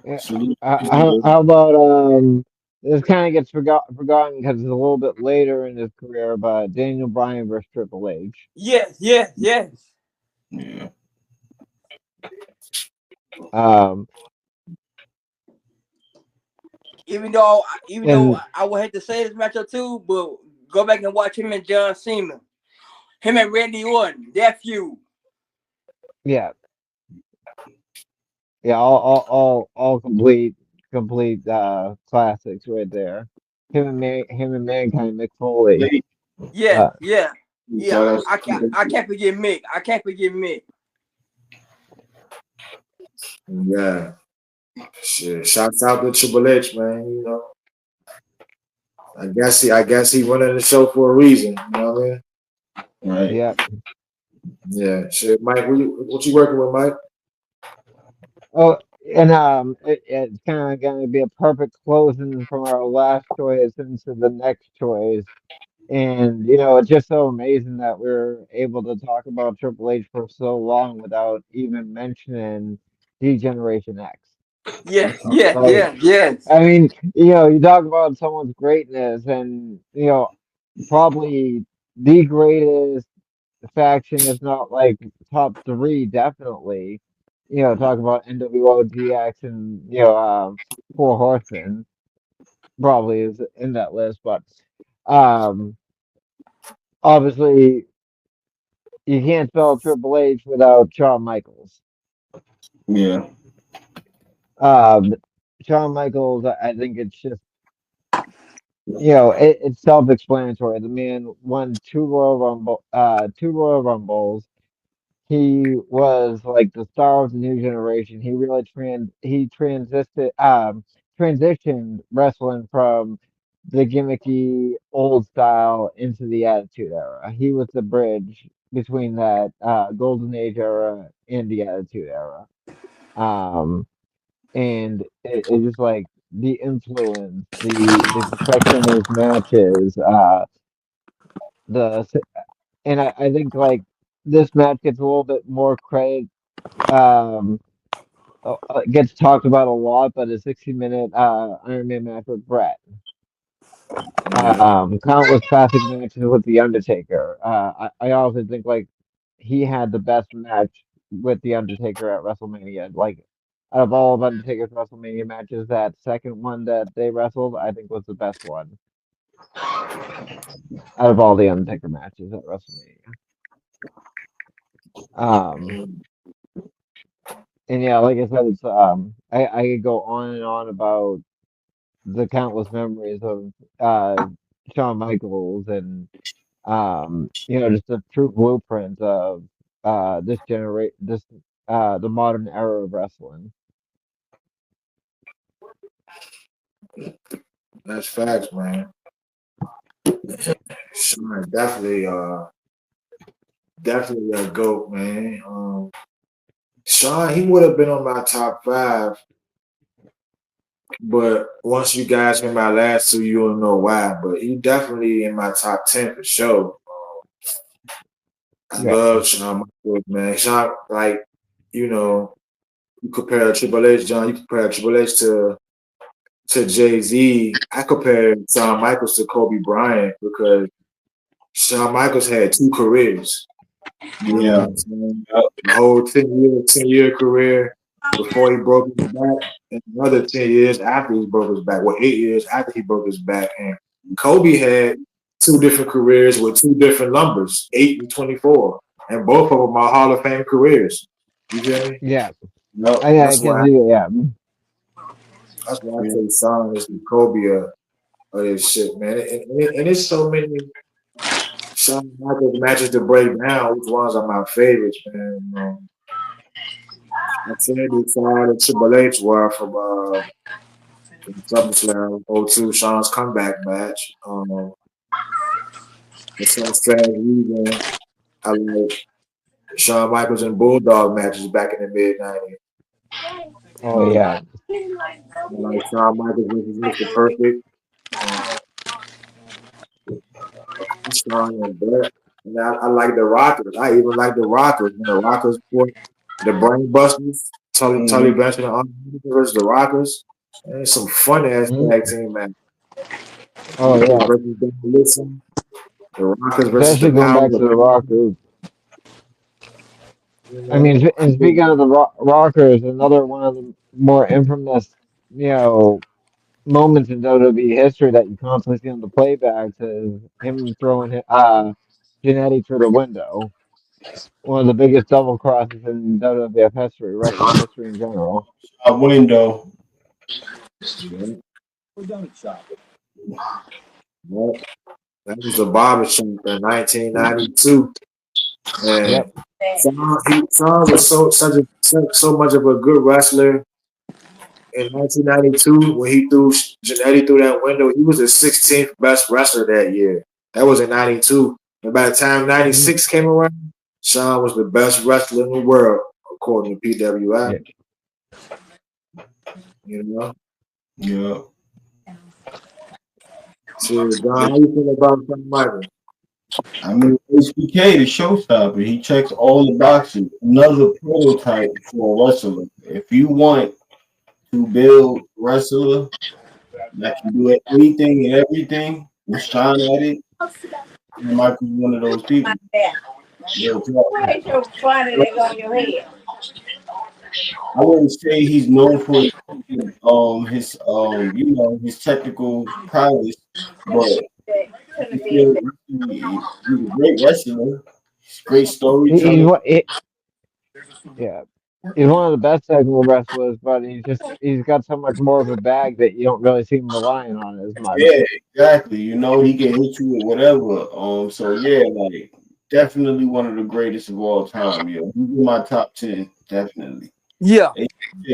Yeah. So, How about this kind of gets forgotten because it's a little bit later in his career, but Daniel Bryan versus Triple H. Yes. yeah. Um, Even though and I would hate to say this matchup too, but go back and watch him and John Cena, him and Randy Orton, that feud. yeah, all complete classics right there. Him and Mankind, Mick Foley. Yeah. So I can't forget Mick. I can't forget Mick. Yeah. Shit. Shouts out to Triple H, man. You know. I guess he running the show for a reason. You know what I mean? Right. Yeah. Yeah. Shit, Mike, what you working with, Mike? Oh, and it's kind of going to be a perfect closing from our last choice into the next choice. And it's just so amazing that we're able to talk about Triple H for so long without even mentioning D-Generation X. Yes. I mean, you talk about someone's greatness, and probably the greatest faction, if not like top three, definitely. Talk about NWO, DX, and Four Horsemen probably is in that list, but um, obviously you can't spell Triple H without Shawn Michaels. Yeah. Um, Shawn Michaels, I think it's just it's self-explanatory. The man won two Royal Rumbles. He was like the star of the new generation. He really transitioned wrestling from the gimmicky old style into the Attitude Era. He was the bridge between that Golden Age era and the Attitude Era. Um, and it's just like the influence, the perfection of his matches, the I think like this match gets a little bit more credit. Um, gets talked about a lot, but a 60-minute Iron Man match with Brett. Countless classic matches with the Undertaker. I also think like he had the best match with the Undertaker at WrestleMania. Like out of all of Undertaker's WrestleMania matches, that second one that they wrestled, I think was the best one out of all the Undertaker matches at WrestleMania. And yeah, like I said, it's I could go on and on about the countless memories of Shawn Michaels and just the true blueprint of the modern era of wrestling. That's facts, man. Shawn definitely a GOAT, man. Shawn, he would have been on my top 5, but once you guys hear my last two, you don't know why. But he definitely in my top 10 for sure. I love Shawn Michaels, man. Shawn, like, you compare Triple H, John, you compare Triple H to Jay-Z. I compare Shawn Michaels to Kobe Bryant because Shawn Michaels had 2 careers. Yeah. The whole 10-year career before he broke his back, and another 10 years after he broke his back. Well, 8 years after he broke his back. And Kobe had 2 different careers with 2 different numbers, 8 and 24. And both of them are Hall of Fame careers. You feel me? Yeah. No. I can do it, yeah. That's why I say Shawn is the Kobe of this shit, man. And it's so many Shawn Michaels matches to break down. Which ones are my favorites, man? I said they saw the Triple H were from SummerSlam '02 Sean's comeback match. For some strange reason, I like Shawn Michaels and Bulldog matches back in the mid '90s. Oh yeah. Like Shawn Michaels versus Mr. Perfect. Um, Shawn and Bret. And I like the Rockers. I even like the Rockers. When the Rockers fought the Brain Busters, Tully Blanchard and Undertaker versus the Rockers. And some fun ass tag team man. Oh yeah. Versus Demolition. The Rockers versus Especially the going back Power to of the Rockers. You I know, mean, and speaking of the Rockers, another one of the more infamous, moments in WWE history that you constantly see on the playbacks is him throwing Jannetty through the window. One of the biggest double crosses in WWF history, wrestling history in general. A window. yeah, yeah. That was a barbershop in 1992. And Yep. Shawn was so much of a good wrestler in 1992 when he threw Jannetty through that window. He was the 16th best wrestler that year. That was in '92. And by the time '96 came around, Shawn was the best wrestler in the world, according to PWI. Yeah. You know, Yeah. so John, how you feel about Shawn Michaels? I mean, HBK, the showstopper, he checks all the boxes. Another prototype for a wrestler. If you want to build a wrestler that can do anything and everything, with Sean at it, Michael's one of those people. Yeah, Where's your funny that go on your head? I wouldn't say he's known for his his technical prowess, but he's a great wrestler. Great He's storyteller. what? Yeah. He's one of the best technical wrestlers, but he's got so much more of a bag that you don't really see him relying on it as much. Yeah, exactly. You know, he can hit you with whatever. So yeah, like definitely one of the greatest of all time. Yeah, he's in my top 10, definitely. Yeah, Yeah,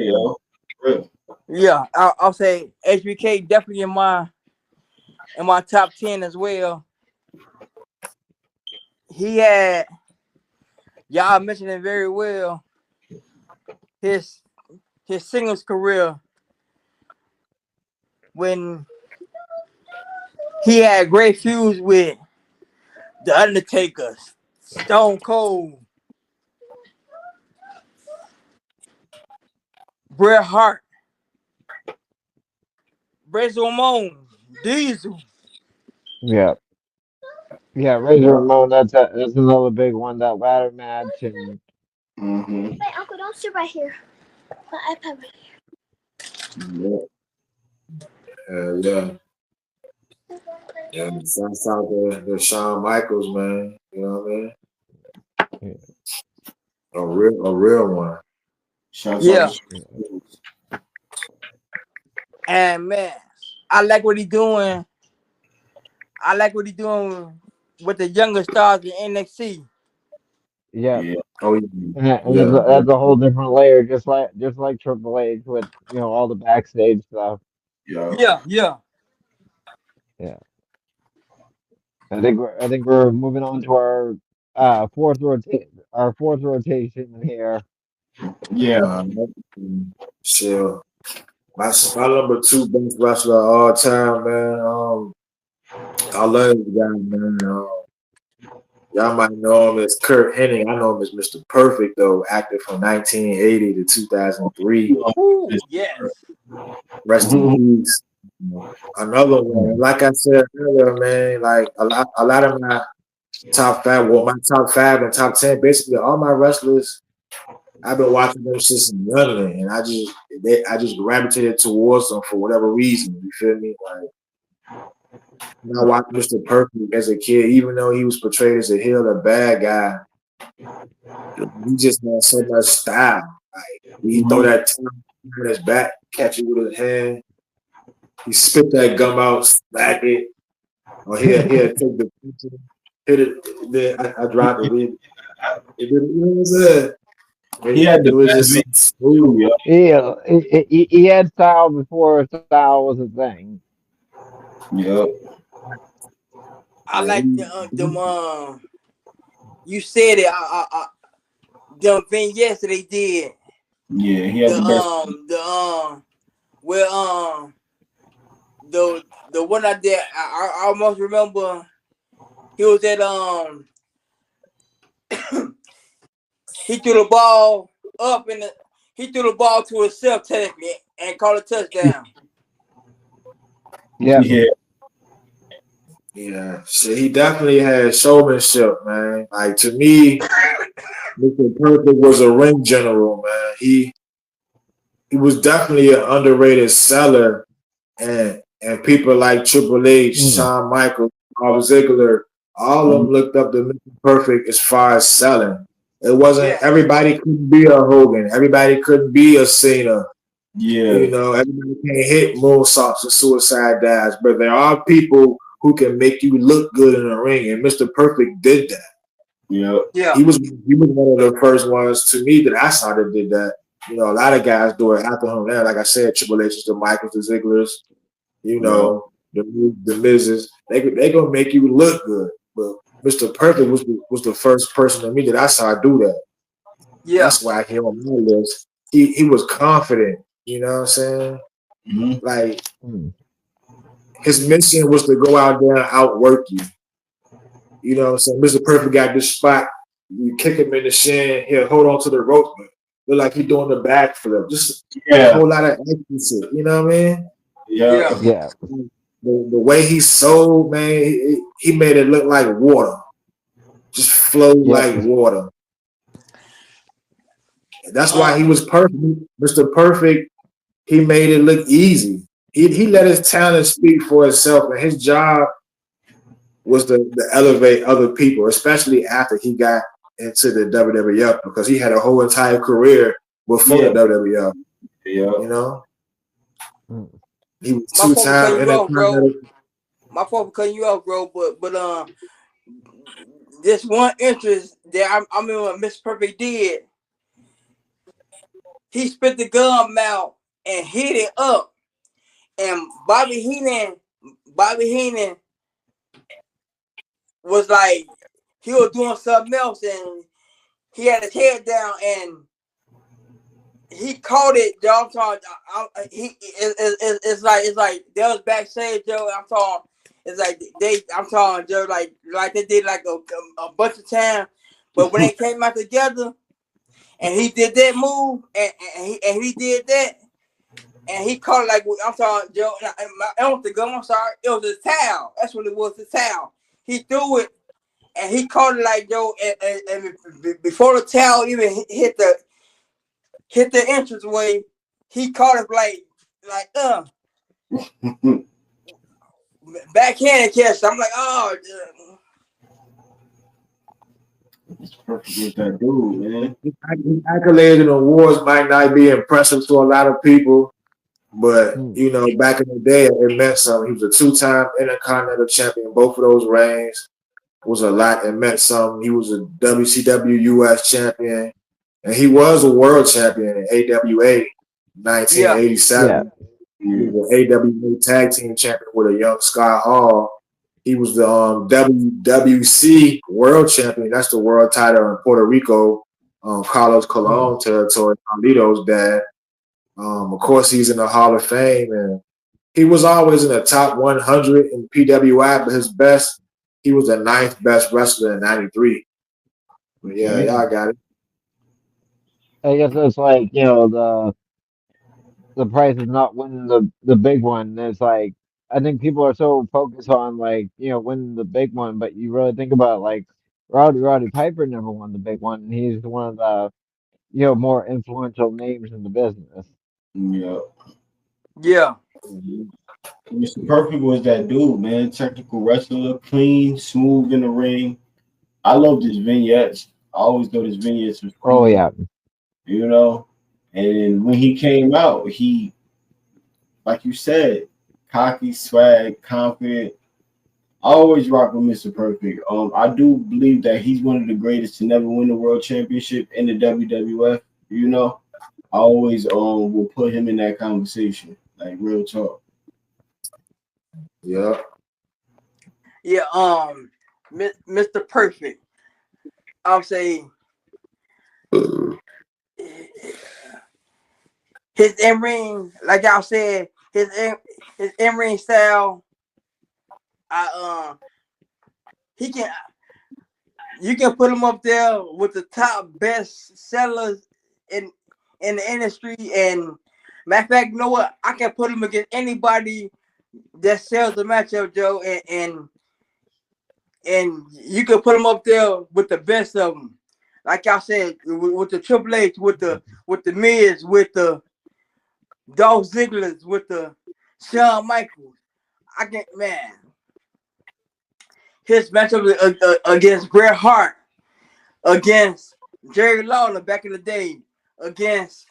yo, real. yeah. I'll say HBK definitely in my top 10 as well. He had y'all mentioned it very well. His singles career when he had great feuds with The Undertaker, Stone Cold, Bret Hart, Razor Ramon, Diesel. Yeah. Yeah, Razor Ramon, that's another big one, that ladder match and Mm-hmm. Wait, Uncle, don't sit right here. My iPad right Yeah. Yeah, shouts out to Shawn Michaels, man. You know what I mean? A real one. Shouts Yeah. out. And man, I like what he's doing. I like what he's doing with the younger stars in NXT. yeah. Yeah. Oh And yeah. that's a whole different layer, just like Triple H with all the backstage stuff. Yeah. Yeah, yeah. Yeah. I think we're moving on to our fourth rotation here. Yeah. Sure. My number 2 best wrestler of all time, man. I love the guy, man. Y'all might know him as Kurt Hennig. I know him as Mr. Perfect, though, active from 1980 to 2003. Ooh, yes. Rest in peace. Another one, like I said earlier, man. Like a lot of my top 5, well, my top 5 and top 10, basically all my wrestlers, I've been watching them since I'm younger, and I just gravitated towards them for whatever reason. You feel me? Like when I watched Mr. Perfect as a kid, even though he was portrayed as a heel, a bad guy, he just had so much style. Like he throw that tongue on his back, catch it with his hand. He spit that gum out, smack it. Or he'll take the picture, hit it. Then I dropped it. You know what I'm saying? He had It the was best just so vision. smooth. Yeah, Yeah, he had style before style was a thing. yeah, I Yeah, like them. You said it. Them vignettes that they did. yeah. He had the best. Where the one I did. I almost remember. He was at he threw the ball up and he threw the ball to himself technically and called a touchdown. Yeah, Yeah, yeah. So he definitely had showmanship, man. Like to me, Mr. Perfect was a ring general, man. He was definitely an underrated seller, and people like Triple H, mm, Shawn Michaels, Bob Ziggler, all of mhm, them looked up to Mr. Perfect as far as selling. It wasn't Yeah, everybody couldn't be a Hogan, everybody couldn't be a Cena. yeah, You know, everybody can't hit moonsaults and suicide dives, but there are people who can make you look good in the ring, and Mr. Perfect did that. yeah, yeah, He was one of the first ones to me that I saw that did that. You know, a lot of guys do it after him now. Like I said, Triple H, the Michaels, the Zigglers, you yeah. know, the Miz's. They gonna make you look good. But Mr. Perfect was the first person to me that I saw do that. yeah, That's why he on my list. He was confident. You know what I'm saying? Mm-hmm. Like mm. his mission was to go out there and outwork you. You know what I'm saying? Mr. Perfect got this spot. You kick him in the shin. He'll hold on to the rope. Look like he's doing the backflip. Just a Yeah, whole lot of accuracy. You know what I mean? yeah. yeah. Yeah, The way he sold, man, he made it look like water. Just flow yep, like water. That's why he Um, was perfect. Mr. Perfect, he made it look easy. He let his talent speak for itself, and his job was to elevate other people, especially after he got into the WWF because he had a whole entire career before the Yeah, WWF. yeah. You know, mm, he was my fault for cutting two-time you off, bro. Intercontinental. My fault for cutting you off, bro. But this one interest that I mean what Miss Perfect did, he spit the gum out and hit it up, and Bobby Heenan was like he was doing something else, and he had his head down, and he caught it. Yo, I'm talking. It's like they was backstage, Joe. I'm talking. It's like I'm talking, Joe. Like they did like a bunch of times, but when they came out together, and he did that move, and he did that, and he caught it like I'm talking, Joe. I don't the gun. I'm sorry. It was his towel. That's what it was. His towel. He threw it, and he caught it like Joe. And before the towel even hit the entranceway, he caught it like backhand catch. I'm like, oh, It's perfect with that dude, man. His accolades and awards might not be impressive to a lot of people, but mm, you know, back in the day, it meant something. He was a two-time Intercontinental champion. Both of those reigns was a lot. It meant something. He was a WCW US champion, and he was a world champion in AWA yeah, yeah, 1987. He Yeah, was an AWA tag team champion with a young Scott Hall. He was the WWC world champion. That's the world title in Puerto Rico, Carlos mm, Colon territory, Carlito's dad. Of course, he's in the Hall of Fame, and he was always in the top 100 in PWI, but his best, he was the ninth best wrestler in '93. But yeah, okay. y'all got it. I guess it's like the price is not winning the big one. It's like I think people are so focused on like winning the big one, but you really think about like Roddy Piper never won the big one. And he's one of the more influential names in the business. Yeah. yeah, Mhm. Mr. Perfect was that dude, man. Technical wrestler, clean, smooth in the ring. I loved his vignettes. I always thought his vignettes was Oh creepy, yeah, you know. And when he came out, he, like you said, cocky, swag, confident. I always rock with Mr. Perfect. I do believe that he's one of the greatest to never win the world championship in the WWF. You know, I always will put him in that conversation. Like real talk. Yeah. Yeah, Mr. Perfect. I'll say his in ring, like y'all said, his in ring style. He can you can put him up there with the top best sellers in the industry. And matter of fact, you know what? I can put him against anybody that sells the matchup, Joe, and you can put him up there with the best of them. Like y'all said, with the Triple H, with the Miz, with the Dolph Ziggler, with the Shawn Michaels. I can man. His matchup against Bret Hart, against Jerry Lawler back in the day, against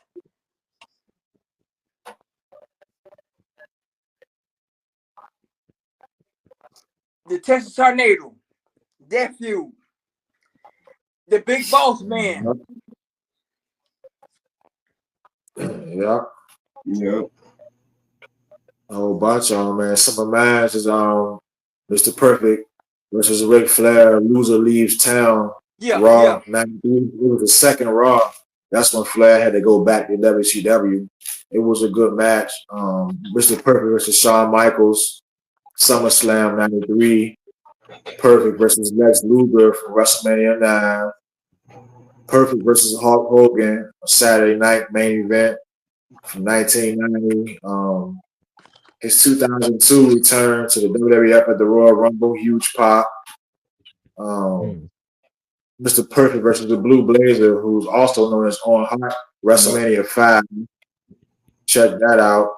the Texas Tornado, that feud, the Big Boss Man. Yeah. Yeah. A whole bunch of them, man. Some of mine is Mr. Perfect versus Ric Flair. Loser leaves town. Yeah, Raw 93. It was the second Raw. That's when Flair had to go back to WCW. It was a good match. Mr. Perfect versus Shawn Michaels. SummerSlam 93. Perfect versus Lex Luger from WrestleMania 9. Perfect versus Hulk Hogan, a Saturday night main event from 1990. His 2002 return to the WWF at the Royal Rumble, huge pop. Mr. Perfect versus the Blue Blazer, who's also known as On Hot, WrestleMania 5. Check that out.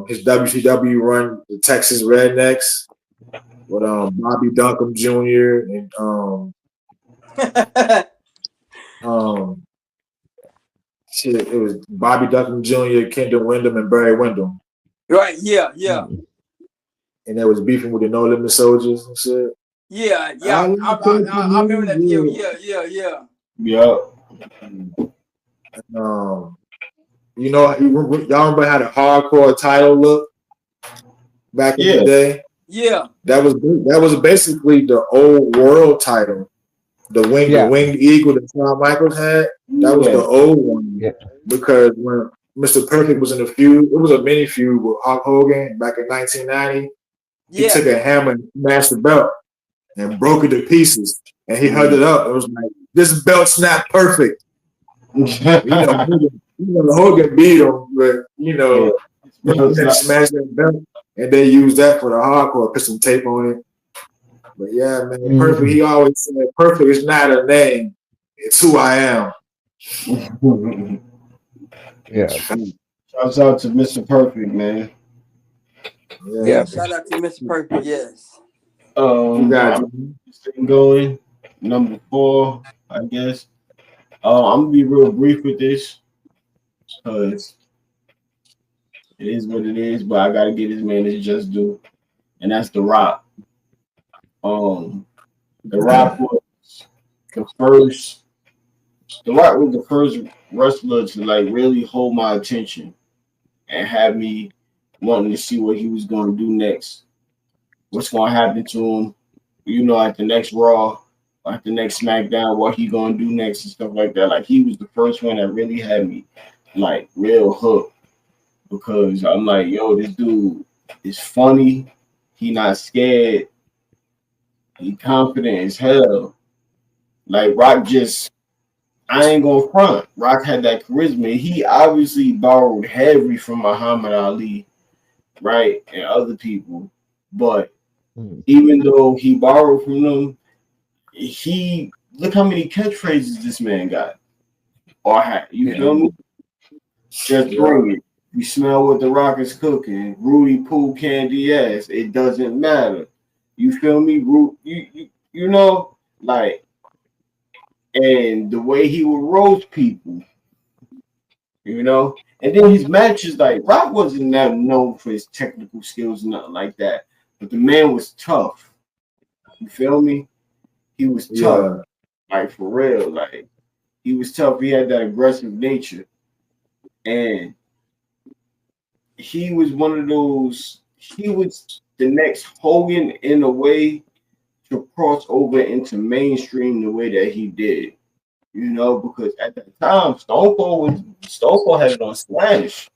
His WCW run, the Texas Rednecks, with Bobby Duncombe Jr. and it was Bobby Duncombe Jr., Kendall Windham, and Barry Windham. Right, yeah. And they was beefing with the No Limit Soldiers and shit. Yeah. I remember that feud. Yeah. Yeah. You know, y'all remember how the hardcore title looked back in the day? Yeah. That was basically the old world title. The winged eagle that Shawn Michaels had. That was the old one. Yeah. Because when Mr. Perfect was in a feud, it was a mini feud with Hulk Hogan back in 1990. He took a hammer and smashed the belt and broke it to pieces. And he held it up. It was like, this belt's not perfect. Hogan beat him, but he smashed that belt, and they used that for the hardcore, put some tape on it. But yeah, man, Perfect. He always said, "Perfect is not a name; it's who I am." Yeah. Shouts out to Mr. Perfect, man. Yeah. Shout out to Mr. Perfect. Yes. Going number 4, I guess. I'm gonna be real brief with this because it is what it is, but I gotta get his man his just due, and that's The Rock. The Rock was the first. The Rock was the first wrestler to like really hold my attention and have me wanting to see what he was going to do next. What's going to happen to him? At the next Raw, at the next SmackDown, what he going to do next and stuff like that. Like he was the first one that really had me like real hooked because I'm like, yo, this dude is funny. He not scared. He confident as hell. Like Rock I ain't gonna front. Rock had that charisma. He obviously borrowed heavy from Muhammad Ali, right, and other people. But even though he borrowed from them, he look how many catchphrases this man got or had. You feel me? Just bring it. You smell what the Rock is cooking. Rudy Poo candy ass. It doesn't matter. You feel me? You know, like. And the way he would roast people, and then his matches, like Rock wasn't that known for his technical skills, nothing like that. But the man was tough. You feel me? He was tough, like for real. Like He was tough. He had that aggressive nature, and he was one of those. He was the next Hogan in a way to cross over into mainstream the way that he did. You know, because at that time, Stone Cold had it on Spanish,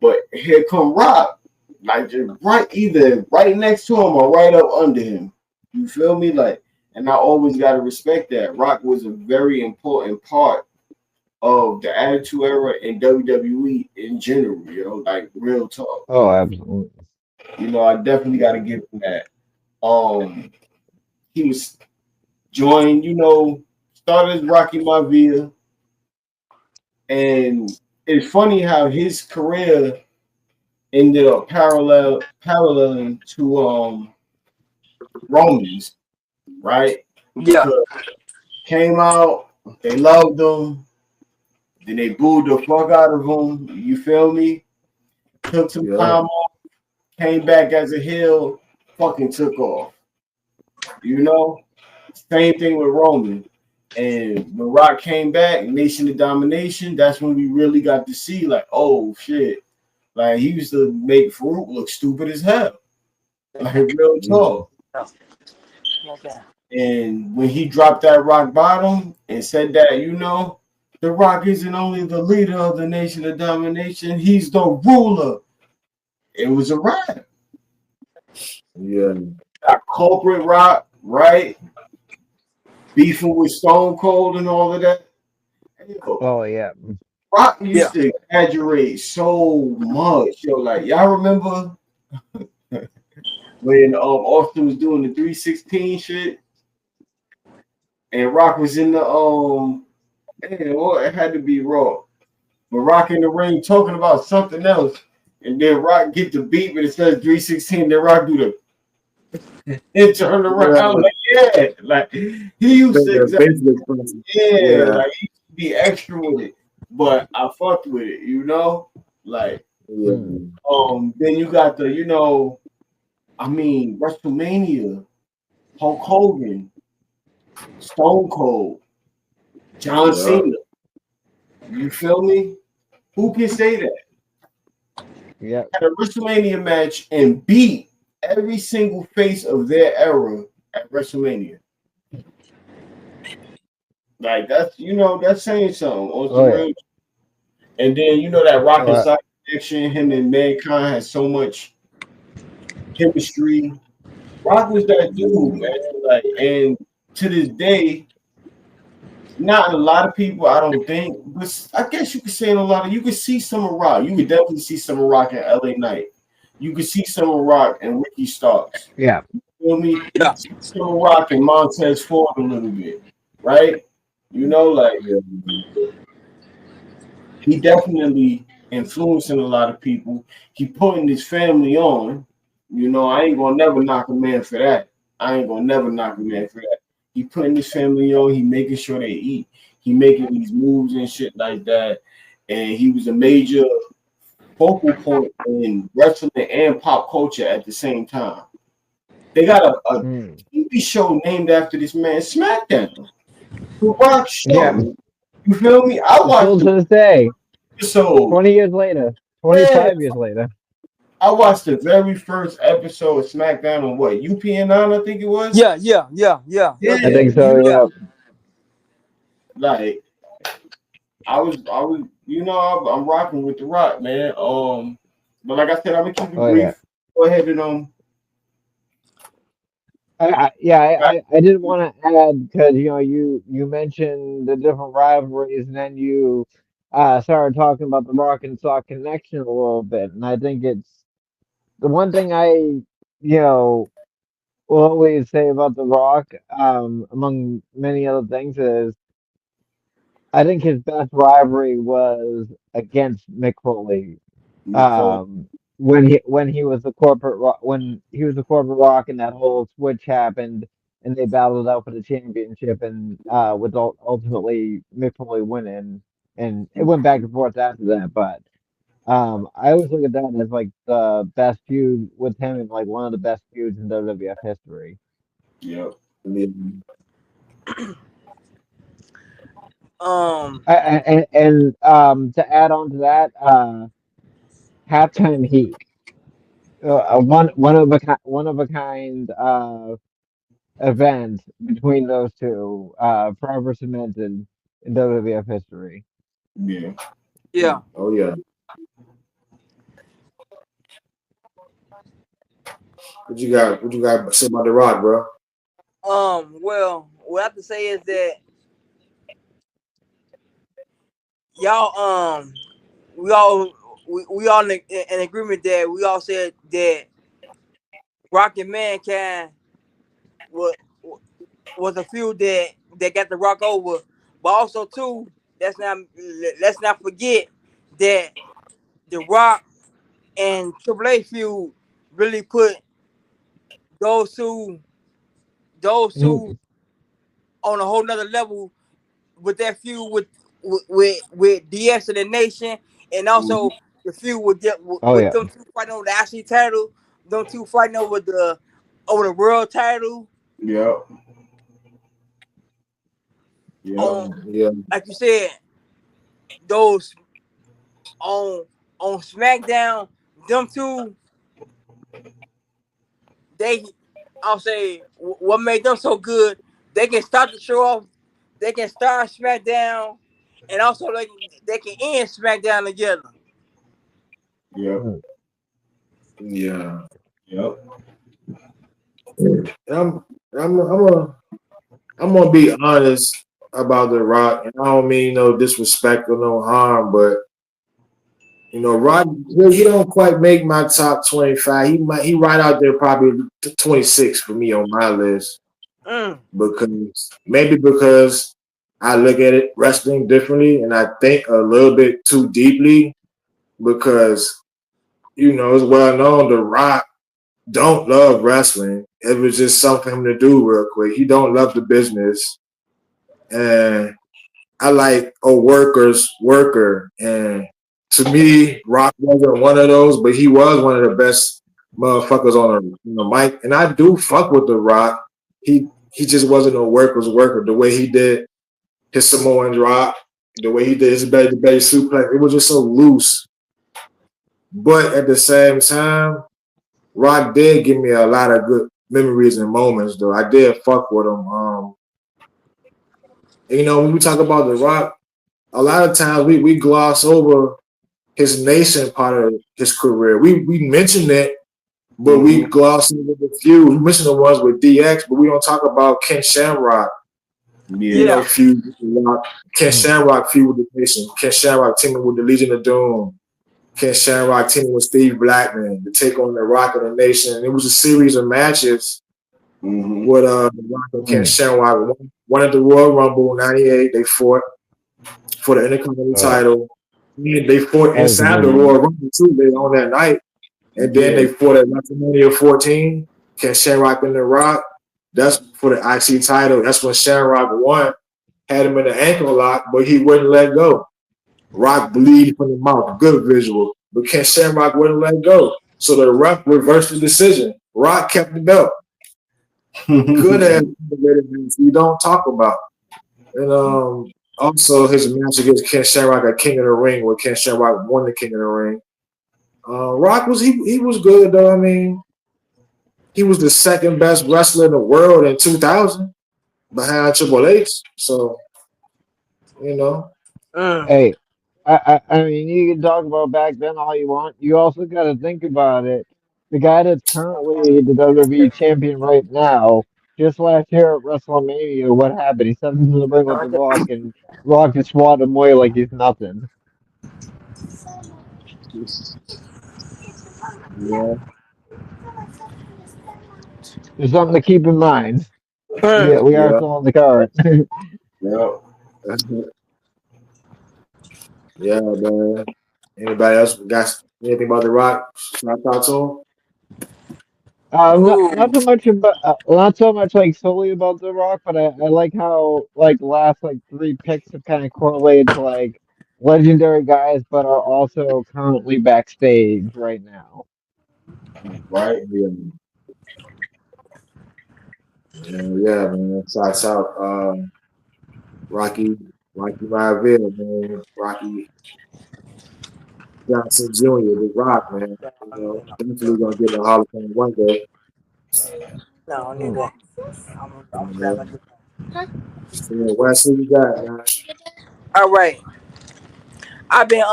but here come Rock, like just either right next to him or right up under him. You feel me? Like, and I always gotta respect that. Rock was a very important part of the Attitude Era and WWE in general, like real talk. Oh, absolutely. I definitely gotta give him that. He was joined, started as Rocky Maivia, and it's funny how his career ended up paralleling to Romans, right? Yeah. Because came out, they loved him, then they booed the fuck out of him. You feel me? Took some time off, came back as a heel, fucking took off. Same thing with Roman. And when Rock came back, Nation of Domination, that's when we really got to see, like, oh shit. Like, he used to make Farouk look stupid as hell. Like, real talk. And when he dropped that rock bottom and said that, The Rock isn't only the leader of the Nation of Domination, he's the ruler. It was a wrap. Yeah. Got corporate Rock, right? Beefing with Stone Cold and all of that. Oh yeah. Rock used to exaggerate so much. Like, y'all remember when Austin was doing the 316 shit? And Rock was in the it had to be Raw. But Rock in the ring talking about something else. And then Rock get the beat, but it says 316, then Rock do the and turn around. Like he used to like he used to be extra with it. But I fucked with it, Like then you got the, WrestleMania, Hulk Hogan, Stone Cold, John Cena. You feel me? Who can say that? Yeah. Had a WrestleMania match and beat every single face of their era at WrestleMania. Like that's that's saying something. Real. And then that Rock and Sock connection, him and Mankind had so much chemistry. Rock was that dude, man. Like, and to this day, not a lot of people, I don't think, but I guess you could say you could see some of Rock. You could definitely see some of Rock in LA Knight. You could see some of Rock and Ricky Starks. Yeah. You feel me? Yeah. Some of Rock and Montez Ford a little bit, right? He definitely influencing a lot of people. He putting his family on. I ain't gonna never knock a man for that. He putting his family on. He making sure they eat. He making these moves and shit like that. And he was a major focal point in wrestling and pop culture at the same time. They got a TV show named after this man, SmackDown. The Rock Show. Yeah. You feel me? I watched to this day. So 20 years later. 25 years later. I watched the very first episode of SmackDown on what? UPN9, I think it was. Yeah. I think so. Yeah. Like, I was, I'm rocking with the Rock, man. But like I said, I'm gonna keep it brief. Yeah. Go ahead and I did want to add because you mentioned the different rivalries and then you started talking about the Rock and Sock connection a little bit, and I think it's the one thing I will always say about the Rock, among many other things, is I think his best rivalry was against Mick Foley. When he was the corporate Rock and that whole switch happened and they battled out for the championship and with ultimately Mick Foley winning, and it went back and forth after that, but I always look at that as like the best feud with him and like one of the best feuds in WWF history. Yep. And to add on to that, halftime heat, one of a kind event between those two, forever cemented in WWF history. Yeah. Yeah. Oh yeah. What you got? What you got to say about The Rock, bro? Well, what I have to say is that y'all, we all in agreement that we all said that Rock and Mankind was was a few that got the Rock over, but also too, let's not forget that the Rock and Triple H feud really put those two those two Mm. on a whole nother level with that feud with DX and the Nation, and Mhm. also the feud Oh with yeah. them two fighting over the IC title, them two fighting over the world title. Yep. Yep. On Yeah. like you said, those on SmackDown, them two they I'll say what made them so good. They can start the show off. They can start SmackDown, and also they can end SmackDown together. Yep. Mm. Yeah. Yep. And I'm gonna be honest about The Rock, and I don't mean no disrespect or no harm, but Rock, he don't quite make my top 25. He right out there probably 26 for me on my list Mm. because I look at it wrestling differently and I think a little bit too deeply because it's well known The Rock don't love wrestling. It was just something for him to do real quick. He don't love the business. And I like a worker's worker. And to me, Rock wasn't one of those, but he was one of the best motherfuckers on the mic. And I do fuck with The Rock. He just wasn't a worker's worker. The way he did his Samoan drop, the way he did his belly to belly suplex, it was just so loose. But at the same time, Rock did give me a lot of good memories and moments, though. I did fuck with him. When we talk about The Rock, a lot of times we gloss over his nation part of his career. We mention it, but we Mhm. gloss over the few. We mention the ones with DX, but we don't talk about Ken Shamrock. Yeah. Yeah. Feud with The Rock. Ken Mm. Shamrock feud with the nation. Ken Shamrock teaming with the Legion of Doom. Ken Shamrock teaming with Steve Blackman to take on The Rock of the Nation. And it was a series of matches Mhm. with The Rock and Ken Mm. Shamrock. One at the Royal Rumble '98, they fought for the Intercontinental title. And they fought That was inside the amazing. Royal Rumble too later on that night. And then Yeah. they fought at WrestleMania 14. Ken Shamrock and The Rock. That's for the IC title. That's when Shamrock won. Had him in the ankle lock, but he wouldn't let go. Rock bleed from the mouth. Good visual. But Ken Shamrock wouldn't let go. So the ref reversed the decision. Rock kept the belt. Good ass you don't talk about. And also his match against Ken Shamrock at King of the Ring, where Ken Shamrock won the King of the Ring. Rock he was good though. I mean, he was the second best wrestler in the world in 2000 behind Triple H. So you know, Mm. Hey, I mean, you can talk about back then all you want. You also got to think about it. The guy that's currently the WWE champion right now, just last year at WrestleMania, what happened? He stepped into the ring with The Rock, and Rock just swatted him away like he's nothing. yeah, There's something to keep in mind. Mm. We are Yeah. still on the card. Yeah. yeah, man. Anybody else got anything about The Rock? Shout out to him. Ooh. Not so much like solely about The Rock, but I like how like the last like three picks have kind of correlated to like legendary guys, but are also currently backstage right now. Right. Yeah, yeah, man. Shouts out, Rocky. Rocky Maivia, man. Rocky Johnson Jr., The Rock, man. You know, definitely gonna get in the Hall of Fame one day. No, I need that. I'm You glad know, I did so, what else you got, man? All right. I've been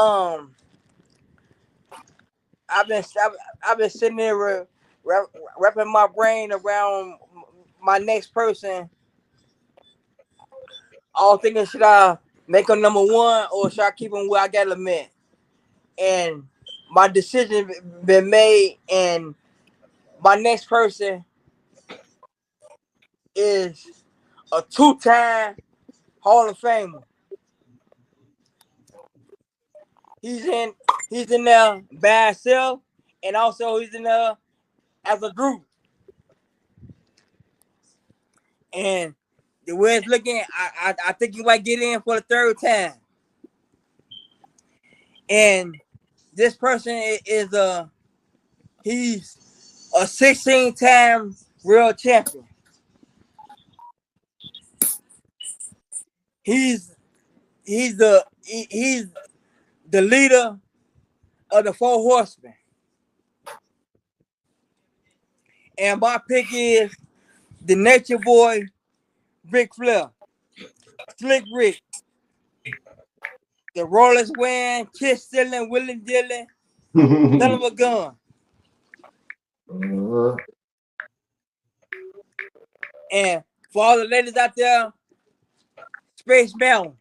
I've been I've been sitting there wrapping my brain around my next person, all thinking should I make him number one or should I keep him where I got him at? And my decision been made, and my next person is a two-time Hall of Famer. He's in there by himself, and also he's in there as a group. And the way it's looking, I think he might get in for the third time. And this person is he's a 16-time world champion. He's the leader of the Four Horsemen. And my pick is the Nature Boy, Ric Flair. Slick Rick. The Rollers win, kiss stealing, willing dealing, son of a gun. And for all the ladies out there, Space Mountain.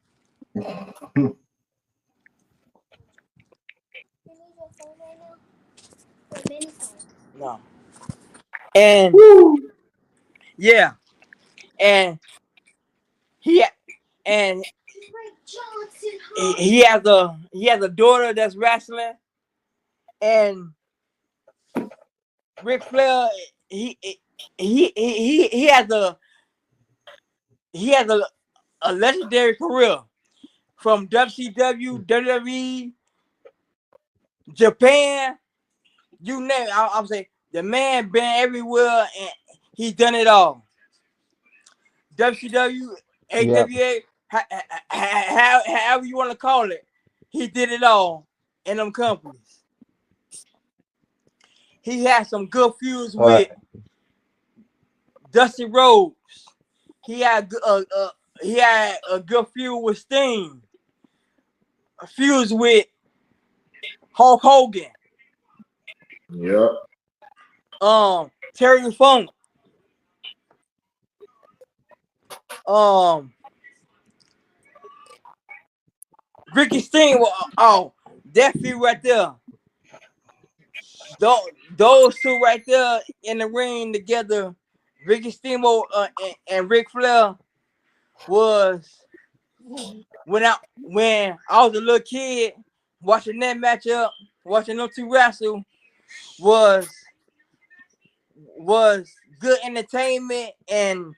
No. And yeah. And he has a daughter that's wrestling, and Ric Flair he has a legendary career from WCW, WWE, Japan, you name it. I'm saying the man been everywhere and he's done it all. WCW, AWA, however you want to call it, he did it all in them companies. He had some good feuds with Dusty Rhodes. He had a good feud with Sting. A feuds with Hulk Hogan. Yep. Terry Funk. Ricky Sting. Oh, that feud right there. Those two right there in the ring together, Ricky Steamboat and Ric Flair, was when I was a little kid watching that matchup, watching them two wrestle was good entertainment and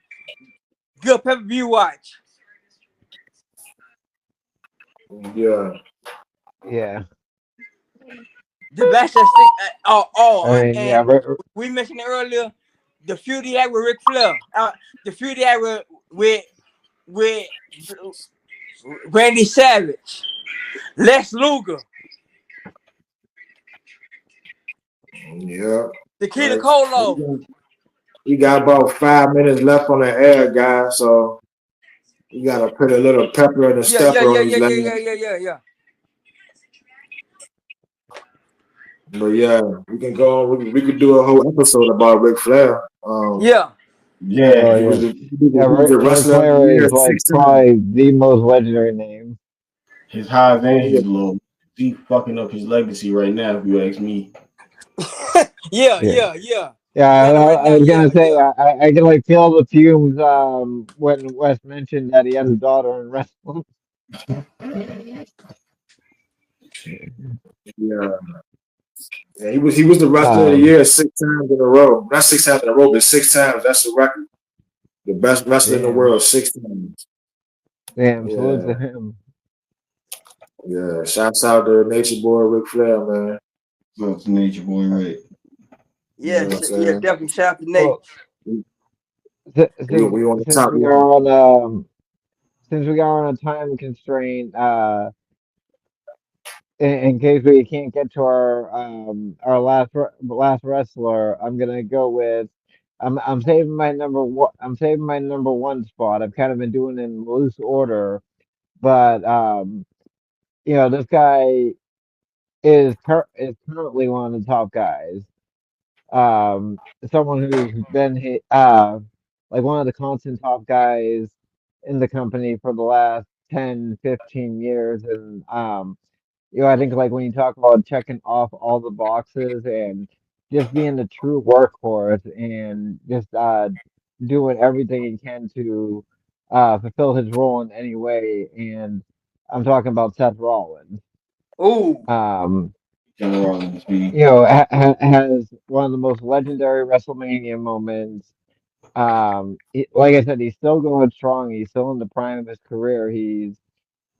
good pay-per-view watch. Yeah. Yeah. The best we mentioned it earlier. The feud he had with Ric Flair, the feud he had with Randy Savage, Lex Luger, Yeah. Tequila Colo. We got about 5 minutes left on the air, guys. So you gotta put a little pepper and a stepper on these last. Yeah. But yeah, we can go. We could do a whole episode about Ric Flair. Yeah. He was the wrestler of the Flair year is like 6 times. probably the most legendary name. His high and his low. He's fucking up his legacy right now, if you ask me. Yeah. I was gonna say I can like feel the fumes when Wes mentioned that he has a daughter in wrestling. Yeah, he was the wrestler of the year 6 times in a row. Not 6 times in a row, but 6 times. That's the record. The best wrestler in the world 6 times. Damn, salute to him. Yeah, shouts out to Nature Boy Ric Flair, man. Shout to Nature Boy, right? Yeah, definitely shout out to Nate. We on the top. since we are on a time constraint, in case we can't get to our last wrestler, I'm gonna go with I'm saving my number one. I'm saving my number one spot. I've kind of been doing it in loose order, but this guy is currently one of the top guys. Someone who's been like one of the constant top guys in the company for the last 10, 15 years. And I think like when you talk about checking off all the boxes and just being a true workhorse and just doing everything he can to fulfill his role in any way. And I'm talking about Seth Rollins. Ooh. Um, Kevin Rollins, has one of the most legendary WrestleMania moments. Like I said, he's still going strong. He's still in the prime of his career. He's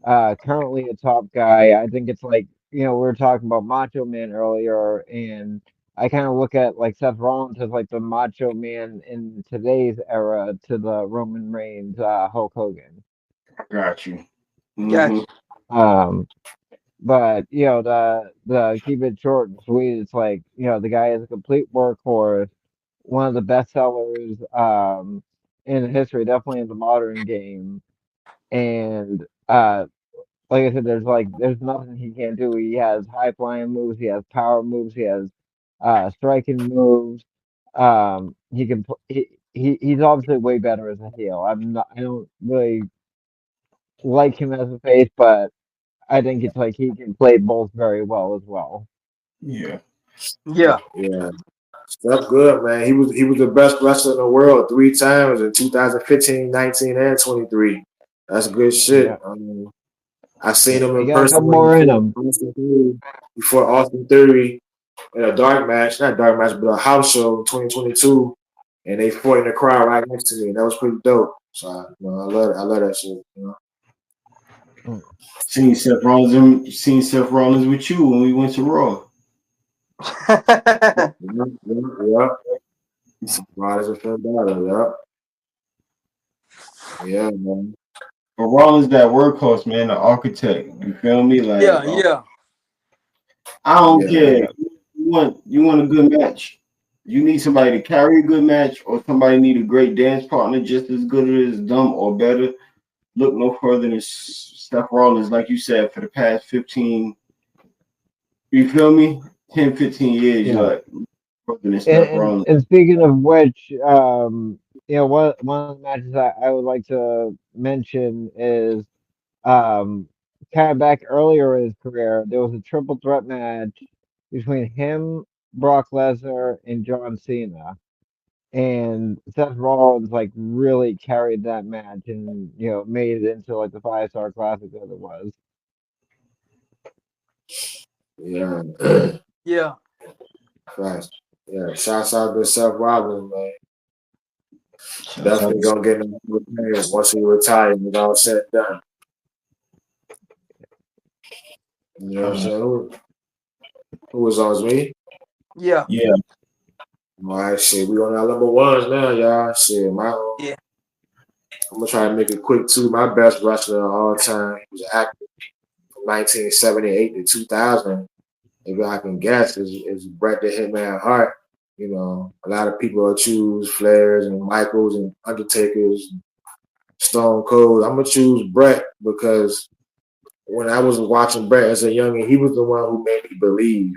currently a top guy. I think it's like, we were talking about Macho Man earlier, and I kind of look at like Seth Rollins as like the Macho Man in today's era to the Roman Reigns, Hulk Hogan. got you. Gotcha. Um, but the keep it short and sweet. It's like the guy is a complete workhorse, one of the best sellers in history, definitely in the modern game. And like I said, there's nothing he can't do. He has high flying moves, he has power moves, he has striking moves. He can he's obviously way better as a heel. I don't really like him as a face, but I think it's like he can play both very well as well. Yeah. Yeah. Yeah. That's good, man. He was the best wrestler in the world 3 times in 2015, 19, and 23. That's good shit. Yeah. I seen him He in got a person couple more in him. before Austin Theory in a dark match, not dark match, but a house show in 2022, and they fought in the crowd right next to me. And that was pretty dope. So I love that shit. Seen Seth Rollins with you when we went to Raw. Yeah. Riders of Finn Balor, yeah, man. But Rollins that workhorse, man, the architect. You feel me? Like yeah. I don't Yeah. care. You want a good match. You need somebody to carry a good match, or somebody need a great dance partner just as good as them or better. Look no further than Seth Rollins, like you said, for the past 15, you feel me? 10, 15 years, Yeah. you're like further than Seth And, Rollins. and speaking of which, one of the matches I would like to mention is kind of back earlier in his career, there was a triple threat match between him, Brock Lesnar, and John Cena. And Seth Rollins like really carried that match and made it into like the 5-star classic that it was. Yeah. Yeah. Fast. Yeah. Shouts out to Seth Rollins, man. Definitely gonna get him once he retires and all said and done. You know what I'm saying? Who was on me? Yeah. Yeah. All right, shit. We on our number ones now, y'all. Shit, Yeah. I'm gonna try to make it quick too. My best wrestler of all time was active from 1978 to 2000. If I can guess, is Bret the Hitman Hart. A lot of people will choose Flairs and Michaels and Undertakers, and Stone Cold. I'm gonna choose Bret because when I was watching Bret as a youngin', he was the one who made me believe.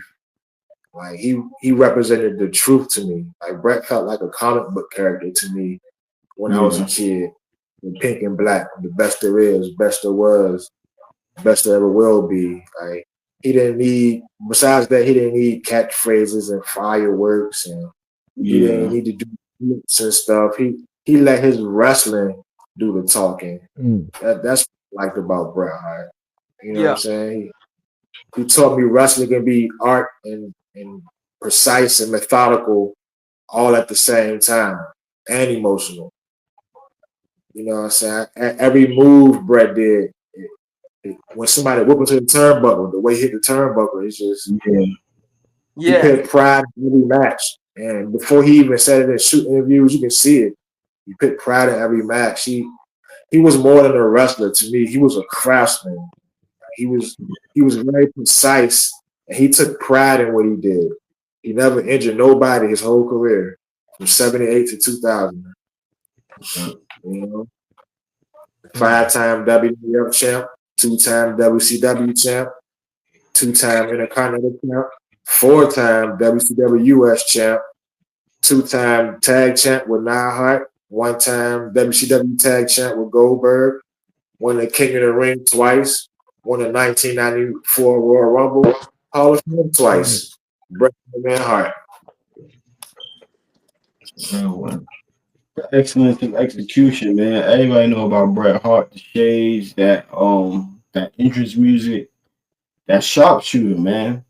Like he represented the truth to me. Like Bret felt like a comic book character to me when I was a kid. In pink and black, the best there is, best there was, best there ever will be. Like he didn't need. Besides that, he didn't need catchphrases and fireworks, and he didn't need to do hits and stuff. He let his wrestling do the talking. That's what I liked about Bret Hart. You know what I'm saying? He taught me wrestling can be art and precise and methodical all at the same time and emotional. You know what I'm saying? Every move Bret did, when somebody whooped into the turnbuckle, the way he hit the turnbuckle, it's just he put pride in every match. And before he even said it in shoot interviews, you can see it. He put pride in every match. He he was more than a wrestler to me. He was a craftsman. He was very precise, and he took pride in what he did. He never injured nobody his whole career, from '78 to 2000. You know, 5-time WWF champ, 2-time WCW champ, 2-time Intercontinental champ, 4-time WCW US champ, 2-time tag champ with Nia Hart, 1-time WCW tag champ with Goldberg, won the King of the Ring twice, won the 1994 Royal Rumble, Hall of Fame twice. Bret Hart. Excellent execution, man. Everybody know about Bret Hart, the shades, that entrance music, that sharpshooter, man.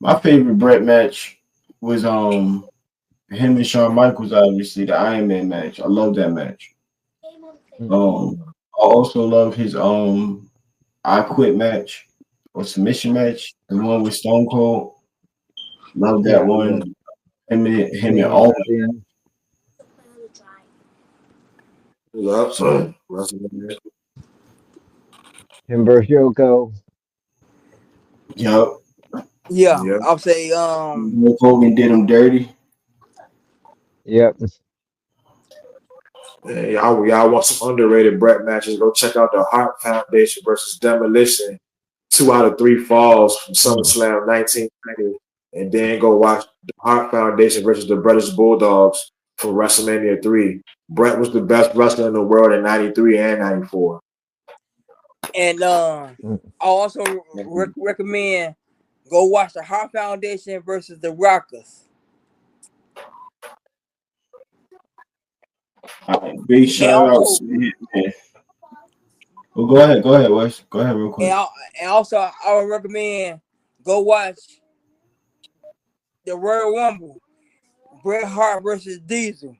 My favorite Bret match was him and Shawn Michaels, obviously, the Iron Man match. I love that match. I also love his I Quit match or submission match, the one with Stone Cold. Love that one. Him and all. Him versus Yoko. Yup. Yeah, I'll say Hulk Hogan did him dirty. Yep. Hey, y'all want some underrated Bret matches? Go check out the Hart Foundation versus Demolition. 2 out of 3 falls from SummerSlam 1990, and then go watch the Hart Foundation versus the British Bulldogs for WrestleMania 3. Bret was the best wrestler in the world in '93 and '94. And I also recommend go watch the Hart Foundation versus the Rockers. Big shout out to Hitman. Well, go ahead, Wes. Go ahead real quick. And also, I would recommend go watch the Royal Rumble, Bret Hart versus Diesel.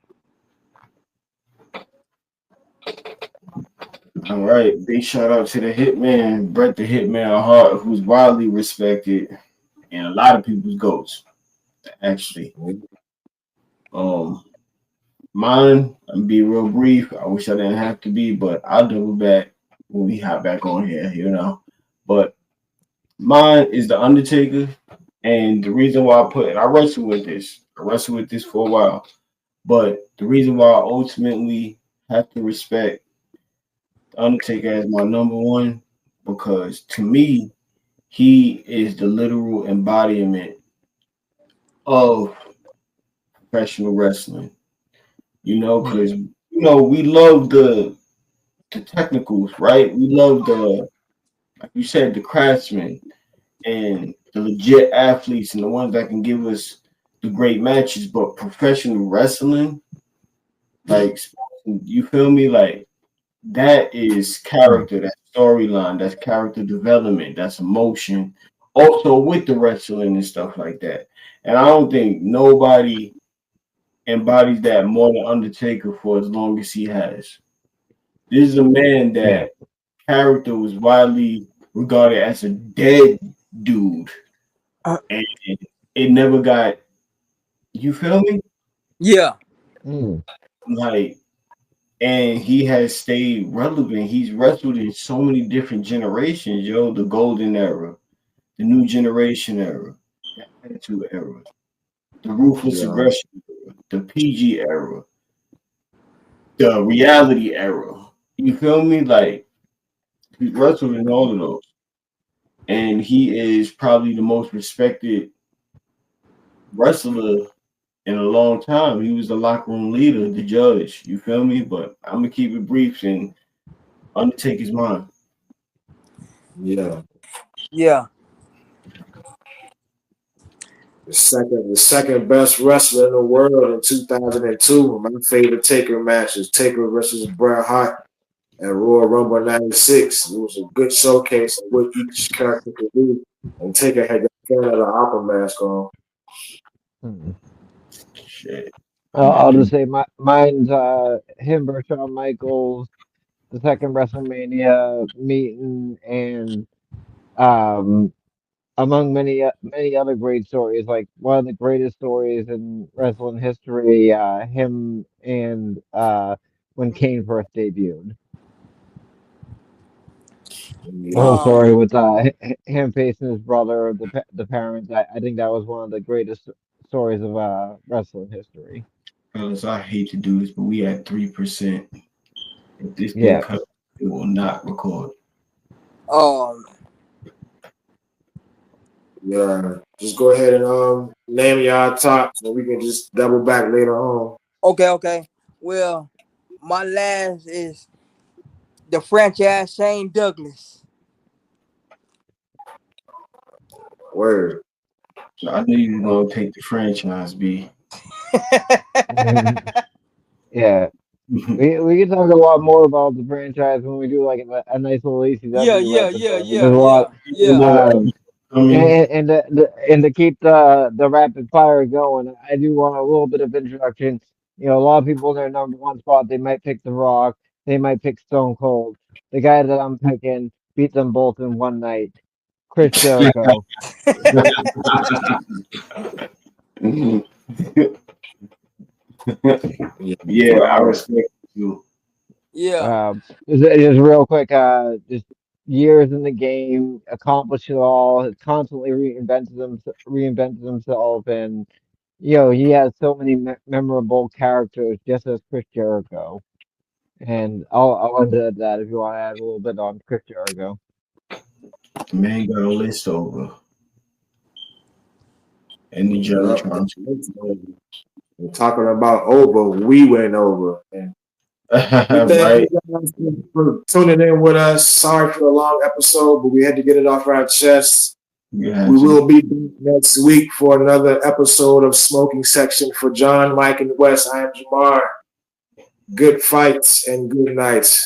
All right, big shout out to the Hitman, Bret the Hitman Hart, who's widely respected and a lot of people's goats. Actually, mine, I'm be real brief. I wish I didn't have to be, but I'll double back when we hop back on here, you know. But mine is the Undertaker, and the reason why I wrestled with this for a while, but the reason why I ultimately have to respect Undertaker as my number one, because to me, he is the literal embodiment of professional wrestling. You know, because we love the technicals, right? We love like you said, the craftsmen and the legit athletes and the ones that can give us the great matches. But professional wrestling, like, you feel me? Like, that is character, that's storyline, that's character development, that's emotion. Also with the wrestling and stuff like that. And I don't think nobody embodies that more than Undertaker for as long as he has. This is a man that character was widely regarded as a dead dude. And it never got, you feel me? Yeah. Like, and he has stayed relevant. He's wrestled in so many different generations, yo. The golden era, the new generation era, the attitude era, the ruthless aggression era, the PG era, the reality era. You feel me? Like, he's wrestled in all of those. And he is probably the most respected wrestler in a long time. He was the locker room leader, the judge. You feel me? But I'm gonna keep it brief and Undertaker's mine. Yeah. The second best wrestler in the world in 2002. My favorite Taker match is Taker versus Bret Hart at Royal Rumble '96. It was a good showcase of what each character could do. And Taker had the opera mask on. Shit. I'll just say mine's him versus Shawn Michaels, the second WrestleMania meeting, and among many other great stories, like one of the greatest stories in wrestling history, him and when Kane first debuted. The whole story with him facing his brother, the parents. I think that was one of the greatest stories of wrestling history. Fellas, I hate to do this, but we at 3%. If this thing Yeah. comes, it will not record. Yeah, just go ahead and name y'all top so we can just double back later on. Okay. Well, my last is the franchise Shane Douglas. Word. I knew you were gonna take the franchise, B. Yeah. We can talk a lot more about the franchise when we do like a nice little ECW episode. There's a lot. And to keep the rapid fire going, I do want a little bit of introduction. You know, a lot of people in their number one spot, they might pick The Rock, they might pick Stone Cold. The guy that I'm picking beat them both in one night. Chris Jericho. Yeah, I respect you. Yeah. Just real quick, just years in the game, accomplished it all, has constantly reinvented himself, and he has so many memorable characters, just as Chris Jericho. And I'll end it at that if you want to add a little bit on Chris Jericho. The man got a list over. And the judge. We're talking about over, we went over. And thank you guys for tuning in with us. Sorry for the long episode, but we had to get it off our chests. We will be back next week for another episode of Smoking Section. For John, Mike, and Wes, I am Jamar. Good fights and good nights.